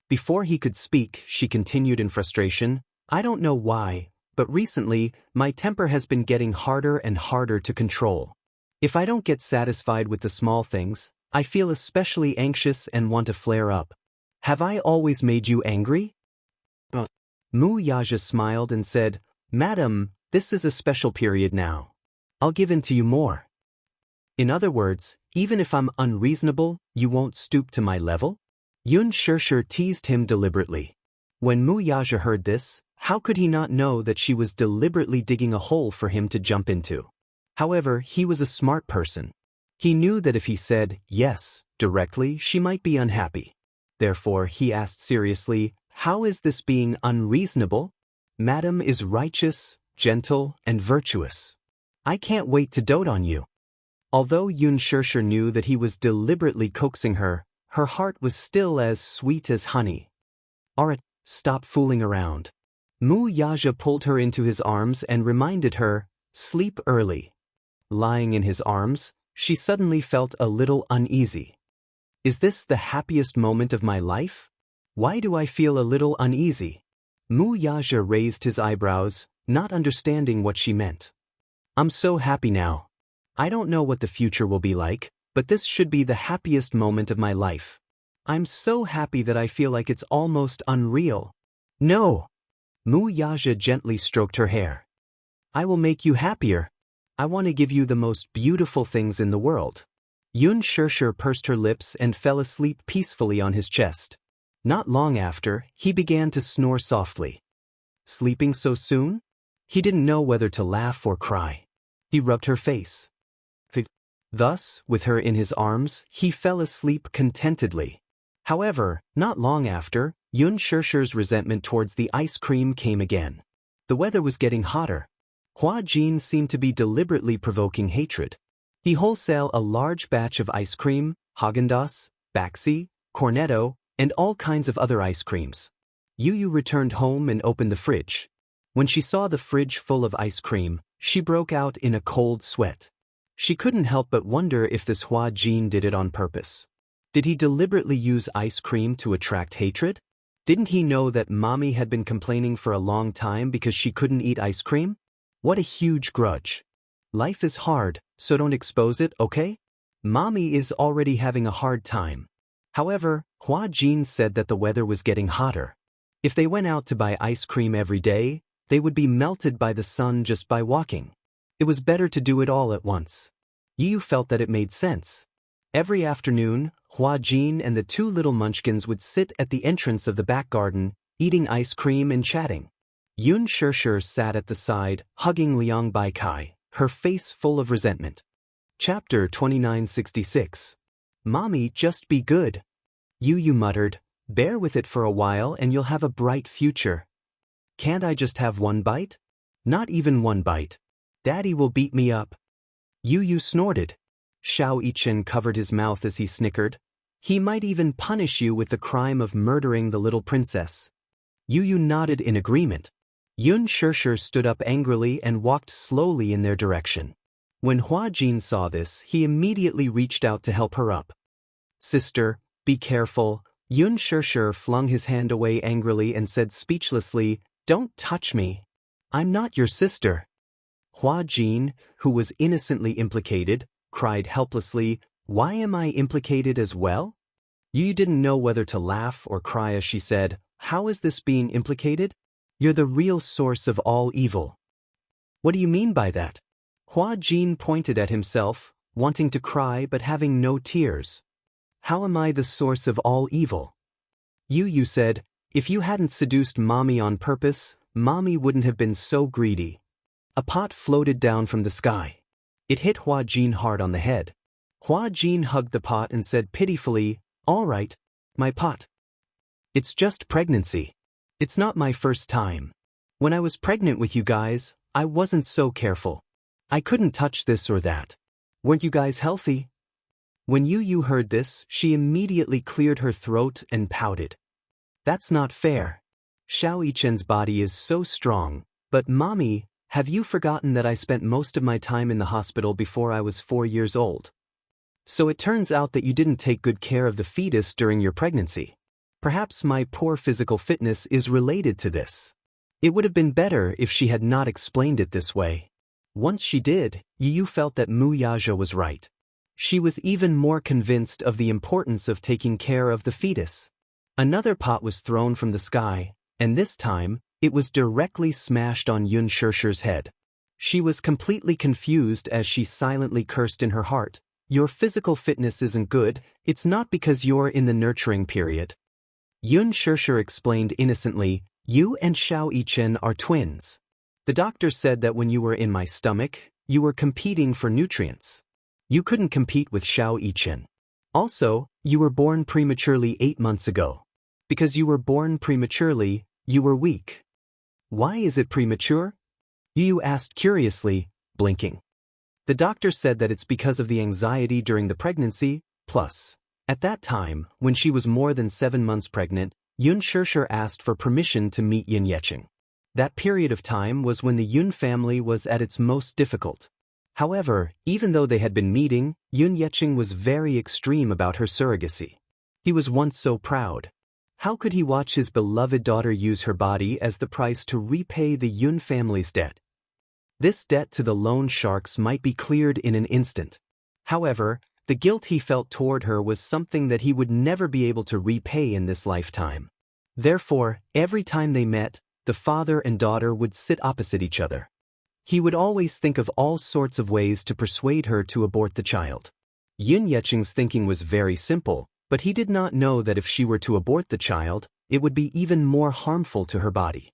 Before he could speak, she continued in frustration, I don't know why, but recently, my temper has been getting harder and harder to control. If I don't get satisfied with the small things, I feel especially anxious and want to flare up. Have I always made you angry? Wuxia smiled and said, Madam, this is a special period now. I'll give in to you more. In other words, even if I'm unreasonable, you won't stoop to my level? Xianxia teased him deliberately. When Wuxia heard this, how could he not know that she was deliberately digging a hole for him to jump into? However, he was a smart person. He knew that if he said yes directly, she might be unhappy. Therefore, he asked seriously, how is this being unreasonable? Madam is righteous, gentle, and virtuous. I can't wait to dote on you. Although Xianxia knew that he was deliberately coaxing her, her heart was still as sweet as honey. Alright, stop fooling around. Wuxia pulled her into his arms and reminded her, sleep early. Lying in his arms, she suddenly felt a little uneasy. Is this the happiest moment of my life? Why do I feel a little uneasy? Wuxia raised his eyebrows, not understanding what she meant. I'm so happy now. I don't know what the future will be like, but this should be the happiest moment of my life. I'm so happy that I feel like it's almost unreal. No! Wuxia gently stroked her hair. I will make you happier. I want to give you the most beautiful things in the world. Xianxia pursed her lips and fell asleep peacefully on his chest. Not long after, he began to snore softly. Sleeping so soon? He didn't know whether to laugh or cry. He rubbed her face. Thus, with her in his arms, he fell asleep contentedly. However, not long after, Xianxia's resentment towards the ice cream came again. The weather was getting hotter. Hua Jin seemed to be deliberately provoking hatred. He wholesale a large batch of ice cream, Häagen-Dazs, Baxi, Cornetto, and all kinds of other ice creams. Yu returned home and opened the fridge. When she saw the fridge full of ice cream, she broke out in a cold sweat. She couldn't help but wonder if this Hua Jin did it on purpose. Did he deliberately use ice cream to attract hatred? Didn't he know that Mommy had been complaining for a long time because she couldn't eat ice cream? What a huge grudge. Life is hard, so don't expose it, okay? Mommy is already having a hard time. However, Hua Jin said that the weather was getting hotter. If they went out to buy ice cream every day, they would be melted by the sun just by walking. It was better to do it all at once. Yu felt that it made sense. Every afternoon, Hua Jin and the two little munchkins would sit at the entrance of the back garden, eating ice cream and chatting. Xianxia sat at the side, hugging Liang Baikai, her face full of resentment. Chapter 2966. Mommy, just be good. Yu muttered, bear with it for a while and you'll have a bright future. Can't I just have one bite? Not even one bite. Daddy will beat me up. Yu snorted. Xianxia covered his mouth as he snickered. He might even punish you with the crime of murdering the little princess. Yu nodded in agreement. Xianxia stood up angrily and walked slowly in their direction. When Hua Jin saw this, he immediately reached out to help her up. Sister, be careful. Xianxia flung his hand away angrily and said speechlessly, don't touch me. I'm not your sister. Hua Jin, who was innocently implicated, cried helplessly, why am I implicated as well? You didn't know whether to laugh or cry as she said, how is this being implicated? You're the real source of all evil. What do you mean by that? Hua Jin pointed at himself, wanting to cry but having no tears. How am I the source of all evil? Yu said, if you hadn't seduced Mommy on purpose, Mommy wouldn't have been so greedy. A pot floated down from the sky. It hit Hua Jin hard on the head. Hua Jin hugged the pot and said pitifully, all right, my pot. It's just pregnancy. It's not my first time. When I was pregnant with you guys, I wasn't so careful. I couldn't touch this or that. Weren't you guys healthy? When Yu heard this, she immediately cleared her throat and pouted. That's not fair. Xianxia's body is so strong, but Mommy, have you forgotten that I spent most of my time in the hospital before I was 4 years old? So it turns out that you didn't take good care of the fetus during your pregnancy. Perhaps my poor physical fitness is related to this. It would have been better if she had not explained it this way. Once she did, Yu felt that Mu Yaja was right. She was even more convinced of the importance of taking care of the fetus. Another pot was thrown from the sky, and this time, it was directly smashed on Xianxia's head. She was completely confused as she silently cursed in her heart. Your physical fitness isn't good, it's not because you're in the nurturing period. Xianxia explained innocently, you and Xianxia are twins. The doctor said that when you were in my stomach, you were competing for nutrients. You couldn't compete with Xianxia. Also, you were born prematurely 8 months ago. Because you were born prematurely, you were weak. Why is it premature? Yu asked curiously, blinking. The doctor said that it's because of the anxiety during the pregnancy, plus, at that time, when she was more than 7 months pregnant, Xianxia asked for permission to meet Xianxia. That period of time was when the Yun family was at its most difficult. However, even though they had been meeting, Xianxia was very extreme about her surrogacy. He was once so proud. How could he watch his beloved daughter use her body as the price to repay the Yun family's debt? This debt to the loan sharks might be cleared in an instant. However, the guilt he felt toward her was something that he would never be able to repay in this lifetime. Therefore, every time they met, the father and daughter would sit opposite each other. He would always think of all sorts of ways to persuade her to abort the child. Xianxia's thinking was very simple, but he did not know that if she were to abort the child, it would be even more harmful to her body.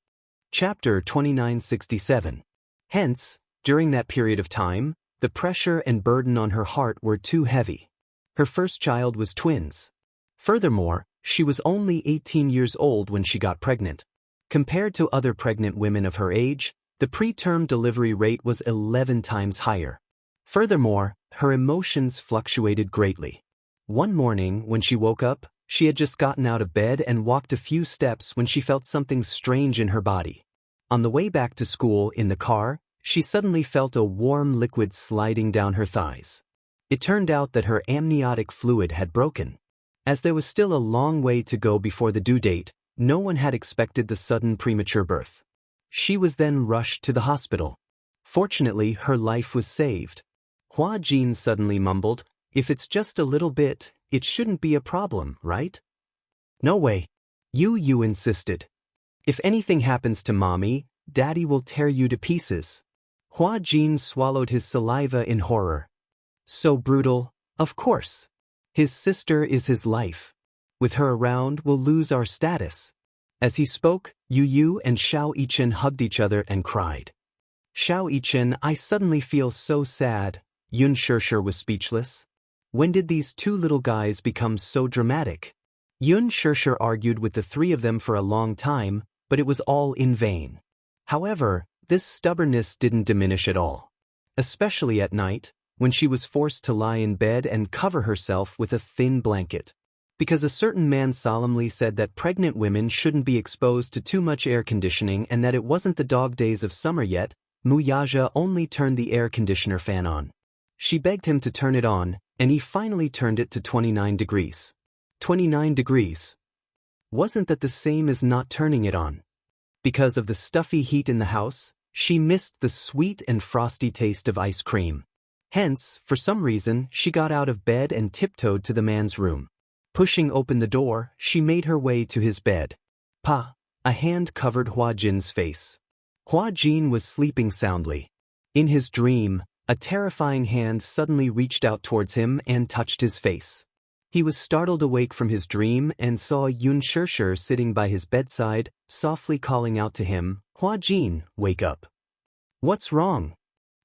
Chapter 2967. Hence, during that period of time, the pressure and burden on her heart were too heavy. Her first child was twins. Furthermore, she was only 18 years old when she got pregnant. Compared to other pregnant women of her age, the preterm delivery rate was 11 times higher. Furthermore, her emotions fluctuated greatly. One morning, when she woke up, She had just gotten out of bed and walked a few steps when she felt something strange in her body. On the way back to school in the car, she suddenly felt a warm liquid sliding down her thighs. It turned out that her amniotic fluid had broken. As there was still a long way to go before the due date, no one had expected the sudden premature birth. She was then rushed to the hospital. Fortunately, her life was saved. Hua Jin suddenly mumbled, "If it's just a little bit, it shouldn't be a problem, right?" "No way," Yu insisted. "If anything happens to Mommy, Daddy will tear you to pieces." Hua Jin swallowed his saliva in horror. So brutal, of course. His sister is his life. With her around, we'll lose our status. As he spoke, Yu and Xianxia hugged each other and cried. "Xianxia, I suddenly feel so sad." Xianxia was speechless. When did these two little guys become so dramatic? Xianxia argued with the three of them for a long time, but it was all in vain. However, this stubbornness didn't diminish at all. Especially at night, when she was forced to lie in bed and cover herself with a thin blanket. Because a certain man solemnly said that pregnant women shouldn't be exposed to too much air conditioning and that it wasn't the dog days of summer yet, Muyaja only turned the air conditioner fan on. She begged him to turn it on, and he finally turned it to 29 degrees. 29 degrees. Wasn't that the same as not turning it on? Because of the stuffy heat in the house, she missed the sweet and frosty taste of ice cream. Hence, for some reason, she got out of bed and tiptoed to the man's room. Pushing open the door, she made her way to his bed. Pa! A hand covered Hua Jin's face. Hua Jin was sleeping soundly. In his dream, a terrifying hand suddenly reached out towards him and touched his face. He was startled awake from his dream and saw Xianxia sitting by his bedside, softly calling out to him, "Hua Jin, wake up." "What's wrong?"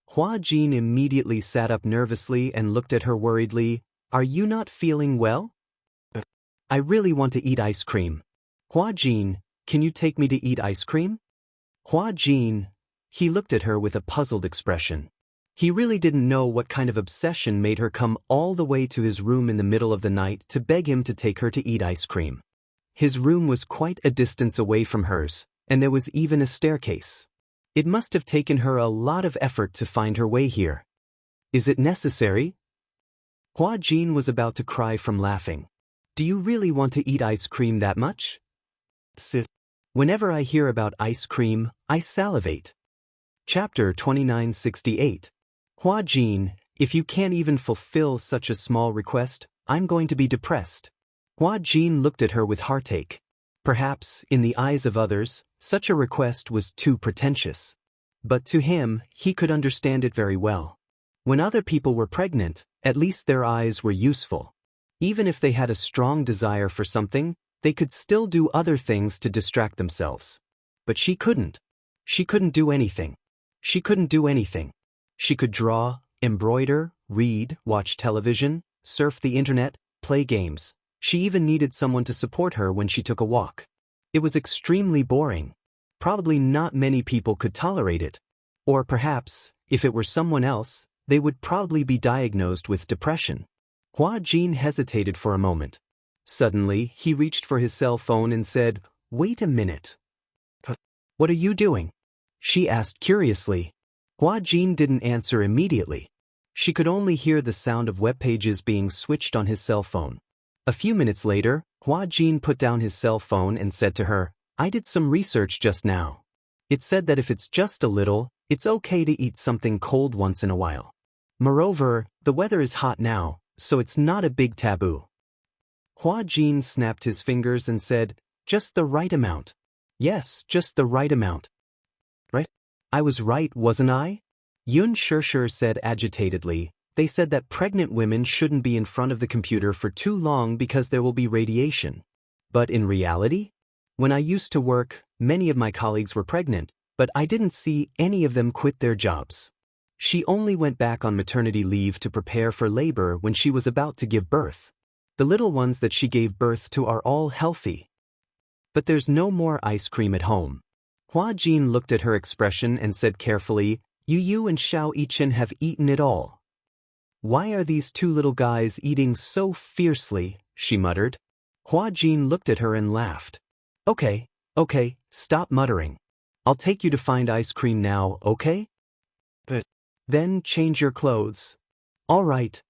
Hua Jin immediately sat up nervously and looked at her worriedly. "Are you not feeling well?" "I really want to eat ice cream." "Hua Jin, can you take me to eat ice cream?" "Hua Jin." He looked at her with a puzzled expression. He really didn't know what kind of obsession made her come all the way to his room in the middle of the night to beg him to take her to eat ice cream. His room was quite a distance away from hers, and there was even a staircase. It must have taken her a lot of effort to find her way here. "Is it necessary?" Hua Jin was about to cry from laughing. "Do you really want to eat ice cream that much?" Whenever I hear about ice cream, I salivate. Chapter 2968. Hua Jin, if you can't even fulfill such a small request, I'm going to be depressed. Hua Jin looked at her with heartache. Perhaps, in the eyes of others, such a request was too pretentious. But to him, he could understand it very well. When other people were pregnant, at least their eyes were useful. Even if they had a strong desire for something, they could still do other things to distract themselves. But she couldn't. She couldn't do anything. She couldn't do anything. She could draw, embroider, read, watch television, surf the internet, play games. She even needed someone to support her when she took a walk. It was extremely boring. Probably not many people could tolerate it. Or perhaps, if it were someone else, they would probably be diagnosed with depression. Hua Jin hesitated for a moment. Suddenly, he reached for his cell phone and said, "Wait a minute." "What are you doing?" she asked curiously. Hua Jin didn't answer immediately. She could only hear the sound of web pages being switched on his cell phone. A few minutes later, Hua Jin put down his cell phone and said to her, "I did some research just now. It said that if it's just a little, it's okay to eat something cold once in a while. Moreover, the weather is hot now, so it's not a big taboo." Hua Jin snapped his fingers and said, "Just the right amount." "Yes, just the right amount." "Right? I was right, wasn't I?" Xianxia said agitatedly. "They said that pregnant women shouldn't be in front of the computer for too long because there will be radiation. But in reality? When I used to work, many of my colleagues were pregnant, but I didn't see any of them quit their jobs. She only went back on maternity leave to prepare for labor when she was about to give birth. The little ones that she gave birth to are all healthy. But there's no more ice cream at home." Hua Jin looked at her expression and said carefully, "Yu and Xianxia have eaten it all." "Why are these two little guys eating so fiercely?" she muttered. Hua Jin looked at her and laughed. Okay, stop muttering. I'll take you to find ice cream now, okay? But then change your clothes. All right.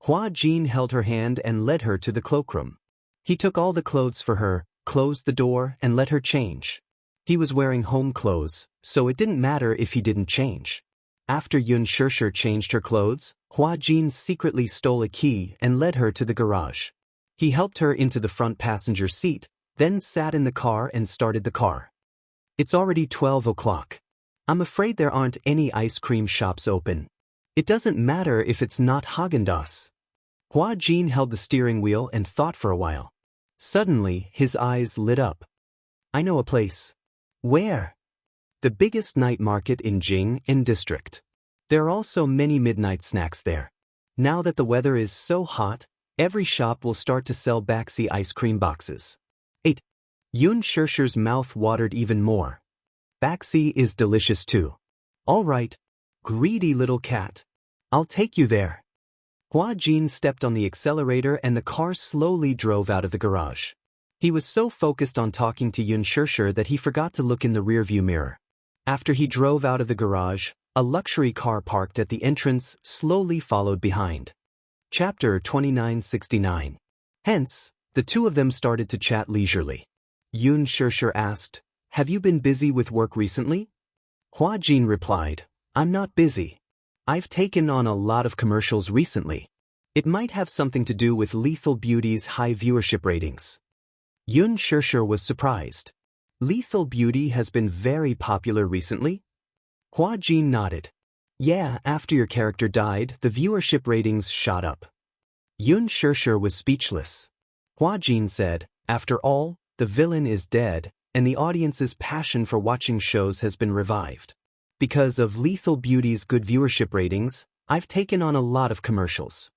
Hua Jin held her hand and led her to the cloakroom. He took all the clothes for her, closed the door, and let her change. He was wearing home clothes, so it didn't matter if he didn't change. After Xianxia changed her clothes, Hua Jin secretly stole a key and led her to the garage. He helped her into the front passenger seat, then sat in the car and started the car. It's already 12 o'clock. I'm afraid there aren't any ice cream shops open. It doesn't matter if it's not Häagen-Dazs. Hua Jin held the steering wheel and thought for a while. Suddenly, his eyes lit up. I know a place. Where? The biggest night market in Jing'an district. There are also many midnight snacks there. Now that the weather is so hot, every shop will start to sell Baxi ice cream boxes. 8. Xianxia's mouth watered even more. Baxi is delicious too. All right. Greedy little cat. I'll take you there. Hua Jin stepped on the accelerator and the car slowly drove out of the garage. He was so focused on talking to Xianxia that he forgot to look in the rearview mirror. After he drove out of the garage, a luxury car parked at the entrance slowly followed behind. Chapter 2969. Hence, the two of them started to chat leisurely. Xianxia asked, Have you been busy with work recently? Hua Jin replied, I'm not busy. I've taken on a lot of commercials recently. It might have something to do with Lethal Beauty's high viewership ratings. Xianxia was surprised. Lethal Beauty has been very popular recently? Hua Jin nodded. Yeah, after your character died, the viewership ratings shot up. Xianxia was speechless. Hua Jin said, After all, the villain is dead, and the audience's passion for watching shows has been revived. Because of Lethal Beauty's good viewership ratings, I've taken on a lot of commercials.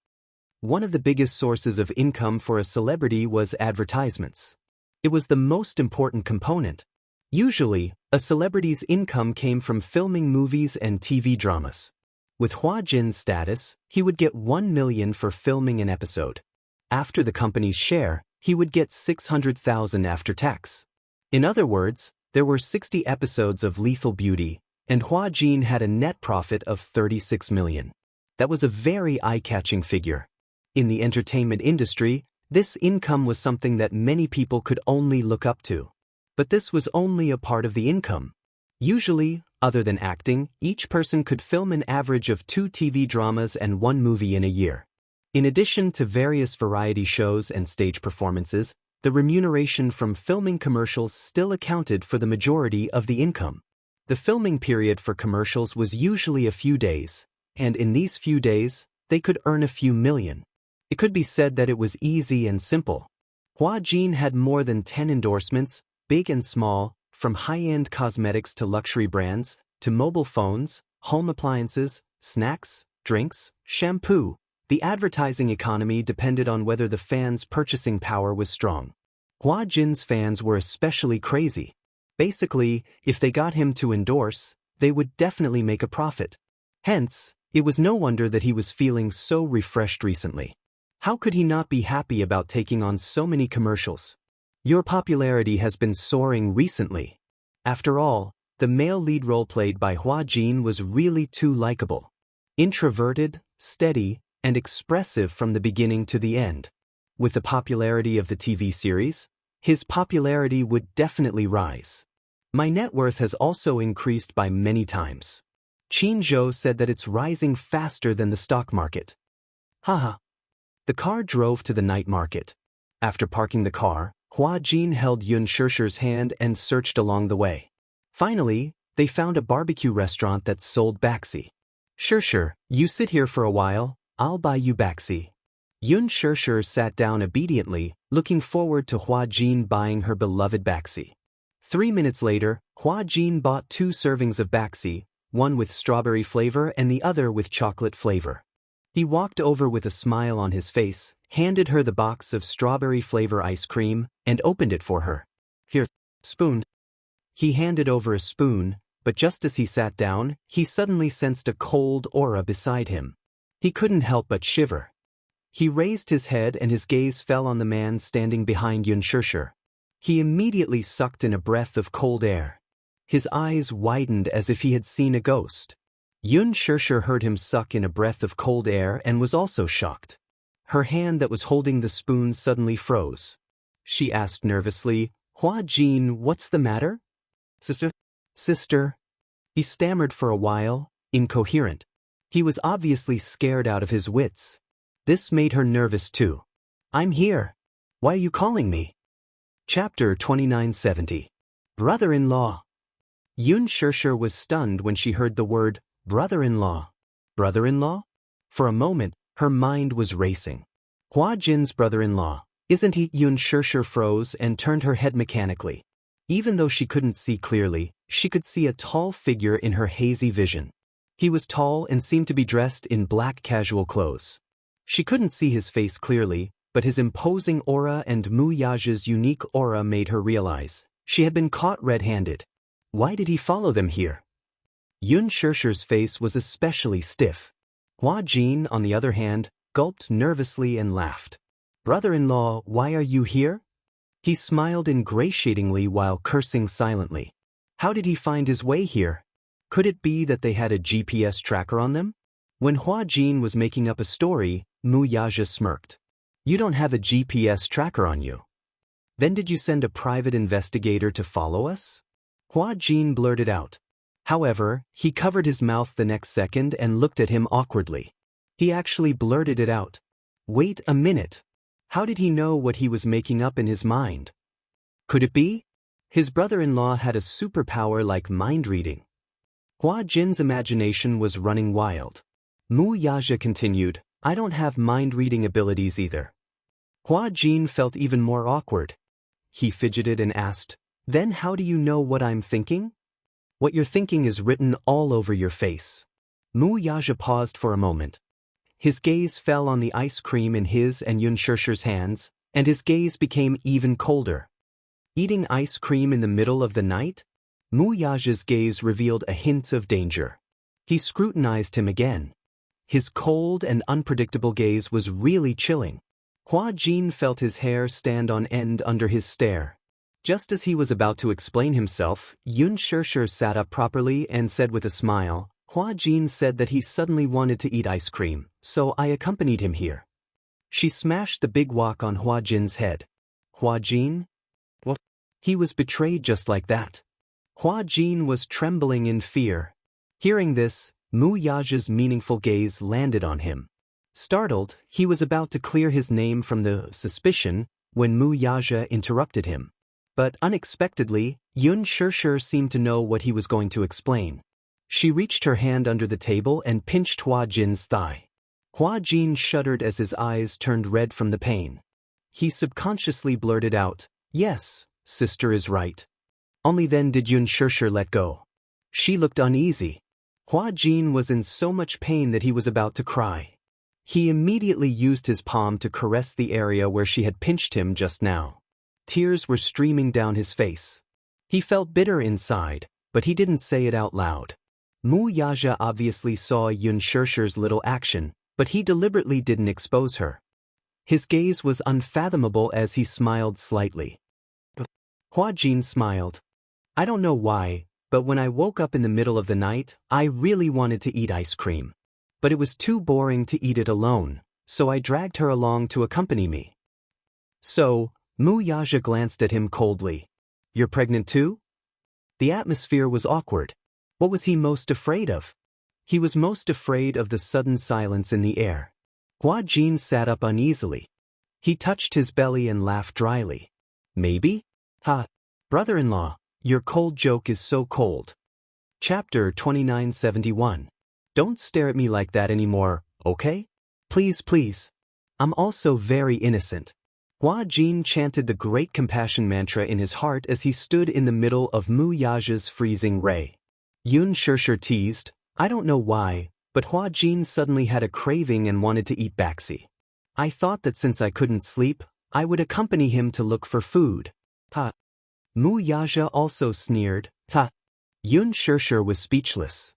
One of the biggest sources of income for a celebrity was advertisements. It was the most important component. Usually, a celebrity's income came from filming movies and TV dramas. With Hua Jin's status, he would get 1 million for filming an episode. After the company's share, he would get 600,000 after tax. In other words, there were 60 episodes of Lethal Beauty, and Hua Jin had a net profit of 36 million. That was a very eye-catching figure. In the entertainment industry, this income was something that many people could only look up to. But this was only a part of the income. Usually, other than acting, each person could film an average of 2 TV dramas and 1 movie in a year. In addition to various variety shows and stage performances, the remuneration from filming commercials still accounted for the majority of the income. The filming period for commercials was usually a few days, and in these few days, they could earn a few million. It could be said that it was easy and simple. Hua Jin had more than 10 endorsements, big and small, from high-end cosmetics to luxury brands, to mobile phones, home appliances, snacks, drinks, shampoo. The advertising economy depended on whether the fans' purchasing power was strong. Hua Jin's fans were especially crazy. Basically, if they got him to endorse, they would definitely make a profit. Hence, it was no wonder that he was feeling so refreshed recently. How could he not be happy about taking on so many commercials? Your popularity has been soaring recently. After all, the male lead role played by Hua Jin was really too likable. Introverted, steady, and expressive from the beginning to the end. With the popularity of the TV series, his popularity would definitely rise. My net worth has also increased by many times. Qin Zhou said that it's rising faster than the stock market. Haha. The car drove to the night market. After parking the car, Hua Jin held Xianxia's hand and searched along the way. Finally, they found a barbecue restaurant that sold Baxi. Sure, you sit here for a while, I'll buy you Baxi. Xianxia sat down obediently, looking forward to Hua Jin buying her beloved Baxi. 3 minutes later, Hua Jin bought 2 servings of Baxi, one with strawberry flavor and the other with chocolate flavor. He walked over with a smile on his face, handed her the box of strawberry flavor ice cream, and opened it for her. Here, spoon. He handed over a spoon, but just as he sat down, he suddenly sensed a cold aura beside him. He couldn't help but shiver. He raised his head and his gaze fell on the man standing behind Xianxia. He immediately sucked in a breath of cold air. His eyes widened as if he had seen a ghost. Xianxia heard him suck in a breath of cold air and was also shocked. Her hand that was holding the spoon suddenly froze. She asked nervously, "Hua Jin, what's the matter?" Sister. He stammered for a while, incoherent. He was obviously scared out of his wits. This made her nervous too. "I'm here. Why are you calling me?" Chapter 2970. Brother-in-law. Xianxia was stunned when she heard the word, brother-in-law. Brother-in-law? For a moment, her mind was racing. Hua Jin's brother-in-law, isn't he? Xianxia froze and turned her head mechanically. Even though she couldn't see clearly, she could see a tall figure in her hazy vision. He was tall and seemed to be dressed in black casual clothes. She couldn't see his face clearly, but his imposing aura and Mu Yaja's unique aura made her realize she had been caught red-handed. Why did he follow them here? Xianxia's face was especially stiff. Hua Jin, on the other hand, gulped nervously and laughed. "Brother-in-law, why are you here?" He smiled ingratiatingly while cursing silently. How did he find his way here? Could it be that they had a GPS tracker on them? When Hua Jin was making up a story, Mu Yaja smirked. "You don't have a GPS tracker on you. Then did you send a private investigator to follow us?" Hua Jin blurted out. However, he covered his mouth the next second and looked at him awkwardly. He actually blurted it out. Wait a minute. How did he know what he was making up in his mind? Could it be? His brother-in-law had a superpower like mind-reading. Hua Jin's imagination was running wild. Mu Yaja continued, "I don't have mind-reading abilities either." Hua Jin felt even more awkward. He fidgeted and asked, "Then how do you know what I'm thinking?" "What you're thinking is written all over your face." Mu Yaja paused for a moment. His gaze fell on the ice cream in his and Xianxia's hands, and his gaze became even colder. Eating ice cream in the middle of the night? Mu Yaja's gaze revealed a hint of danger. He scrutinized him again. His cold and unpredictable gaze was really chilling. Hua Jin felt his hair stand on end under his stare. Just as he was about to explain himself, Xianxia sat up properly and said with a smile, "Hua Jin said that he suddenly wanted to eat ice cream, so I accompanied him here." She smashed the big wok on Hua Jin's head. "Hua Jin? What?" He was betrayed just like that. Hua Jin was trembling in fear. Hearing this, Mu Yaja's meaningful gaze landed on him. Startled, he was about to clear his name from the suspicion when Mu Yaja interrupted him. But unexpectedly, Xianxia seemed to know what he was going to explain. She reached her hand under the table and pinched Hua Jin's thigh. Hua Jin shuddered as his eyes turned red from the pain. He subconsciously blurted out, "Yes, sister is right." Only then did Xianxia let go. She looked uneasy. Hua Jin was in so much pain that he was about to cry. He immediately used his palm to caress the area where she had pinched him just now. Tears were streaming down his face. He felt bitter inside, but he didn't say it out loud. Mu Yaja obviously saw Xianxia's little action, but he deliberately didn't expose her. His gaze was unfathomable as he smiled slightly. Hua Jin smiled. "I don't know why, but when I woke up in the middle of the night, I really wanted to eat ice cream. But it was too boring to eat it alone, so I dragged her along to accompany me." "So," Mu Yaja glanced at him coldly, "you're pregnant too?" The atmosphere was awkward. What was he most afraid of? He was most afraid of the sudden silence in the air. Hua Jin sat up uneasily. He touched his belly and laughed dryly. "Maybe? Ha! Brother-in-law, your cold joke is so cold." Chapter 2971. Don't stare at me like that anymore, okay? Please, please. I'm also very innocent. Hua Jin chanted the great compassion mantra in his heart as he stood in the middle of Mu Yaja's freezing ray. Xianxia teased, "I don't know why, but Hua Jin suddenly had a craving and wanted to eat baxi. I thought that since I couldn't sleep, I would accompany him to look for food." Ha! Mu Yaja also sneered. Ha! Xianxia was speechless.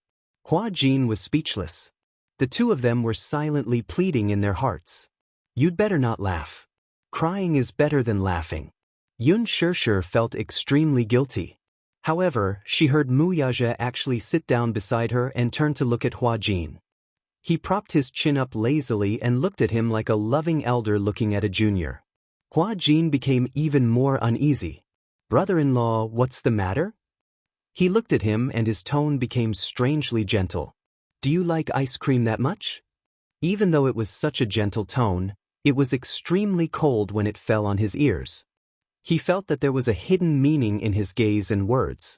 Hua Jin was speechless. The two of them were silently pleading in their hearts. You'd better not laugh. Crying is better than laughing. Yun Shirshir felt extremely guilty. However, she heard Mu Yaja actually sit down beside her and turn to look at Hua Jin. He propped his chin up lazily and looked at him like a loving elder looking at a junior. Hua Jin became even more uneasy. Brother-in-law, what's the matter? He looked at him and his tone became strangely gentle. Do you like ice cream that much? Even though it was such a gentle tone, it was extremely cold when it fell on his ears. He felt that there was a hidden meaning in his gaze and words.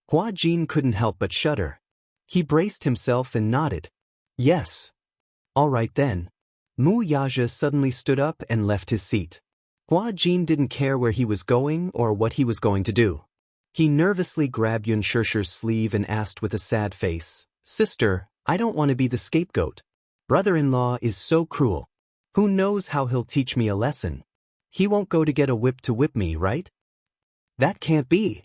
Hua Jin couldn't help but shudder. He braced himself and nodded. Yes. All right then. Mu Yaja suddenly stood up and left his seat. Hua Jin didn't care where he was going or what he was going to do. He nervously grabbed Yun Shirshir's sleeve and asked with a sad face, Sister, I don't want to be the scapegoat. Brother-in-law is so cruel. Who knows how he'll teach me a lesson? He won't go to get a whip to whip me, right? That can't be.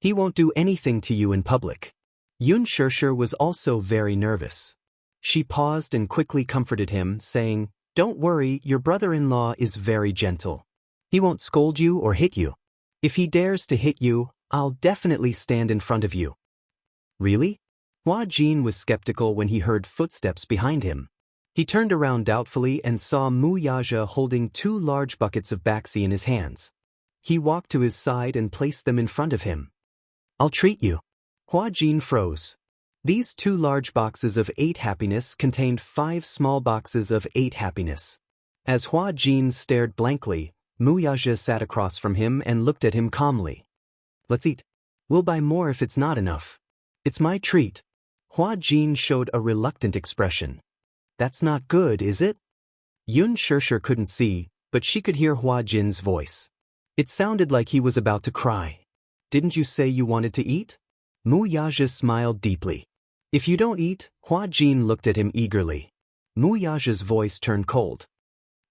He won't do anything to you in public. Yun Shirshir was also very nervous. She paused and quickly comforted him, saying, Don't worry, your brother-in-law is very gentle. He won't scold you or hit you. If he dares to hit you, I'll definitely stand in front of you. Really? Hua Jin was skeptical when he heard footsteps behind him. He turned around doubtfully and saw Mu Yaja holding 2 large buckets of baxi in his hands. He walked to his side and placed them in front of him. I'll treat you. Hua Jin froze. These 2 large boxes of 8 happiness contained 5 small boxes of 8 happiness. As Hua Jin stared blankly, Mu Yaja sat across from him and looked at him calmly. Let's eat. We'll buy more if it's not enough. It's my treat. Hua Jin showed a reluctant expression. That's not good, is it? Yun Shirshir couldn't see, but she could hear Hua Jin's voice. It sounded like he was about to cry. Didn't you say you wanted to eat? Mu Yaja smiled deeply. If you don't eat, Hua Jin looked at him eagerly. Mu Yaja's voice turned cold.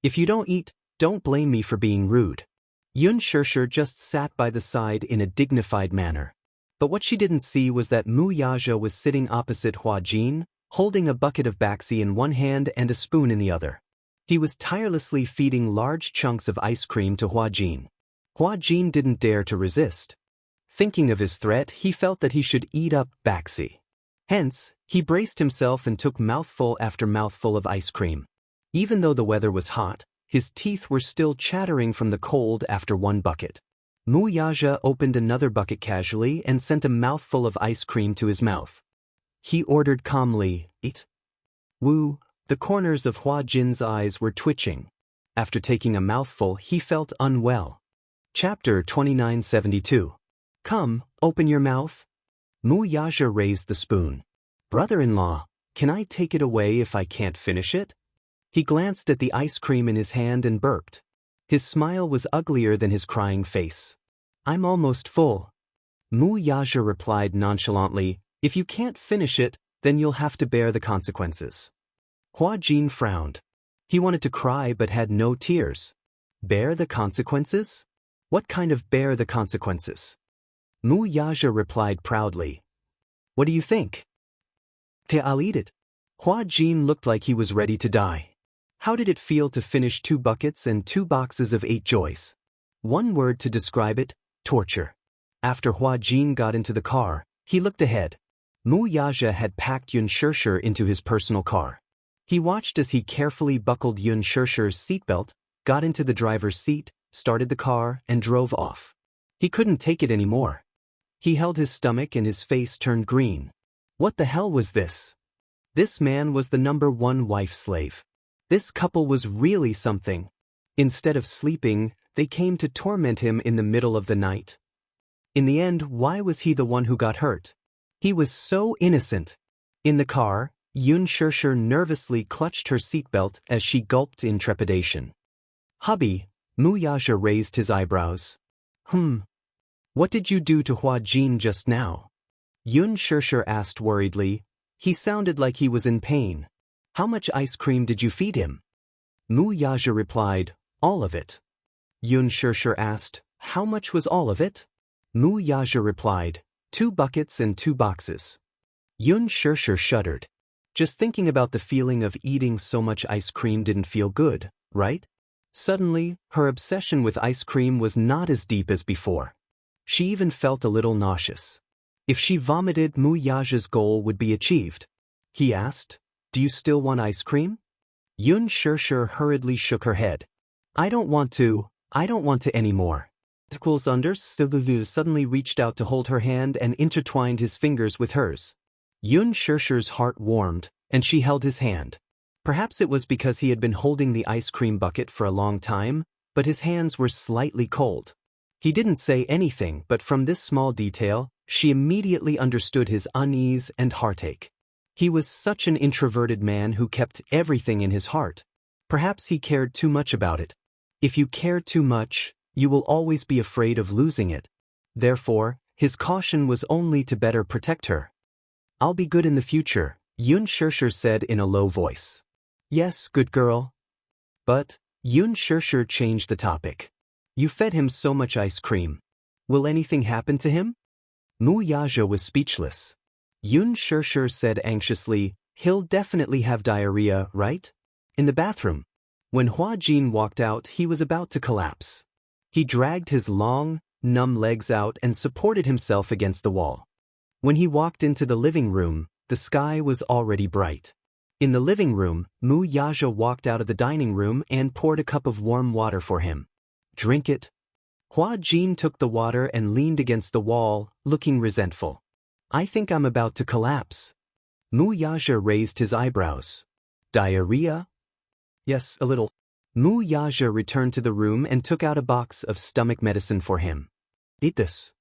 If you don't eat, don't blame me for being rude. Yun Shirshir just sat by the side in a dignified manner. But what she didn't see was that Mu Yaja was sitting opposite Hua Jin, holding a bucket of baxi in one hand and a spoon in the other. He was tirelessly feeding large chunks of ice cream to Hua Jin. Hua Jin didn't dare to resist. Thinking of his threat, he felt that he should eat up baxi. Hence, he braced himself and took mouthful after mouthful of ice cream. Even though the weather was hot, his teeth were still chattering from the cold after one bucket. Mu Yaja opened another bucket casually and sent a mouthful of ice cream to his mouth. He ordered calmly, Eat. Wu, the corners of Hua Jin's eyes were twitching. After taking a mouthful, he felt unwell. Chapter 2972. Come, open your mouth. Mu Yaja raised the spoon. Brother-in-law, can I take it away if I can't finish it? He glanced at the ice cream in his hand and burped. His smile was uglier than his crying face. I'm almost full. Mu Yaja replied nonchalantly, If you can't finish it, then you'll have to bear the consequences. Hua Jin frowned. He wanted to cry but had no tears. Bear the consequences? What kind of bear the consequences? Mu Yaja replied proudly. What do you think? I'll eat it. Hua Jin looked like he was ready to die. How did it feel to finish 2 buckets and 2 boxes of 8 joys? One word to describe it, torture. After Hua Jin got into the car, he looked ahead. Mu Yaja had packed Yun Shirshir into his personal car. He watched as he carefully buckled Yun Shirshir's seatbelt, got into the driver's seat, started the car, and drove off. He couldn't take it anymore. He held his stomach and his face turned green. What the hell was this? This man was the #1 wife slave. This couple was really something. Instead of sleeping, they came to torment him in the middle of the night. In the end, why was he the one who got hurt? He was so innocent. In the car, Yun Shirshir nervously clutched her seatbelt as she gulped in trepidation. Hubby, Mu Yaja raised his eyebrows. What did you do to Hua Jin just now? Yun Shirshir asked worriedly. He sounded like he was in pain. How much ice cream did you feed him? Mu Yaja replied, All of it. Yun Shirshir asked, How much was all of it? Mu Yaja replied, 2 buckets and 2 boxes. Yun Shirshir shuddered. Just thinking about the feeling of eating so much ice cream didn't feel good, right? Suddenly, her obsession with ice cream was not as deep as before. She even felt a little nauseous. If she vomited, Mu Yaja's goal would be achieved. He asked, "Do you still want ice cream?" Yun Shirshir hurriedly shook her head. I don't want to anymore." Tkul's Understubuvu suddenly reached out to hold her hand and intertwined his fingers with hers. Yun Shirshir's heart warmed, and she held his hand. Perhaps it was because he had been holding the ice cream bucket for a long time, but his hands were slightly cold. He didn't say anything, but from this small detail, she immediately understood his unease and heartache. He was such an introverted man who kept everything in his heart. Perhaps he cared too much about it. If you care too much, you will always be afraid of losing it. Therefore, his caution was only to better protect her. "I'll be good in the future," Yun Shirshir said in a low voice. "Yes, good girl." But Yun Shirshir changed the topic. "You fed him so much ice cream. Will anything happen to him?" Mu Yaja was speechless. Yun Shirshir said anxiously, "He'll definitely have diarrhea, right? In the bathroom." When Hua Jin walked out, he was about to collapse. He dragged his long, numb legs out and supported himself against the wall. When he walked into the living room, the sky was already bright. In the living room, Mu Yaja walked out of the dining room and poured a cup of warm water for him. "Drink it." Hua Jin took the water and leaned against the wall, looking resentful. "I think I'm about to collapse." Mu Yaja raised his eyebrows. "Diarrhea?" "Yes, a little." Mu Yaja returned to the room and took out a box of stomach medicine for him. "Eat this."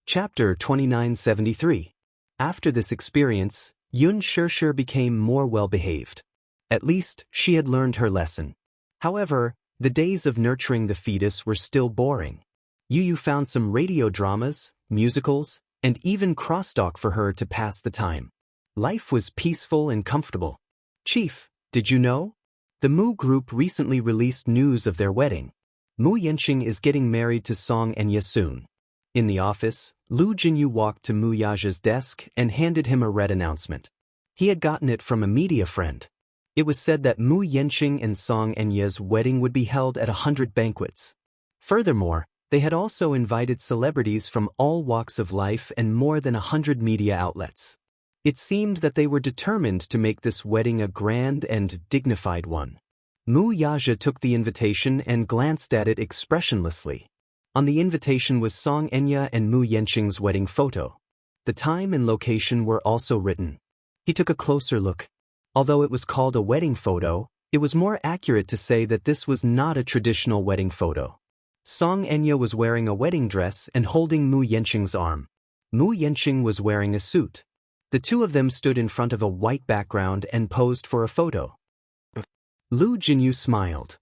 Chapter 2973. After this experience, Yun Shirshir became more well-behaved. At least, she had learned her lesson. However, the days of nurturing the fetus were still boring. Yu found some radio dramas, musicals, and even crosstalk for her to pass the time. Life was peaceful and comfortable. "Chief, did you know? The Mu group recently released news of their wedding. Mu Yanqing is getting married to Song Enya soon." In the office, Lu Jinyu walked to Mu Yaja's desk and handed him a red announcement. He had gotten it from a media friend. It was said that Mu Yanqing and Song Enya's wedding would be held at 100 banquets. Furthermore, they had also invited celebrities from all walks of life and more than 100 media outlets. It seemed that they were determined to make this wedding a grand and dignified one. Mu Yaja took the invitation and glanced at it expressionlessly. On the invitation was Song Enya and Mu Yanqing's wedding photo. The time and location were also written. He took a closer look. Although it was called a wedding photo, it was more accurate to say that this was not a traditional wedding photo. Song Enya was wearing a wedding dress and holding Mu Yanqing's arm. Mu Yanqing was wearing a suit. The two of them stood in front of a white background and posed for a photo. Lu Jinyu smiled.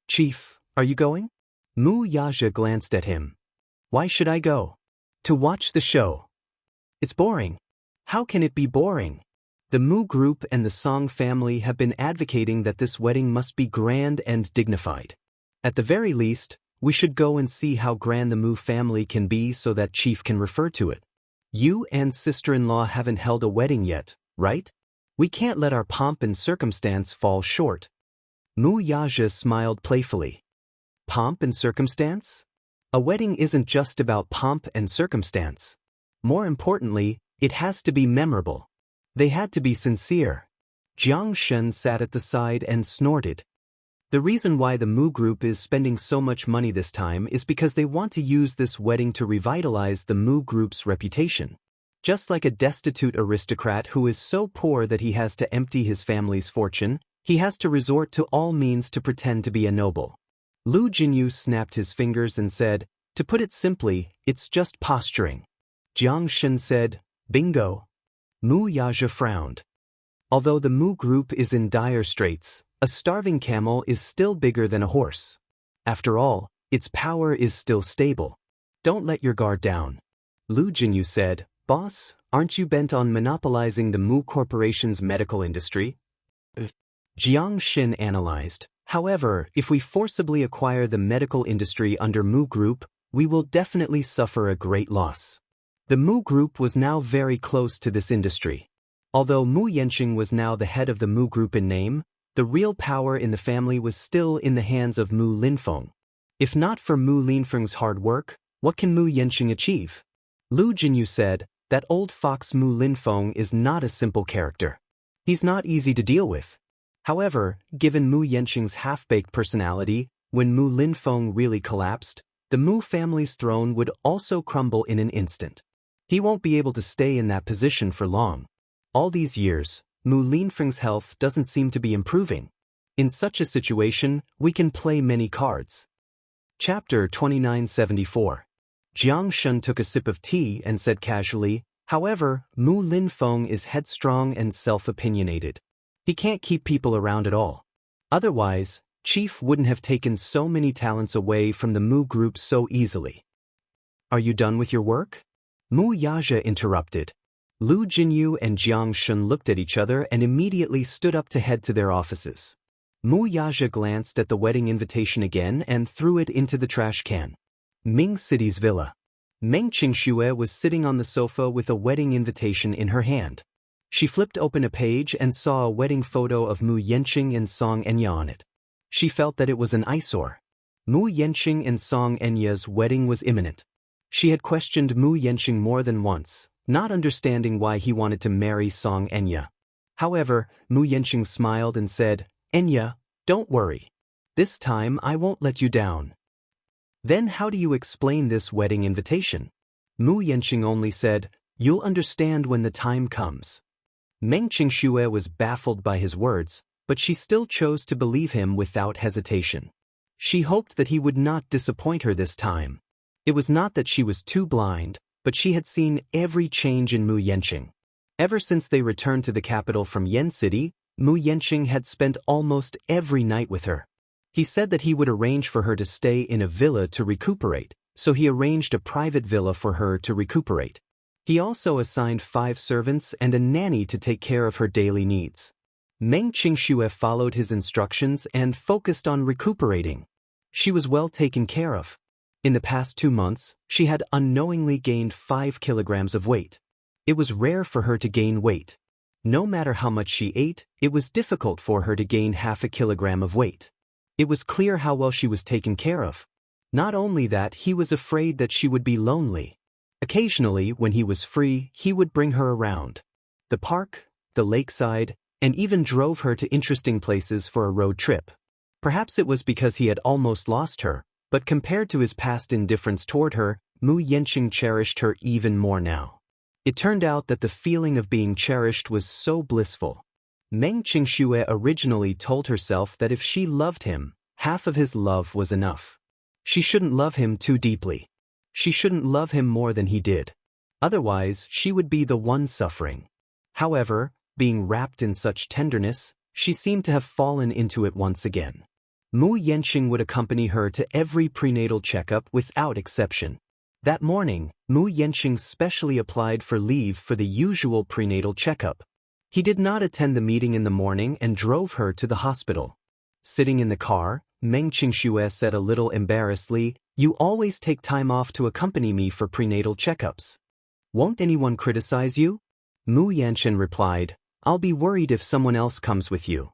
"Chief, are you going?" Mu Yaja glanced at him. "Why should I go?" "To watch the show." "It's boring." "How can it be boring? The Mu group and the Song family have been advocating that this wedding must be grand and dignified. At the very least, we should go and see how grand the Mu family can be so that Chief can refer to it. You and sister-in-law haven't held a wedding yet, right? We can't let our pomp and circumstance fall short." Mu Yaja smiled playfully. "Pomp and circumstance? A wedding isn't just about pomp and circumstance. More importantly, it has to be memorable. They had to be sincere." Jiang Shen sat at the side and snorted. The reason why the Mu group is spending so much money this time is because they want to use this wedding to revitalize the Mu group's reputation. Just like a destitute aristocrat who is so poor that he has to empty his family's fortune, he has to resort to all means to pretend to be a noble. Lu Jinyu snapped his fingers and said, "To put it simply, it's just posturing." Jiang Shen said, "Bingo." Mu Yaja frowned. Although the Mu group is in dire straits, a starving camel is still bigger than a horse. After all, its power is still stable. Don't let your guard down. Lu Jinyu said, "Boss, aren't you bent on monopolizing the Mu Corporation's medical industry?" Jiang Shen analyzed. "However, if we forcibly acquire the medical industry under Mu Group, we will definitely suffer a great loss." The Mu Group was now very close to this industry. Although Mu Yanqing was now the head of the Mu Group in name, The real power in the family was still in the hands of Mu Linfeng. If not for Mu Linfeng's hard work, what can Mu Yanqing achieve? Lu Jinyu said, that old fox Mu Linfeng is not a simple character. He's not easy to deal with. However, given Mu Yanqing's half-baked personality, when Mu Linfeng really collapsed, the Mu family's throne would also crumble in an instant. He won't be able to stay in that position for long. All these years, Mu Linfeng's health doesn't seem to be improving. In such a situation, we can play many cards. Chapter 2974. Xianxia took a sip of tea and said casually, however, Mu Linfeng is headstrong and self-opinionated. He can't keep people around at all. Otherwise, Chief wouldn't have taken so many talents away from the Mu group so easily. Are you done with your work? Mu Yazha interrupted. Lu Jinyu and Jiang Shun looked at each other and immediately stood up to head to their offices. Mu Yazha glanced at the wedding invitation again and threw it into the trash can. Ming City's villa. Meng Qingxue was sitting on the sofa with a wedding invitation in her hand. She flipped open a page and saw a wedding photo of Mu Yanqing and Song Enya on it. She felt that it was an eyesore. Mu Yanqing and Song Enya's wedding was imminent. She had questioned Mu Yanqing more than once, not understanding why he wanted to marry Song Enya. However, Mu Yanqing smiled and said, Enya, don't worry. This time I won't let you down. Then how do you explain this wedding invitation? Mu Yanqing only said, you'll understand when the time comes. Meng Qingxue was baffled by his words, but she still chose to believe him without hesitation. She hoped that he would not disappoint her this time. It was not that she was too blind, but she had seen every change in Mu Yanqing. Ever since they returned to the capital from Yen City, Mu Yanqing had spent almost every night with her. He said that he would arrange for her to stay in a villa to recuperate, so he arranged a private villa for her to recuperate. He also assigned 5 servants and a nanny to take care of her daily needs. Meng Qingxue followed his instructions and focused on recuperating. She was well taken care of. In the past 2 months, she had unknowingly gained 5 kilograms of weight. It was rare for her to gain weight. No matter how much she ate, it was difficult for her to gain half a kilogram of weight. It was clear how well she was taken care of. Not only that, he was afraid that she would be lonely. Occasionally, when he was free, he would bring her around the park, the lakeside, and even drove her to interesting places for a road trip. Perhaps it was because he had almost lost her, but compared to his past indifference toward her, Mu Yanqing cherished her even more now. It turned out that the feeling of being cherished was so blissful. Meng Qingxue originally told herself that if she loved him, half of his love was enough. She shouldn't love him too deeply. She shouldn't love him more than he did. Otherwise, she would be the one suffering. However, being wrapped in such tenderness, she seemed to have fallen into it once again. Mu Yanqing would accompany her to every prenatal checkup without exception. That morning, Mu Yanqing specially applied for leave for the usual prenatal checkup. He did not attend the meeting in the morning and drove her to the hospital. Sitting in the car, Meng Qingxue said a little embarrassedly, you always take time off to accompany me for prenatal checkups. Won't anyone criticize you? Mu Yanqing replied, I'll be worried if someone else comes with you.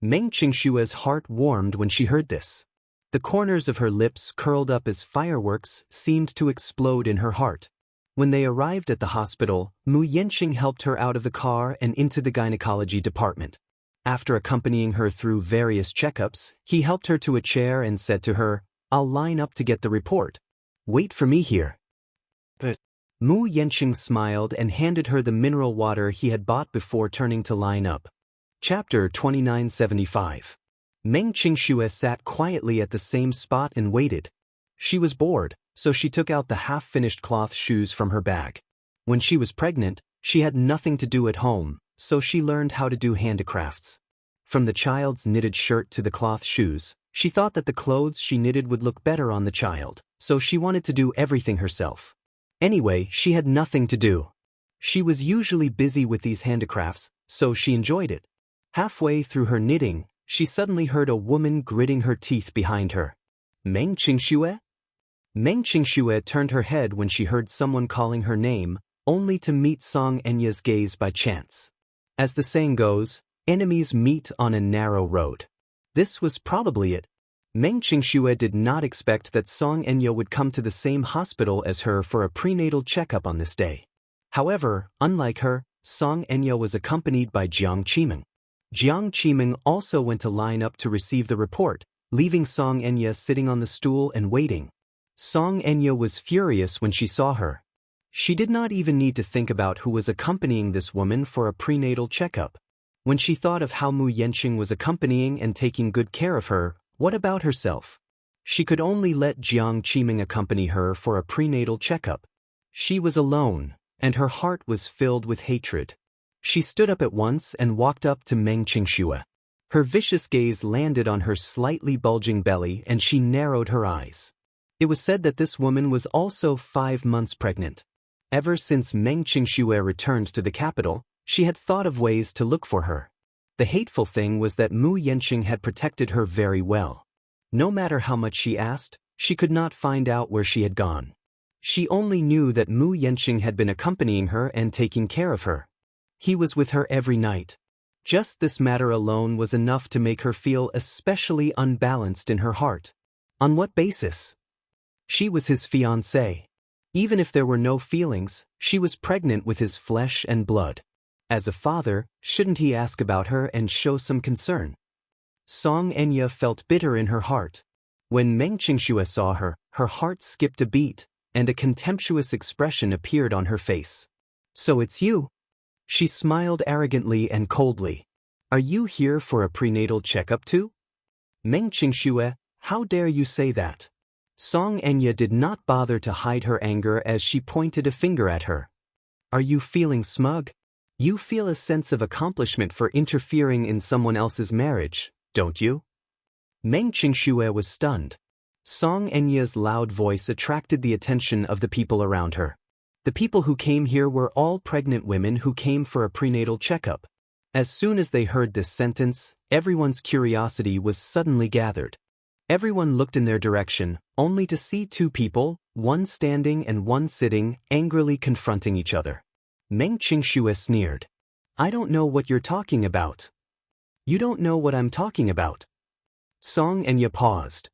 Meng Qingxue's heart warmed when she heard this. The corners of her lips curled up as fireworks seemed to explode in her heart. When they arrived at the hospital, Mu Yanqing helped her out of the car and into the gynecology department. After accompanying her through various checkups, he helped her to a chair and said to her, I'll line up to get the report. Wait for me here. But Mu Yanqing smiled and handed her the mineral water he had bought before turning to line up. Chapter 2975. Meng Qingxue sat quietly at the same spot and waited. She was bored, so she took out the half-finished cloth shoes from her bag. When she was pregnant, she had nothing to do at home, so she learned how to do handicrafts. From the child's knitted shirt to the cloth shoes, she thought that the clothes she knitted would look better on the child, so she wanted to do everything herself. Anyway, she had nothing to do. She was usually busy with these handicrafts, so she enjoyed it. Halfway through her knitting, she suddenly heard a woman gritting her teeth behind her. Meng Qingxue? Meng Qingxue turned her head when she heard someone calling her name, only to meet Song Enya's gaze by chance. As the saying goes, Enemies meet on a narrow road. This was probably it. Meng Qingxue did not expect that Song Enya would come to the same hospital as her for a prenatal checkup on this day. However, unlike her, Song Enya was accompanied by Jiang Qimeng. Jiang Qimeng also went to line up to receive the report, leaving Song Enya sitting on the stool and waiting. Song Enya was furious when she saw her. She did not even need to think about who was accompanying this woman for a prenatal checkup. When she thought of how Mu Yanqing was accompanying and taking good care of her, what about herself? She could only let Jiang Qimeng accompany her for a prenatal checkup. She was alone, and her heart was filled with hatred. She stood up at once and walked up to Meng Qingxue. Her vicious gaze landed on her slightly bulging belly and she narrowed her eyes. It was said that this woman was also 5 months pregnant. Ever since Meng Qingxue returned to the capital, she had thought of ways to look for her. The hateful thing was that Mu Yanqing had protected her very well. No matter how much she asked, she could not find out where she had gone. She only knew that Mu Yanqing had been accompanying her and taking care of her. He was with her every night. Just this matter alone was enough to make her feel especially unbalanced in her heart. On what basis? She was his fiancée. Even if there were no feelings, she was pregnant with his flesh and blood. As a father, shouldn't he ask about her and show some concern? Song Enya felt bitter in her heart. When Meng Qingxue saw her, her heart skipped a beat, and a contemptuous expression appeared on her face. So it's you? She smiled arrogantly and coldly. Are you here for a prenatal checkup too? Meng Qingxue, how dare you say that? Song Enya did not bother to hide her anger as she pointed a finger at her. Are you feeling smug? You feel a sense of accomplishment for interfering in someone else's marriage, don't you? Meng Qingxue was stunned. Song Enya's loud voice attracted the attention of the people around her. The people who came here were all pregnant women who came for a prenatal checkup. As soon as they heard this sentence, everyone's curiosity was suddenly gathered. Everyone looked in their direction, only to see 2 people, one standing and one sitting, angrily confronting each other. Meng Qingxue sneered. I don't know what you're talking about. You don't know what I'm talking about. Song Enya paused.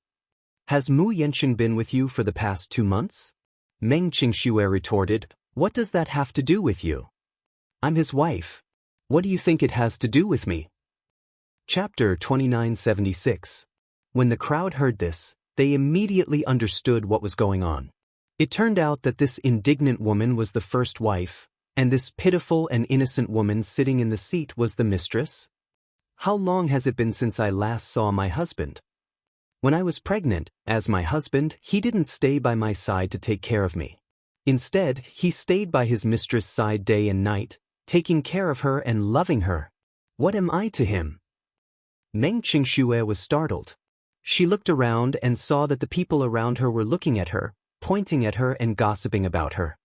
Has Mu Yanqing been with you for the past 2 months? Meng Qingxue retorted, what does that have to do with you? I'm his wife. What do you think it has to do with me? Chapter 2976. When the crowd heard this, they immediately understood what was going on. It turned out that this indignant woman was the first wife, and this pitiful and innocent woman sitting in the seat was the mistress. How long has it been since I last saw my husband? When I was pregnant, as my husband, he didn't stay by my side to take care of me. Instead, he stayed by his mistress' side day and night, taking care of her and loving her. What am I to him? Meng Qingxue was startled. She looked around and saw that the people around her were looking at her, pointing at her and gossiping about her.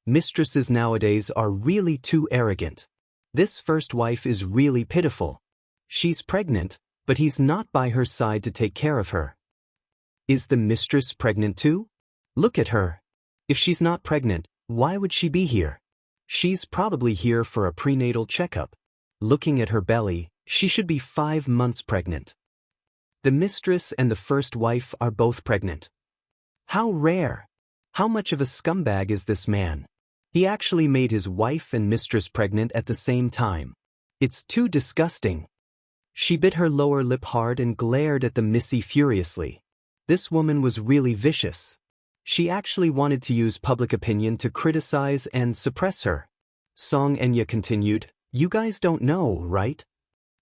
Mistresses nowadays are really too arrogant. This first wife is really pitiful. She's pregnant, but he's not by her side to take care of her. Is the mistress pregnant too? Look at her. If she's not pregnant, why would she be here? She's probably here for a prenatal checkup. Looking at her belly, she should be 5 months pregnant. The mistress and the first wife are both pregnant. How rare! How much of a scumbag is this man? He actually made his wife and mistress pregnant at the same time. It's too disgusting. She bit her lower lip hard and glared at the Missy furiously. This woman was really vicious. She actually wanted to use public opinion to criticize and suppress her. Song Enya continued, you guys don't know, right?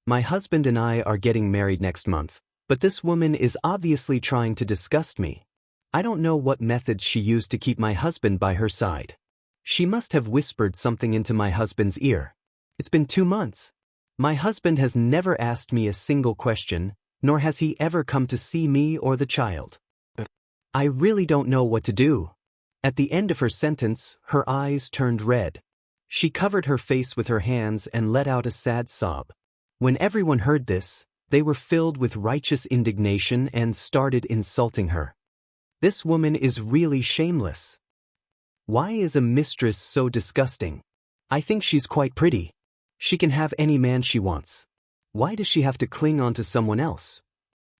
My husband and I are getting married next month, but this woman is obviously trying to disgust me. I don't know what methods she used to keep my husband by her side. She must have whispered something into my husband's ear. It's been 2 months. My husband has never asked me a single question, nor has he ever come to see me or the child. I really don't know what to do. At the end of her sentence, her eyes turned red. She covered her face with her hands and let out a sad sob. When everyone heard this, they were filled with righteous indignation and started insulting her. This woman is really shameless. Why is a mistress so disgusting? I think she's quite pretty. She can have any man she wants. Why does she have to cling on to someone else?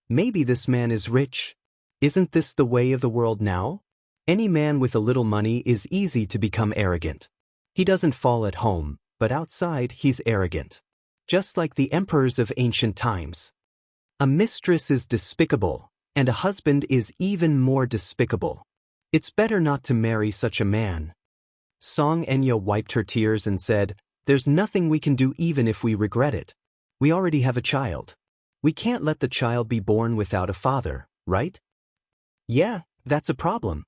Maybe this man is rich. Isn't this the way of the world now? Any man with a little money is easy to become arrogant. He doesn't fall at home, but outside he's arrogant. Just like the emperors of ancient times. A mistress is despicable, and a husband is even more despicable. It's better not to marry such a man. Xianxia wiped her tears and said, "There's nothing we can do even if we regret it. We already have a child. We can't let the child be born without a father, right?" "Yeah, that's a problem."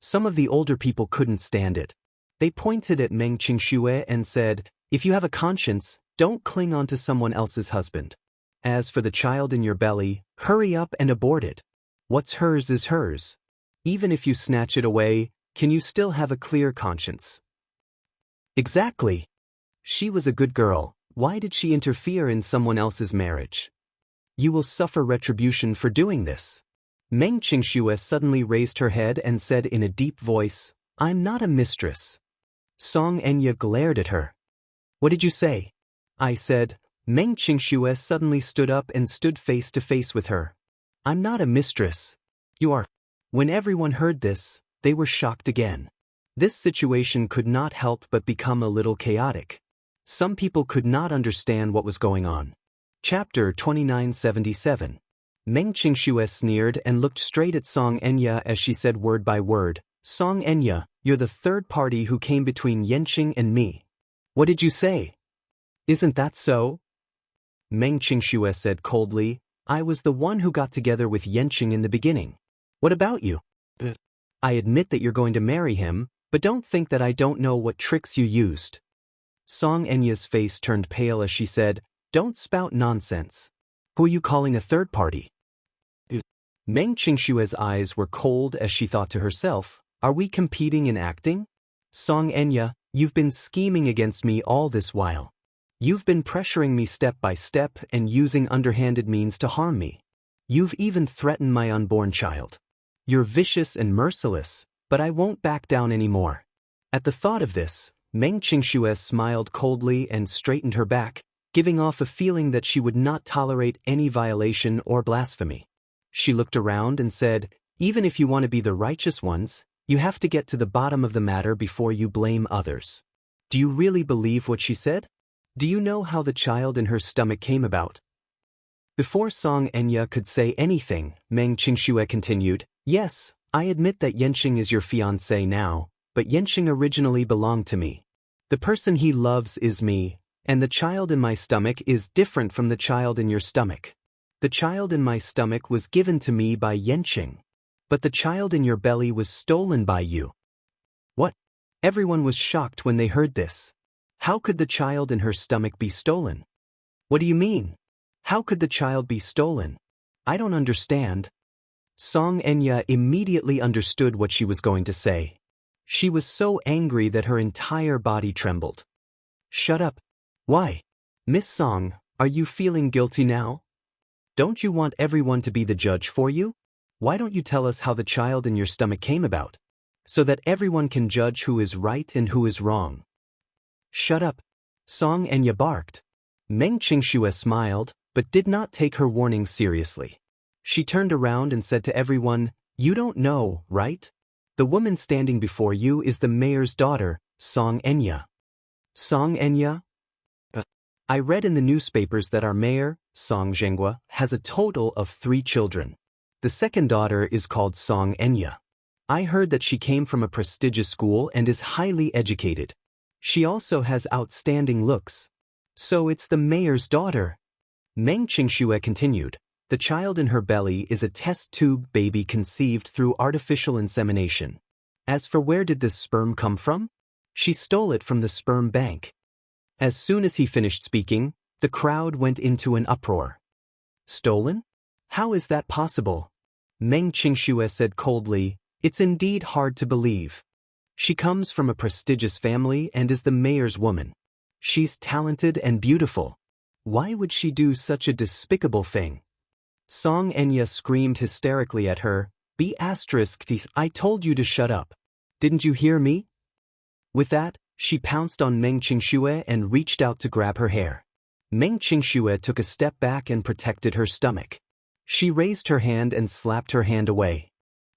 Some of the older people couldn't stand it. They pointed at Meng Qingxue and said, "If you have a conscience, don't cling on to someone else's husband. As for the child in your belly, hurry up and abort it. What's hers is hers. Even if you snatch it away, can you still have a clear conscience?" Exactly. She was a good girl. Why did she interfere in someone else's marriage? You will suffer retribution for doing this. Meng Qingxue suddenly raised her head and said in a deep voice, "I'm not a mistress." Xianxia glared at her. "What did you say?" "I said," Meng Qingxue suddenly stood up and stood face to face with her. "I'm not a mistress. You are." When everyone heard this, they were shocked again. This situation could not help but become a little chaotic. Some people could not understand what was going on. Chapter 2977. Meng Qingxue sneered and looked straight at Xianxia as she said word by word, "Xianxia, you're the third party who came between Xianxia and me." "What did you say?" "Isn't that so?" Meng Qingxue said coldly, "I was the one who got together with Xianxia in the beginning. What about you?" "I admit that you're going to marry him, but don't think that I don't know what tricks you used." Xianxia's face turned pale as she said, "Don't spout nonsense. Who are you calling a third party?" Meng Qingxue's eyes were cold as she thought to herself, "Are we competing in acting? Xianxia, you've been scheming against me all this while. You've been pressuring me step by step and using underhanded means to harm me. You've even threatened my unborn child. You're vicious and merciless, but I won't back down anymore." At the thought of this, Meng Qingxue smiled coldly and straightened her back, giving off a feeling that she would not tolerate any violation or blasphemy. She looked around and said, "Even if you want to be the righteous ones, you have to get to the bottom of the matter before you blame others." Do you really believe what she said? Do you know how the child in her stomach came about? Before Xianxia could say anything, Meng Qingxue continued, "Yes, I admit that Xianxia is your fiancé now, but Xianxia originally belonged to me. The person he loves is me, and the child in my stomach is different from the child in your stomach. The child in my stomach was given to me by Xianxia, but the child in your belly was stolen by you." What? Everyone was shocked when they heard this. How could the child in her stomach be stolen? What do you mean? How could the child be stolen? I don't understand. Xianxia immediately understood what she was going to say. She was so angry that her entire body trembled. "Shut up." "Why? Miss Song, are you feeling guilty now? Don't you want everyone to be the judge for you? Why don't you tell us how the child in your stomach came about, so that everyone can judge who is right and who is wrong?" "Shut up," Xianxia barked. Meng Qingxue smiled, but did not take her warning seriously. She turned around and said to everyone, "You don't know, right? The woman standing before you is the mayor's daughter, Xianxia." "Xianxia?" "I read in the newspapers that our mayor, Xianxia, has a total of 3 children. The second daughter is called Xianxia. I heard that she came from a prestigious school and is highly educated. She also has outstanding looks. So it's the mayor's daughter." Meng Qingxue continued, "The child in her belly is a test tube baby conceived through artificial insemination. As for where did this sperm come from? She stole it from the sperm bank." As soon as he finished speaking, the crowd went into an uproar. "Stolen? How is that possible?" Meng Qingxue said coldly, "It's indeed hard to believe. She comes from a prestigious family and is the mayor's woman. She's talented and beautiful. Why would she do such a despicable thing?" Xianxia screamed hysterically at her, "I told you to shut up. Didn't you hear me?" With that, She pounced on Meng Qingxue and reached out to grab her hair. Meng Qingxue took a step back and protected her stomach. She raised her hand and slapped her hand away.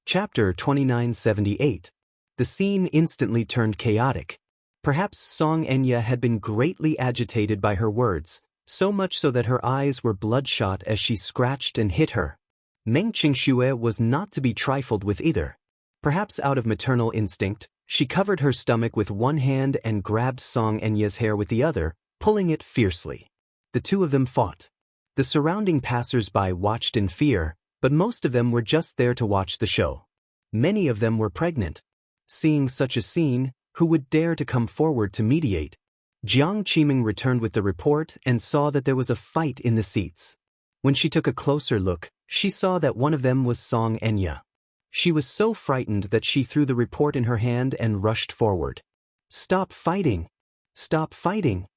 Chapter 2978. The scene instantly turned chaotic. Perhaps Song Enya had been greatly agitated by her words, so much so that her eyes were bloodshot as she scratched and hit her. Meng Qingxue was not to be trifled with either. Perhaps out of maternal instinct, she covered her stomach with one hand and grabbed Song Enya's hair with the other, pulling it fiercely. The two of them fought. The surrounding passers-by watched in fear, but most of them were just there to watch the show. Many of them were pregnant. Seeing such a scene, who would dare to come forward to mediate? Jiang Qiming returned with the report and saw that there was a fight in the seats. When she took a closer look, she saw that one of them was Song Enya. She was so frightened that she threw the report in her hand and rushed forward. "Stop fighting! Stop fighting!"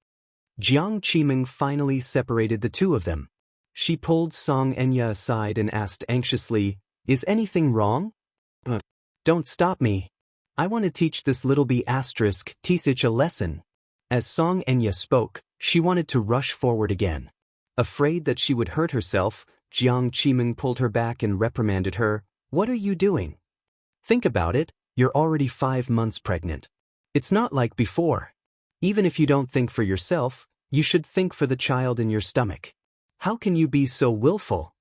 Jiang Qiming finally separated the two of them. She pulled Song Enya aside and asked anxiously, "Is anything wrong?" "Don't stop me. I want to teach this little teach a lesson." As Song Enya spoke, she wanted to rush forward again. Afraid that she would hurt herself, Jiang Qiming pulled her back and reprimanded her. "What are you doing? Think about it, you're already 5 months pregnant. It's not like before. Even if you don't think for yourself, you should think for the child in your stomach. How can you be so willful?"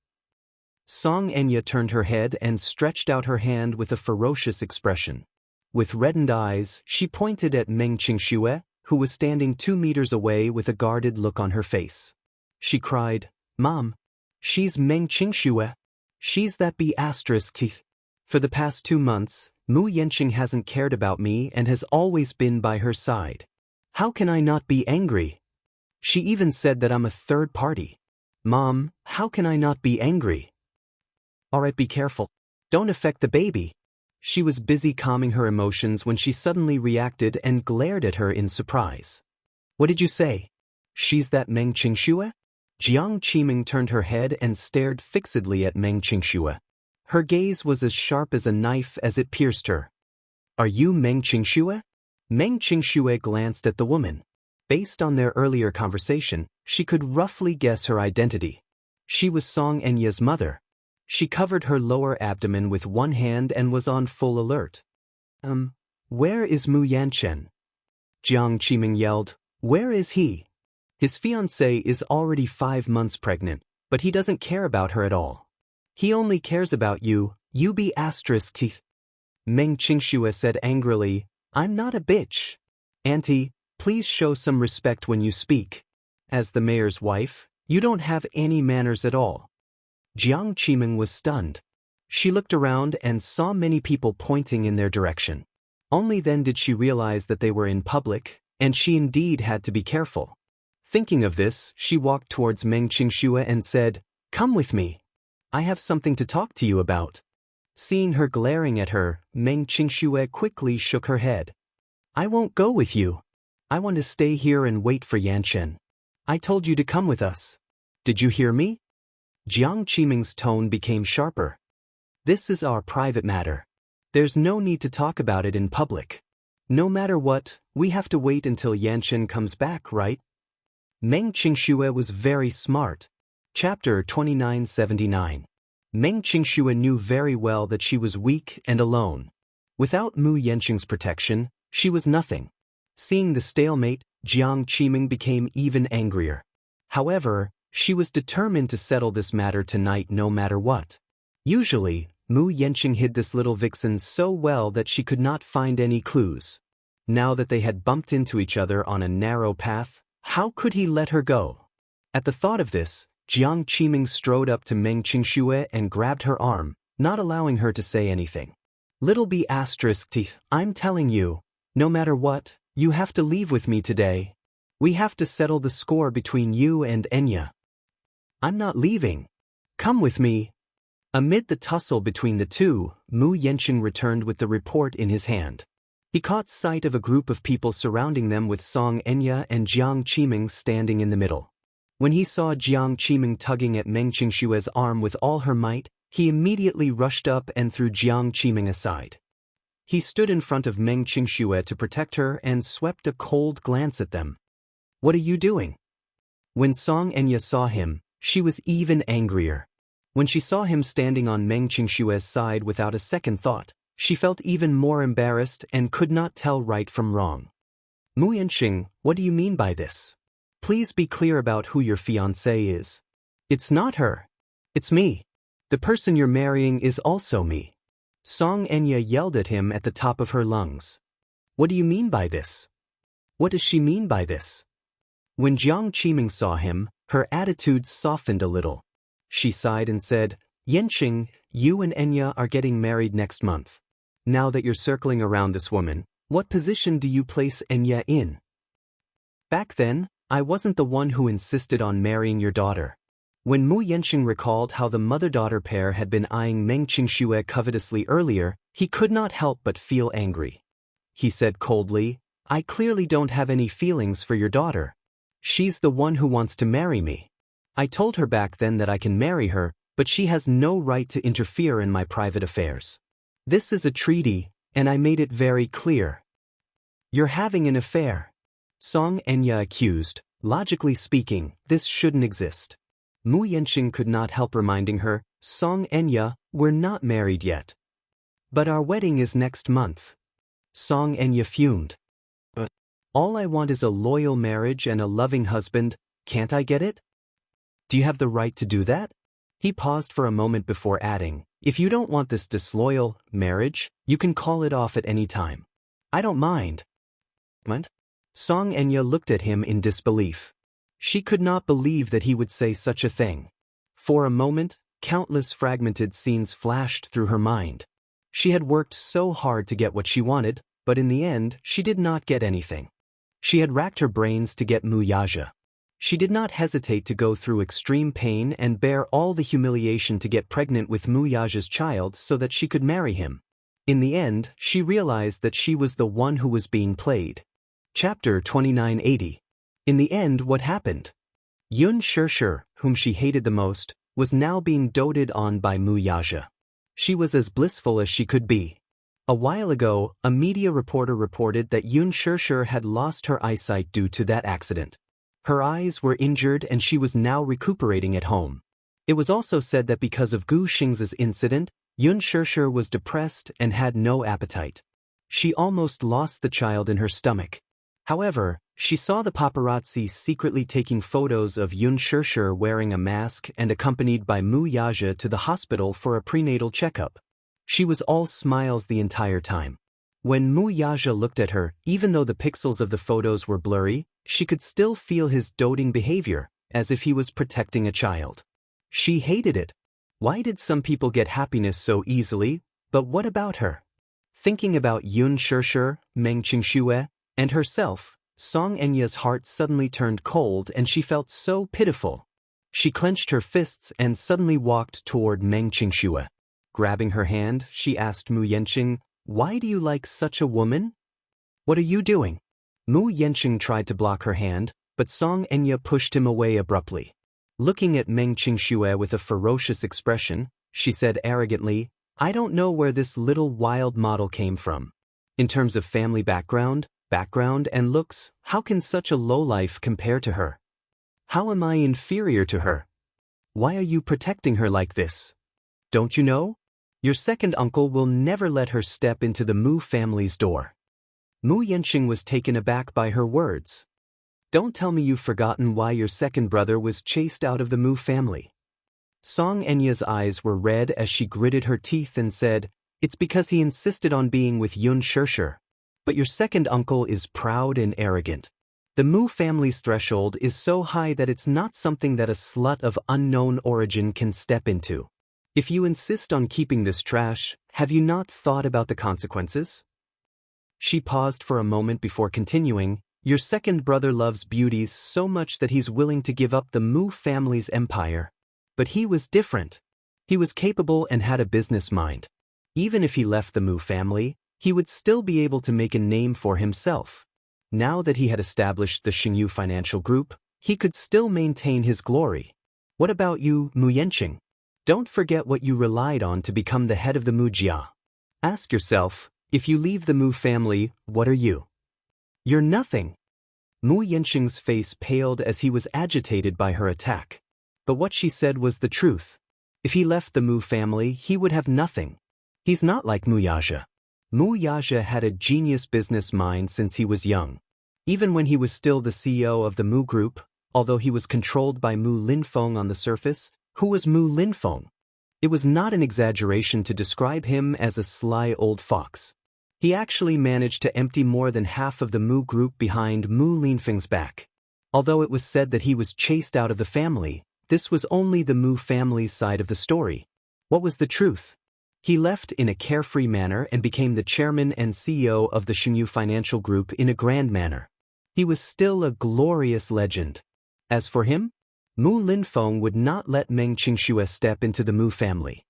Song Enya turned her head and stretched out her hand with a ferocious expression. With reddened eyes, she pointed at Meng Qingxue, who was standing 2 meters away with a guarded look on her face. She cried, "Mom, she's Meng Qingxue. She's that B***. For the past 2 months, Mu Yanqing hasn't cared about me and has always been by her side. How can I not be angry? She even said that I'm a third party. Mom, how can I not be angry?" "Alright, be careful. Don't affect the baby." She was busy calming her emotions when she suddenly reacted and glared at her in surprise. "What did you say? She's that Meng Qingxue?" Jiang Qiming turned her head and stared fixedly at Meng Qingxue. Her gaze was as sharp as a knife as it pierced her. "Are you Meng Qingxue?" Meng Qingxue glanced at the woman. Based on their earlier conversation, she could roughly guess her identity. She was Song Enya's mother. She covered her lower abdomen with one hand and was on full alert. Where is Mu Yanchen?" Jiang Qiming yelled. "Where is he? His fiancée is already 5 months pregnant, but he doesn't care about her at all. He only cares about you, you be***. Meng Qingxue said angrily, "I'm not a bitch. Auntie, please show some respect when you speak. As the mayor's wife, you don't have any manners at all." Jiang Qiming was stunned. She looked around and saw many people pointing in their direction. Only then did she realize that they were in public, and she indeed had to be careful. Thinking of this, she walked towards Meng Qingxue and said, "Come with me. I have something to talk to you about." Seeing her glaring at her, Meng Qingxue quickly shook her head. "I won't go with you. I want to stay here and wait for Yanchen. I told you to come with us. Did you hear me?" Jiang Qiming's tone became sharper. "This is our private matter. There's no need to talk about it in public. No matter what, we have to wait until Yanchen comes back, right?" Meng Qingxue was very smart. Chapter 2979. Meng Qingxue knew very well that she was weak and alone. Without Mu Yanqing's protection, she was nothing. Seeing the stalemate, Jiang Qiming became even angrier. However, she was determined to settle this matter tonight no matter what. Usually, Mu Yanqing hid this little vixen so well that she could not find any clues. Now that they had bumped into each other on a narrow path, how could he let her go? At the thought of this, Jiang Qiming strode up to Meng Qingxue and grabbed her arm, not allowing her to say anything. "Little B***, I'm telling you, no matter what, you have to leave with me today. We have to settle the score between you and Enya." "I'm not leaving. Come with me." Amid the tussle between the two, Mu Yanqing returned with the report in his hand. He caught sight of a group of people surrounding them with Song Enya and Jiang Qiming standing in the middle. When he saw Jiang Qiming tugging at Meng Qingxue's arm with all her might, he immediately rushed up and threw Jiang Qiming aside. He stood in front of Meng Qingxue to protect her and swept a cold glance at them. What are you doing? When Song Enya saw him, she was even angrier. When she saw him standing on Meng Qingxue's side without a second thought, she felt even more embarrassed and could not tell right from wrong. Mu Yanqing, what do you mean by this? Please be clear about who your fiancé is. It's not her. It's me. The person you're marrying is also me. Song Enya yelled at him at the top of her lungs. What do you mean by this? What does she mean by this? When Jiang Qiming saw him, her attitude softened a little. She sighed and said, Yanqing, you and Enya are getting married next month. Now that you're circling around this woman, what position do you place Enya in? Back then, I wasn't the one who insisted on marrying your daughter. When Mu Yanqing recalled how the mother-daughter pair had been eyeing Meng Qingxue covetously earlier, he could not help but feel angry. He said coldly, I clearly don't have any feelings for your daughter. She's the one who wants to marry me. I told her back then that I can marry her, but she has no right to interfere in my private affairs. This is a treaty, and I made it very clear. You're having an affair. Song Enya accused, logically speaking, this shouldn't exist. Mu Yanqing could not help reminding her, Song Enya, we're not married yet. But our wedding is next month. Song Enya fumed. But all I want is a loyal marriage and a loving husband, can't I get it? Do you have the right to do that? He paused for a moment before adding, if you don't want this disloyal marriage, you can call it off at any time. I don't mind. Song Enya looked at him in disbelief. She could not believe that he would say such a thing. For a moment, countless fragmented scenes flashed through her mind. She had worked so hard to get what she wanted, but in the end, she did not get anything. She had racked her brains to get Mu Yaja. She did not hesitate to go through extreme pain and bear all the humiliation to get pregnant with Mu Yaja's child so that she could marry him. In the end, she realized that she was the one who was being played. Chapter 2980. In the end, what happened? Yun Shirshir, whom she hated the most, was now being doted on by Mu Yaja. She was as blissful as she could be. A while ago, a media reporter reported that Yun Shirshir had lost her eyesight due to that accident. Her eyes were injured and she was now recuperating at home. It was also said that because of Gu Xing's incident, Yun Shirshir was depressed and had no appetite. She almost lost the child in her stomach. However, she saw the paparazzi secretly taking photos of Yun Shirshir wearing a mask and accompanied by Mu Yaja to the hospital for a prenatal checkup. She was all smiles the entire time. When Mu Yaja looked at her, even though the pixels of the photos were blurry, she could still feel his doting behavior, as if he was protecting a child. She hated it. Why did some people get happiness so easily, but what about her? Thinking about Yun Shirshir, Meng Qingxue, and herself, Song Enya's heart suddenly turned cold and she felt so pitiful. She clenched her fists and suddenly walked toward Meng Qingxue. Grabbing her hand, she asked Mu Yanqing, why do you like such a woman? What are you doing? Mu Yanqing tried to block her hand, but Song Enya pushed him away abruptly. Looking at Meng Qingxue with a ferocious expression, she said arrogantly, I don't know where this little wild model came from. In terms of family background and looks, how can such a lowlife compare to her? How am I inferior to her? Why are you protecting her like this? Don't you know? Your second uncle will never let her step into the Mu family's door. Mu Yanqing was taken aback by her words. Don't tell me you've forgotten why your second brother was chased out of the Mu family. Song Enya's eyes were red as she gritted her teeth and said, it's because he insisted on being with Yun Shirshir. But your second uncle is proud and arrogant. The Mu family's threshold is so high that it's not something that a slut of unknown origin can step into. If you insist on keeping this trash, have you not thought about the consequences? She paused for a moment before continuing, your second brother loves beauties so much that he's willing to give up the Mu family's empire. But he was different. He was capable and had a business mind. Even if he left the Mu family, he would still be able to make a name for himself. Now that he had established the Xingyu Financial Group, he could still maintain his glory. What about you, Mu Yanqing? Don't forget what you relied on to become the head of the Mu Jia. Ask yourself, If you leave the Mu family, what are you? You're nothing. Mu Yanqing's face paled as he was agitated by her attack. But what she said was the truth. If he left the Mu family, he would have nothing. He's not like Mu Yaja. Mu Yaja had a genius business mind since he was young. Even when he was still the CEO of the Mu Group, although he was controlled by Mu Linfeng on the surface, who was Mu Linfeng? It was not an exaggeration to describe him as a sly old fox. He actually managed to empty more than half of the Mu Group behind Mu Linfeng's back. Although it was said that he was chased out of the family, this was only the Mu family's side of the story. What was the truth? He left in a carefree manner and became the chairman and CEO of the Xianxia Financial Group in a grand manner. He was still a glorious legend. As for him, Mu Linfeng would not let Meng Qingxue step into the Mu family.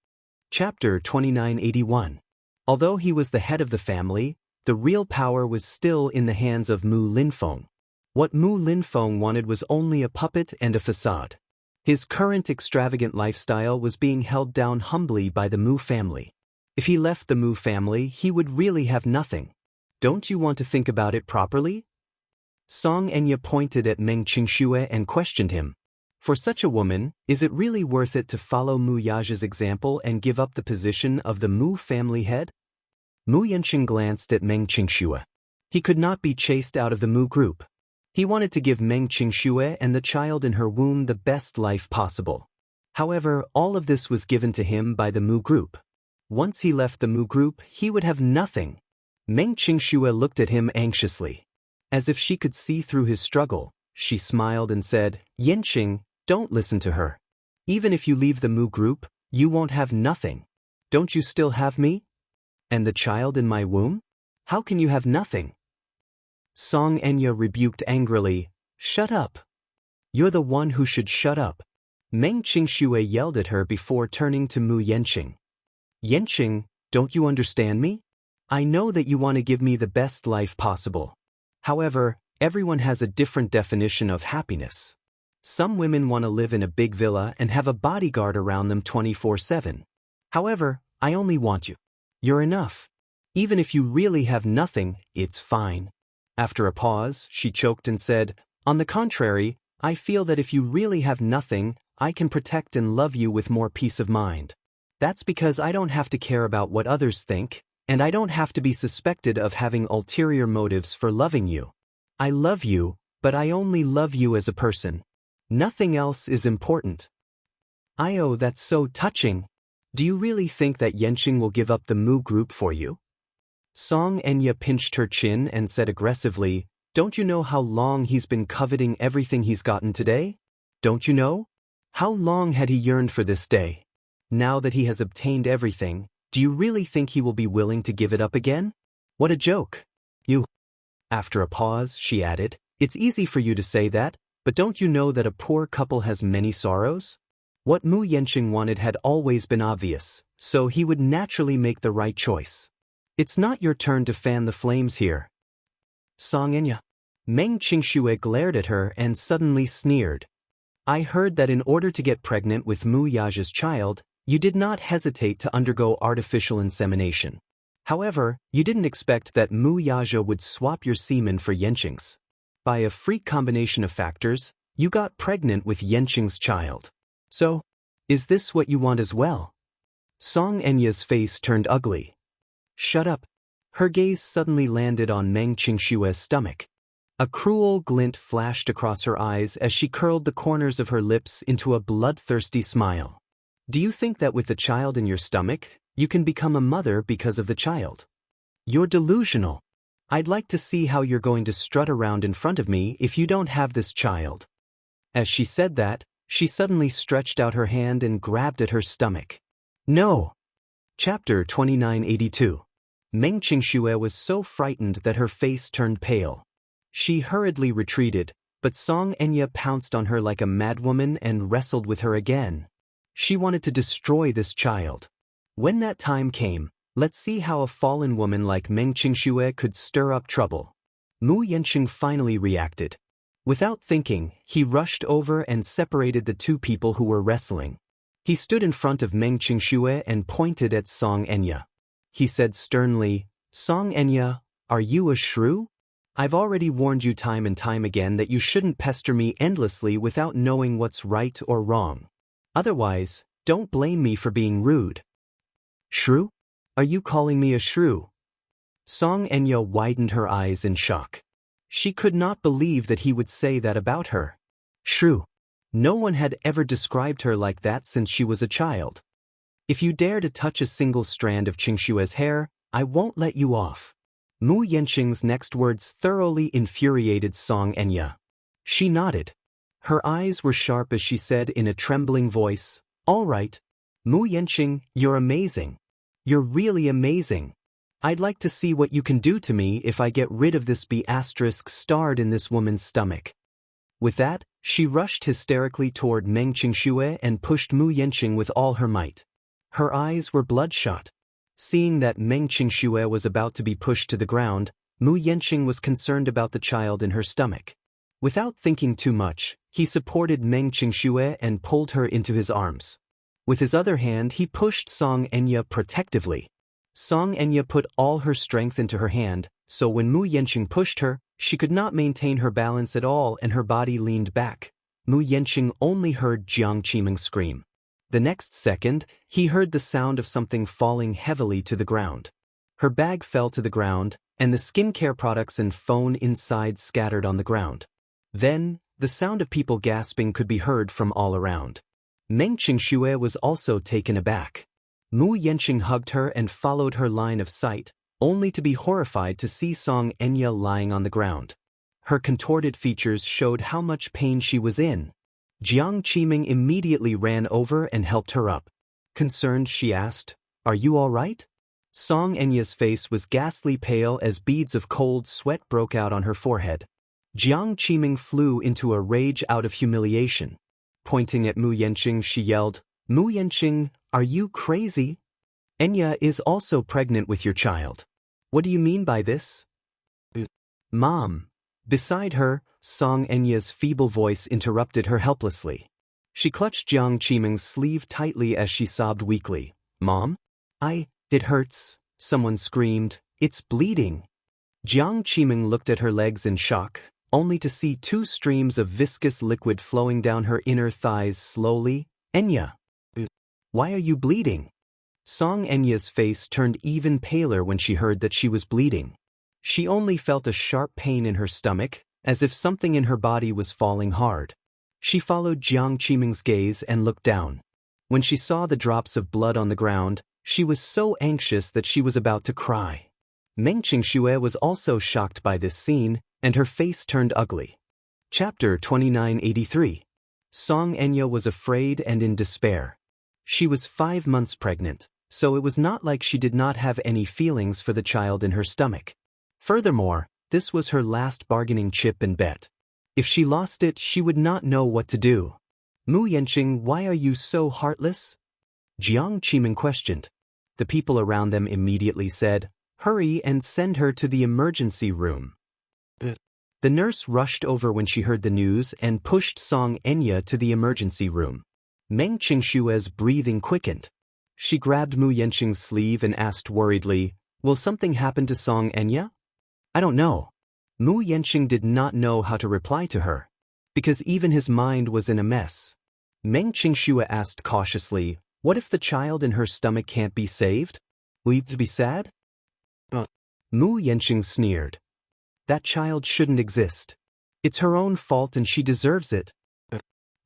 Chapter 2981. Although he was the head of the family, the real power was still in the hands of Mu Linfeng. What Mu Linfeng wanted was only a puppet and a facade. His current extravagant lifestyle was being held down humbly by the Mu family. If he left the Mu family, he would really have nothing. Don't you want to think about it properly? Xianxia pointed at Meng Qingxue and questioned him. For such a woman, is it really worth it to follow Mu Yaja's example and give up the position of the Mu family head? Mu Yanqing glanced at Meng Qingxue. He could not be chased out of the Mu group. He wanted to give Meng Qingxue and the child in her womb the best life possible. However, all of this was given to him by the Mu group. Once he left the Mu group, he would have nothing. Meng Qingxue looked at him anxiously. As if she could see through his struggle, she smiled and said, "Yanqing, don't listen to her. Even if you leave the Mu group, you won't have nothing. Don't you still have me? And the child in my womb? How can you have nothing?" Xianxia rebuked angrily, "Shut up. You're the one who should shut up." Meng Qingxue yelled at her before turning to Mu Yanqing. "Yanqing, don't you understand me? I know that you want to give me the best life possible. However, everyone has a different definition of happiness. Some women want to live in a big villa and have a bodyguard around them 24/7. However, I only want you. You're enough. Even if you really have nothing, it's fine." After a pause, she choked and said, "On the contrary, I feel that if you really have nothing, I can protect and love you with more peace of mind. That's because I don't have to care about what others think, and I don't have to be suspected of having ulterior motives for loving you. I love you, but I only love you as a person. Nothing else is important." "Oh, that's so touching. Do you really think that Yanqing will give up the Mu group for you?" Xianxia pinched her chin and said aggressively, "Don't you know how long he's been coveting everything he's gotten today? Don't you know? How long had he yearned for this day? Now that he has obtained everything, do you really think he will be willing to give it up again? What a joke. You." After a pause, she added, "It's easy for you to say that, but don't you know that a poor couple has many sorrows?" What Mu Yanqing wanted had always been obvious, so he would naturally make the right choice. "It's not your turn to fan the flames here." "Xianxia." Meng Qingxue glared at her and suddenly sneered. "I heard that in order to get pregnant with Mu Yaja's child, you did not hesitate to undergo artificial insemination. However, you didn't expect that Mu Yaja would swap your semen for Yanqing's. By a freak combination of factors, you got pregnant with Yanqing's child. So, is this what you want as well?" Xianxia's face turned ugly. "Shut up." Her gaze suddenly landed on Meng Qingxue's stomach. A cruel glint flashed across her eyes as she curled the corners of her lips into a bloodthirsty smile. "Do you think that with the child in your stomach, you can become a mother because of the child? You're delusional. I'd like to see how you're going to strut around in front of me if you don't have this child." As she said that, she suddenly stretched out her hand and grabbed at her stomach. "No!" Chapter 2982. Meng Qingxue was so frightened that her face turned pale. She hurriedly retreated, but Xianxia pounced on her like a madwoman and wrestled with her again. She wanted to destroy this child. When that time came, let's see how a fallen woman like Meng Qingxue could stir up trouble. Mu Yanqing finally reacted. Without thinking, he rushed over and separated the two people who were wrestling. He stood in front of Meng Qingxue and pointed at Xianxia. He said sternly, Xianxia, are you a shrew? I've already warned you time and time again that you shouldn't pester me endlessly without knowing what's right or wrong. Otherwise, don't blame me for being rude. Shrew? Are you calling me a shrew? Xianxia widened her eyes in shock. She could not believe that he would say that about her. Shrew. No one had ever described her like that since she was a child. If you dare to touch a single strand of Xianxia's hair, I won't let you off. Mu Yanqing's next words thoroughly infuriated Xianxia. She nodded. Her eyes were sharp as she said in a trembling voice, "All right. Mu Yanqing, you're amazing. You're really amazing. I'd like to see what you can do to me if I get rid of this B** starred in this woman's stomach." With that, she rushed hysterically toward Meng Qingxue and pushed Mu Yanqing with all her might. Her eyes were bloodshot. Seeing that Meng Qingxue was about to be pushed to the ground, Mu Yanqing was concerned about the child in her stomach. Without thinking too much, he supported Meng Qingxue and pulled her into his arms. With his other hand he pushed Xianxia protectively. Xianxia put all her strength into her hand, so when Mu Yanqing pushed her, she could not maintain her balance at all and her body leaned back. Mu Yanqing only heard Jiang Qiming scream. The next second, he heard the sound of something falling heavily to the ground. Her bag fell to the ground, and the skincare products and phone inside scattered on the ground. Then, the sound of people gasping could be heard from all around. Meng Qingxue was also taken aback. Mu Yanqing hugged her and followed her line of sight, only to be horrified to see Xianxia lying on the ground. Her contorted features showed how much pain she was in. Jiang Qiming immediately ran over and helped her up. Concerned, she asked, "Are you all right?" Xianxia's face was ghastly pale as beads of cold sweat broke out on her forehead. Jiang Qiming flew into a rage out of humiliation. Pointing at Mu Yanqing, she yelled, "Mu Yanqing, are you crazy? Enya is also pregnant with your child. What do you mean by this?" "Mom." Beside her, Xianxia's feeble voice interrupted her helplessly. She clutched Jiang Qiming's sleeve tightly as she sobbed weakly. "Mom? It hurts," someone screamed. "It's bleeding." Jiang Qiming looked at her legs in shock, only to see 2 streams of viscous liquid flowing down her inner thighs slowly. "Enya! Why are you bleeding?" Xianxia's face turned even paler when she heard that she was bleeding. She only felt a sharp pain in her stomach, as if something in her body was falling hard. She followed Jiang Qiming's gaze and looked down. When she saw the drops of blood on the ground, she was so anxious that she was about to cry. Meng Qingxue was also shocked by this scene, and her face turned ugly. Chapter 2983. Xianxia was afraid and in despair. She was 5 months pregnant, so it was not like she did not have any feelings for the child in her stomach. Furthermore, this was her last bargaining chip and bet. If she lost it, she would not know what to do. "Mu Yanqing, why are you so heartless?" Jiang Qiming questioned. The people around them immediately said, "Hurry and send her to the emergency room." The nurse rushed over when she heard the news and pushed Xianxia to the emergency room. Meng Qingshue's breathing quickened. She grabbed Mu Yanqing's sleeve and asked worriedly, "Will something happen to Xianxia?" "I don't know." Mu Yanqing did not know how to reply to her, because even his mind was in a mess. Meng Qingxue asked cautiously, "What if the child in her stomach can't be saved? Will you be sad?" Mu Yanqing sneered. "That child shouldn't exist. It's her own fault and she deserves it.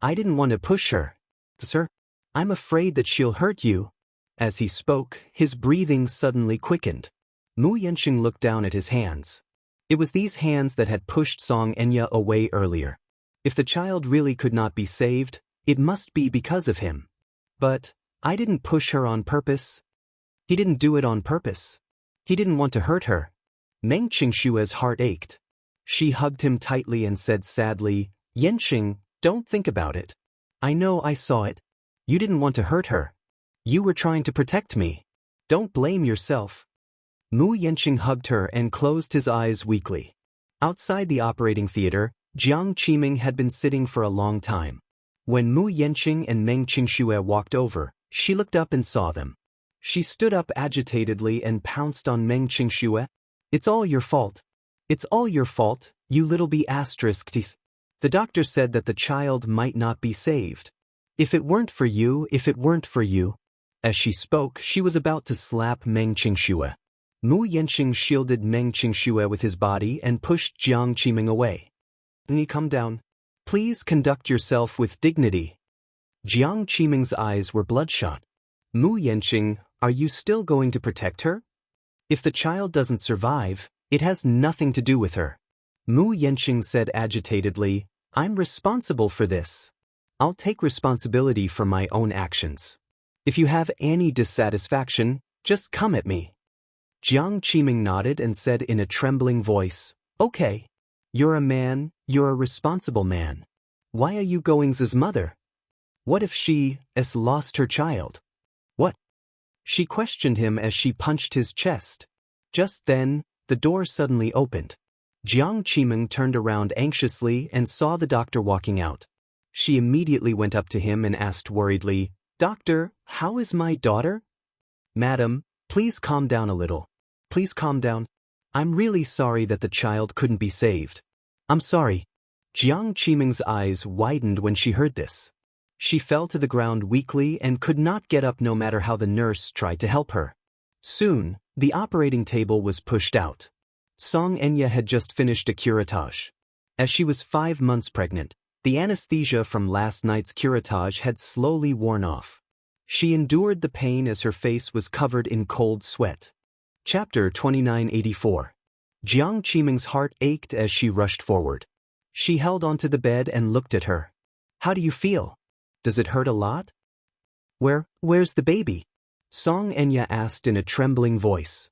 I didn't want to push her. Sir, I'm afraid that she'll hurt you." As he spoke, his breathing suddenly quickened. Mu Yanqing looked down at his hands. It was these hands that had pushed Xianxia away earlier. If the child really could not be saved, it must be because of him. "But I didn't push her on purpose." "He didn't do it on purpose. He didn't want to hurt her." Meng Qingshue's heart ached. She hugged him tightly and said sadly, "Yanqing, don't think about it. I know I saw it. You didn't want to hurt her. You were trying to protect me. Don't blame yourself." Mu Yanqing hugged her and closed his eyes weakly. Outside the operating theater, Jiang Qiming had been sitting for a long time. When Mu Yanqing and Meng Qingxue walked over, she looked up and saw them. She stood up agitatedly and pounced on Meng Qingxue. It's all your fault. It's all your fault, you little b*****. The doctor said that the child might not be saved. If it weren't for you, if it weren't for you. As she spoke, she was about to slap Meng Qingxue. Mu Yanqing shielded Meng Qingxue with his body and pushed Jiang Qiming away. Come down. Please conduct yourself with dignity. Jiang Qiming's eyes were bloodshot. Mu Yanqing, are you still going to protect her? If the child doesn't survive, it has nothing to do with her. Mu Yanqing said agitatedly, I'm responsible for this. I'll take responsibility for my own actions. If you have any dissatisfaction, just come at me. Jiang Qiming nodded and said in a trembling voice, Okay. You're a man, you're a responsible man. Why are you going's mother? What if she lost her child? What? She questioned him as she punched his chest. Just then, the door suddenly opened. Jiang Qiming turned around anxiously and saw the doctor walking out. She immediately went up to him and asked worriedly, Doctor, how is my daughter? Madam, please calm down a little. Please calm down. I'm really sorry that the child couldn't be saved. I'm sorry. Jiang Qiming's eyes widened when she heard this. She fell to the ground weakly and could not get up no matter how the nurse tried to help her. Soon, the operating table was pushed out. Xianxia had just finished a curettage. As she was 5 months pregnant, the anesthesia from last night's curettage had slowly worn off. She endured the pain as her face was covered in cold sweat. Chapter 2984. Jiang Qiming's heart ached as she rushed forward. She held onto the bed and looked at her. How do you feel? Does it hurt a lot? Where's the baby? Xianxia asked in a trembling voice.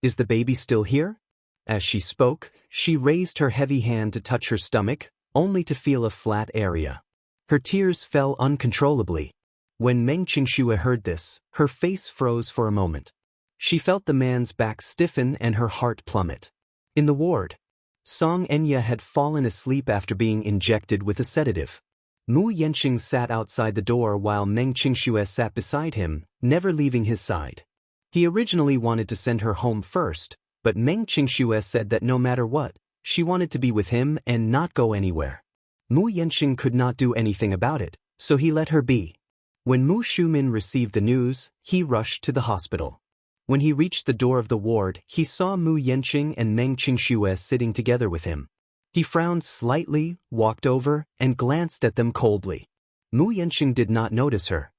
Is the baby still here? As she spoke, she raised her heavy hand to touch her stomach, only to feel a flat area. Her tears fell uncontrollably. When Meng Qingxue heard this, her face froze for a moment. She felt the man's back stiffen and her heart plummet. In the ward, Xianxia had fallen asleep after being injected with a sedative. Mu Yanqing sat outside the door while Meng Qingxue sat beside him, never leaving his side. He originally wanted to send her home first, but Meng Qingxue said that no matter what, she wanted to be with him and not go anywhere. Mu Yanqing could not do anything about it, so he let her be. When Mu Shumin received the news, he rushed to the hospital. When he reached the door of the ward, he saw Mu Yanqing and Meng Qingxue sitting together with him. He frowned slightly, walked over, and glanced at them coldly. Mu Yanqing did not notice her.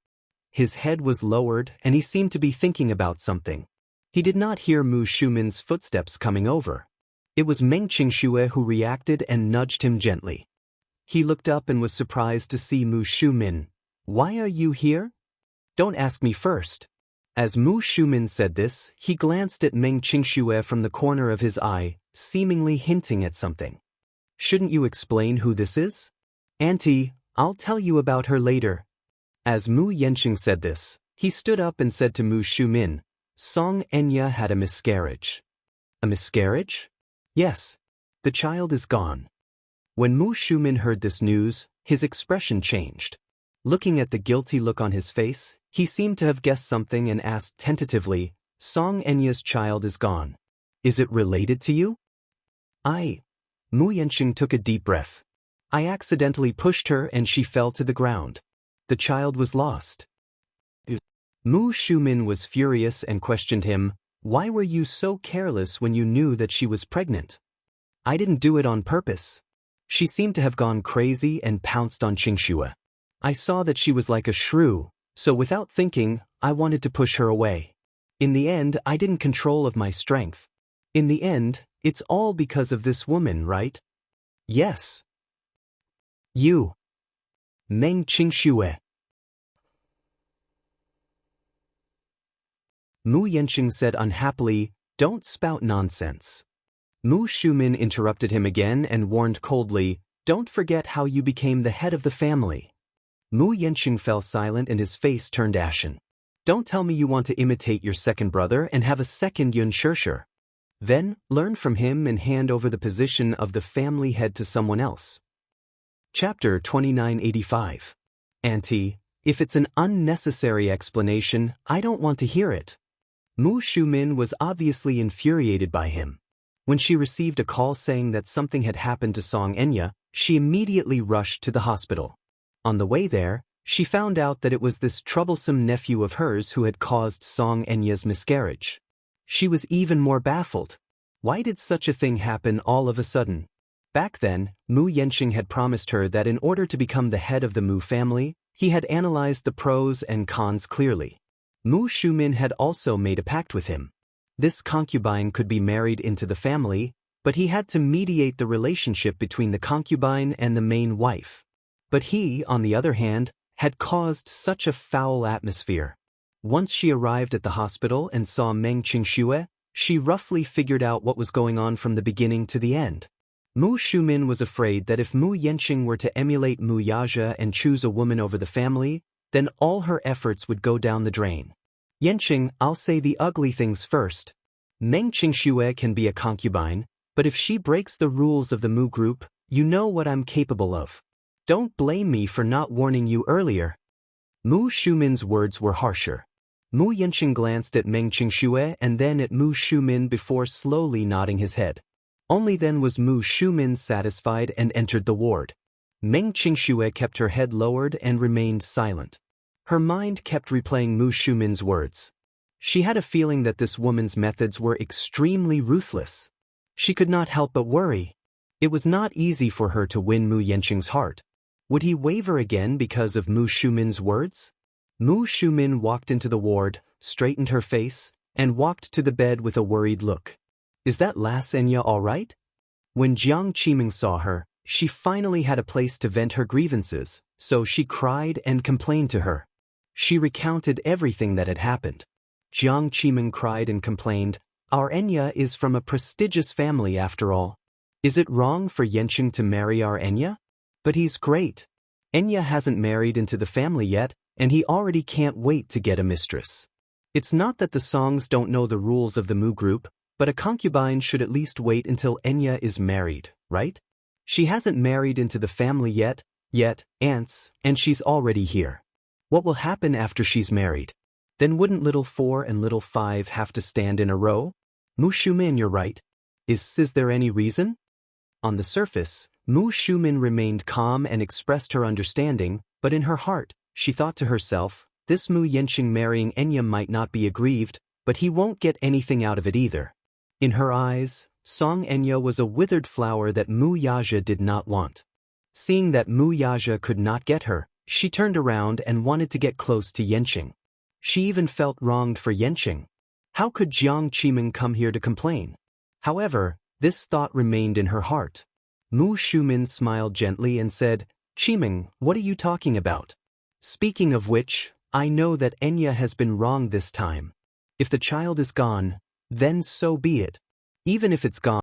His head was lowered and he seemed to be thinking about something. He did not hear Mu Shumin's footsteps coming over. It was Meng Qingxue who reacted and nudged him gently. He looked up and was surprised to see Mu Shumin. Why are you here? Don't ask me first. As Mu Shumin said this, he glanced at Meng Qingxue from the corner of his eye, seemingly hinting at something. Shouldn't you explain who this is? Auntie, I'll tell you about her later. As Mu Yanqing said this, he stood up and said to Mu Shumin, Xianxia had a miscarriage. A miscarriage? Yes. The child is gone. When Mu Shumin heard this news, his expression changed. Looking at the guilty look on his face, he seemed to have guessed something and asked tentatively, Xianxia's child is gone. Is it related to you? Mu Yanqing took a deep breath. I accidentally pushed her and she fell to the ground. The child was lost. Mu Shumin was furious and questioned him, why were you so careless when you knew that she was pregnant? I didn't do it on purpose. She seemed to have gone crazy and pounced on Qingxue. I saw that she was like a shrew, so without thinking, I wanted to push her away. In the end, I didn't control of my strength. In the end, it's all because of this woman, right? Yes. You. Meng Qingxue. Mu Yanqing said unhappily, don't spout nonsense. Mu Shumin interrupted him again and warned coldly, don't forget how you became the head of the family. Mu Yanqing fell silent and his face turned ashen. Don't tell me you want to imitate your second brother and have a second Yun Shirshir. Then, learn from him and hand over the position of the family head to someone else. Chapter 2985. Auntie, If it's an unnecessary explanation, I don't want to hear it. Mu Shumin was obviously infuriated by him. When she received a call saying that something had happened to Xianxia, she immediately rushed to the hospital. On the way there, she found out that it was this troublesome nephew of hers who had caused Xianxia's miscarriage. She was even more baffled. Why did such a thing happen all of a sudden? Back then, Mu Yanqing had promised her that in order to become the head of the Mu family, he had analyzed the pros and cons clearly. Mu Shumin had also made a pact with him. This concubine could be married into the family, but he had to mediate the relationship between the concubine and the main wife. But he, on the other hand, had caused such a foul atmosphere. Once she arrived at the hospital and saw Meng Qingxue, she roughly figured out what was going on from the beginning to the end. Mu Shumin was afraid that if Mu Yanqing were to emulate Mu Yazhe and choose a woman over the family, then all her efforts would go down the drain. Yanqing, I'll say the ugly things first. Meng Qingxue can be a concubine, but if she breaks the rules of the Mu group, you know what I'm capable of. Don't blame me for not warning you earlier. Mu Shumin's words were harsher. Mu Yanqing glanced at Meng Qingxue and then at Mu Shumin before slowly nodding his head. Only then was Mu Shumin satisfied and entered the ward. Meng Qingxue kept her head lowered and remained silent. Her mind kept replaying Mu Shumin's words. She had a feeling that this woman's methods were extremely ruthless. She could not help but worry. It was not easy for her to win Mu Yanqing's heart. Would he waver again because of Mu Shumin's words? Mu Shumin walked into the ward, straightened her face, and walked to the bed with a worried look. Is that Xianxia all right? When Jiang Qiming saw her, she finally had a place to vent her grievances, so she cried and complained to her. She recounted everything that had happened. Jiang Qiming cried and complained, our Enya is from a prestigious family after all. Is it wrong for Yanqing to marry our Enya? But he's great. Enya hasn't married into the family yet, and he already can't wait to get a mistress. It's not that the Songs don't know the rules of the Mu group, but a concubine should at least wait until Enya is married, right? She hasn't married into the family yet, aunts, and she's already here. What will happen after she's married? Then wouldn't little 4 and little 5 have to stand in a row? Mu Shumin, you're right. Is there any reason? On the surface, Mu Shumin remained calm and expressed her understanding, but in her heart, she thought to herself, this Mu Yanqing marrying Enya might not be aggrieved, but he won't get anything out of it either. In her eyes, Xianxia was a withered flower that Mu Yazhe did not want. Seeing that Mu Yazhe could not get her, she turned around and wanted to get close to Yanqing. She even felt wronged for Yanqing. How could Jiang Qiming come here to complain? However, this thought remained in her heart. Mu Shumin smiled gently and said, Qiming, what are you talking about? Speaking of which, I know that Enya has been wrong this time. If the child is gone, then so be it. Even if it's gone,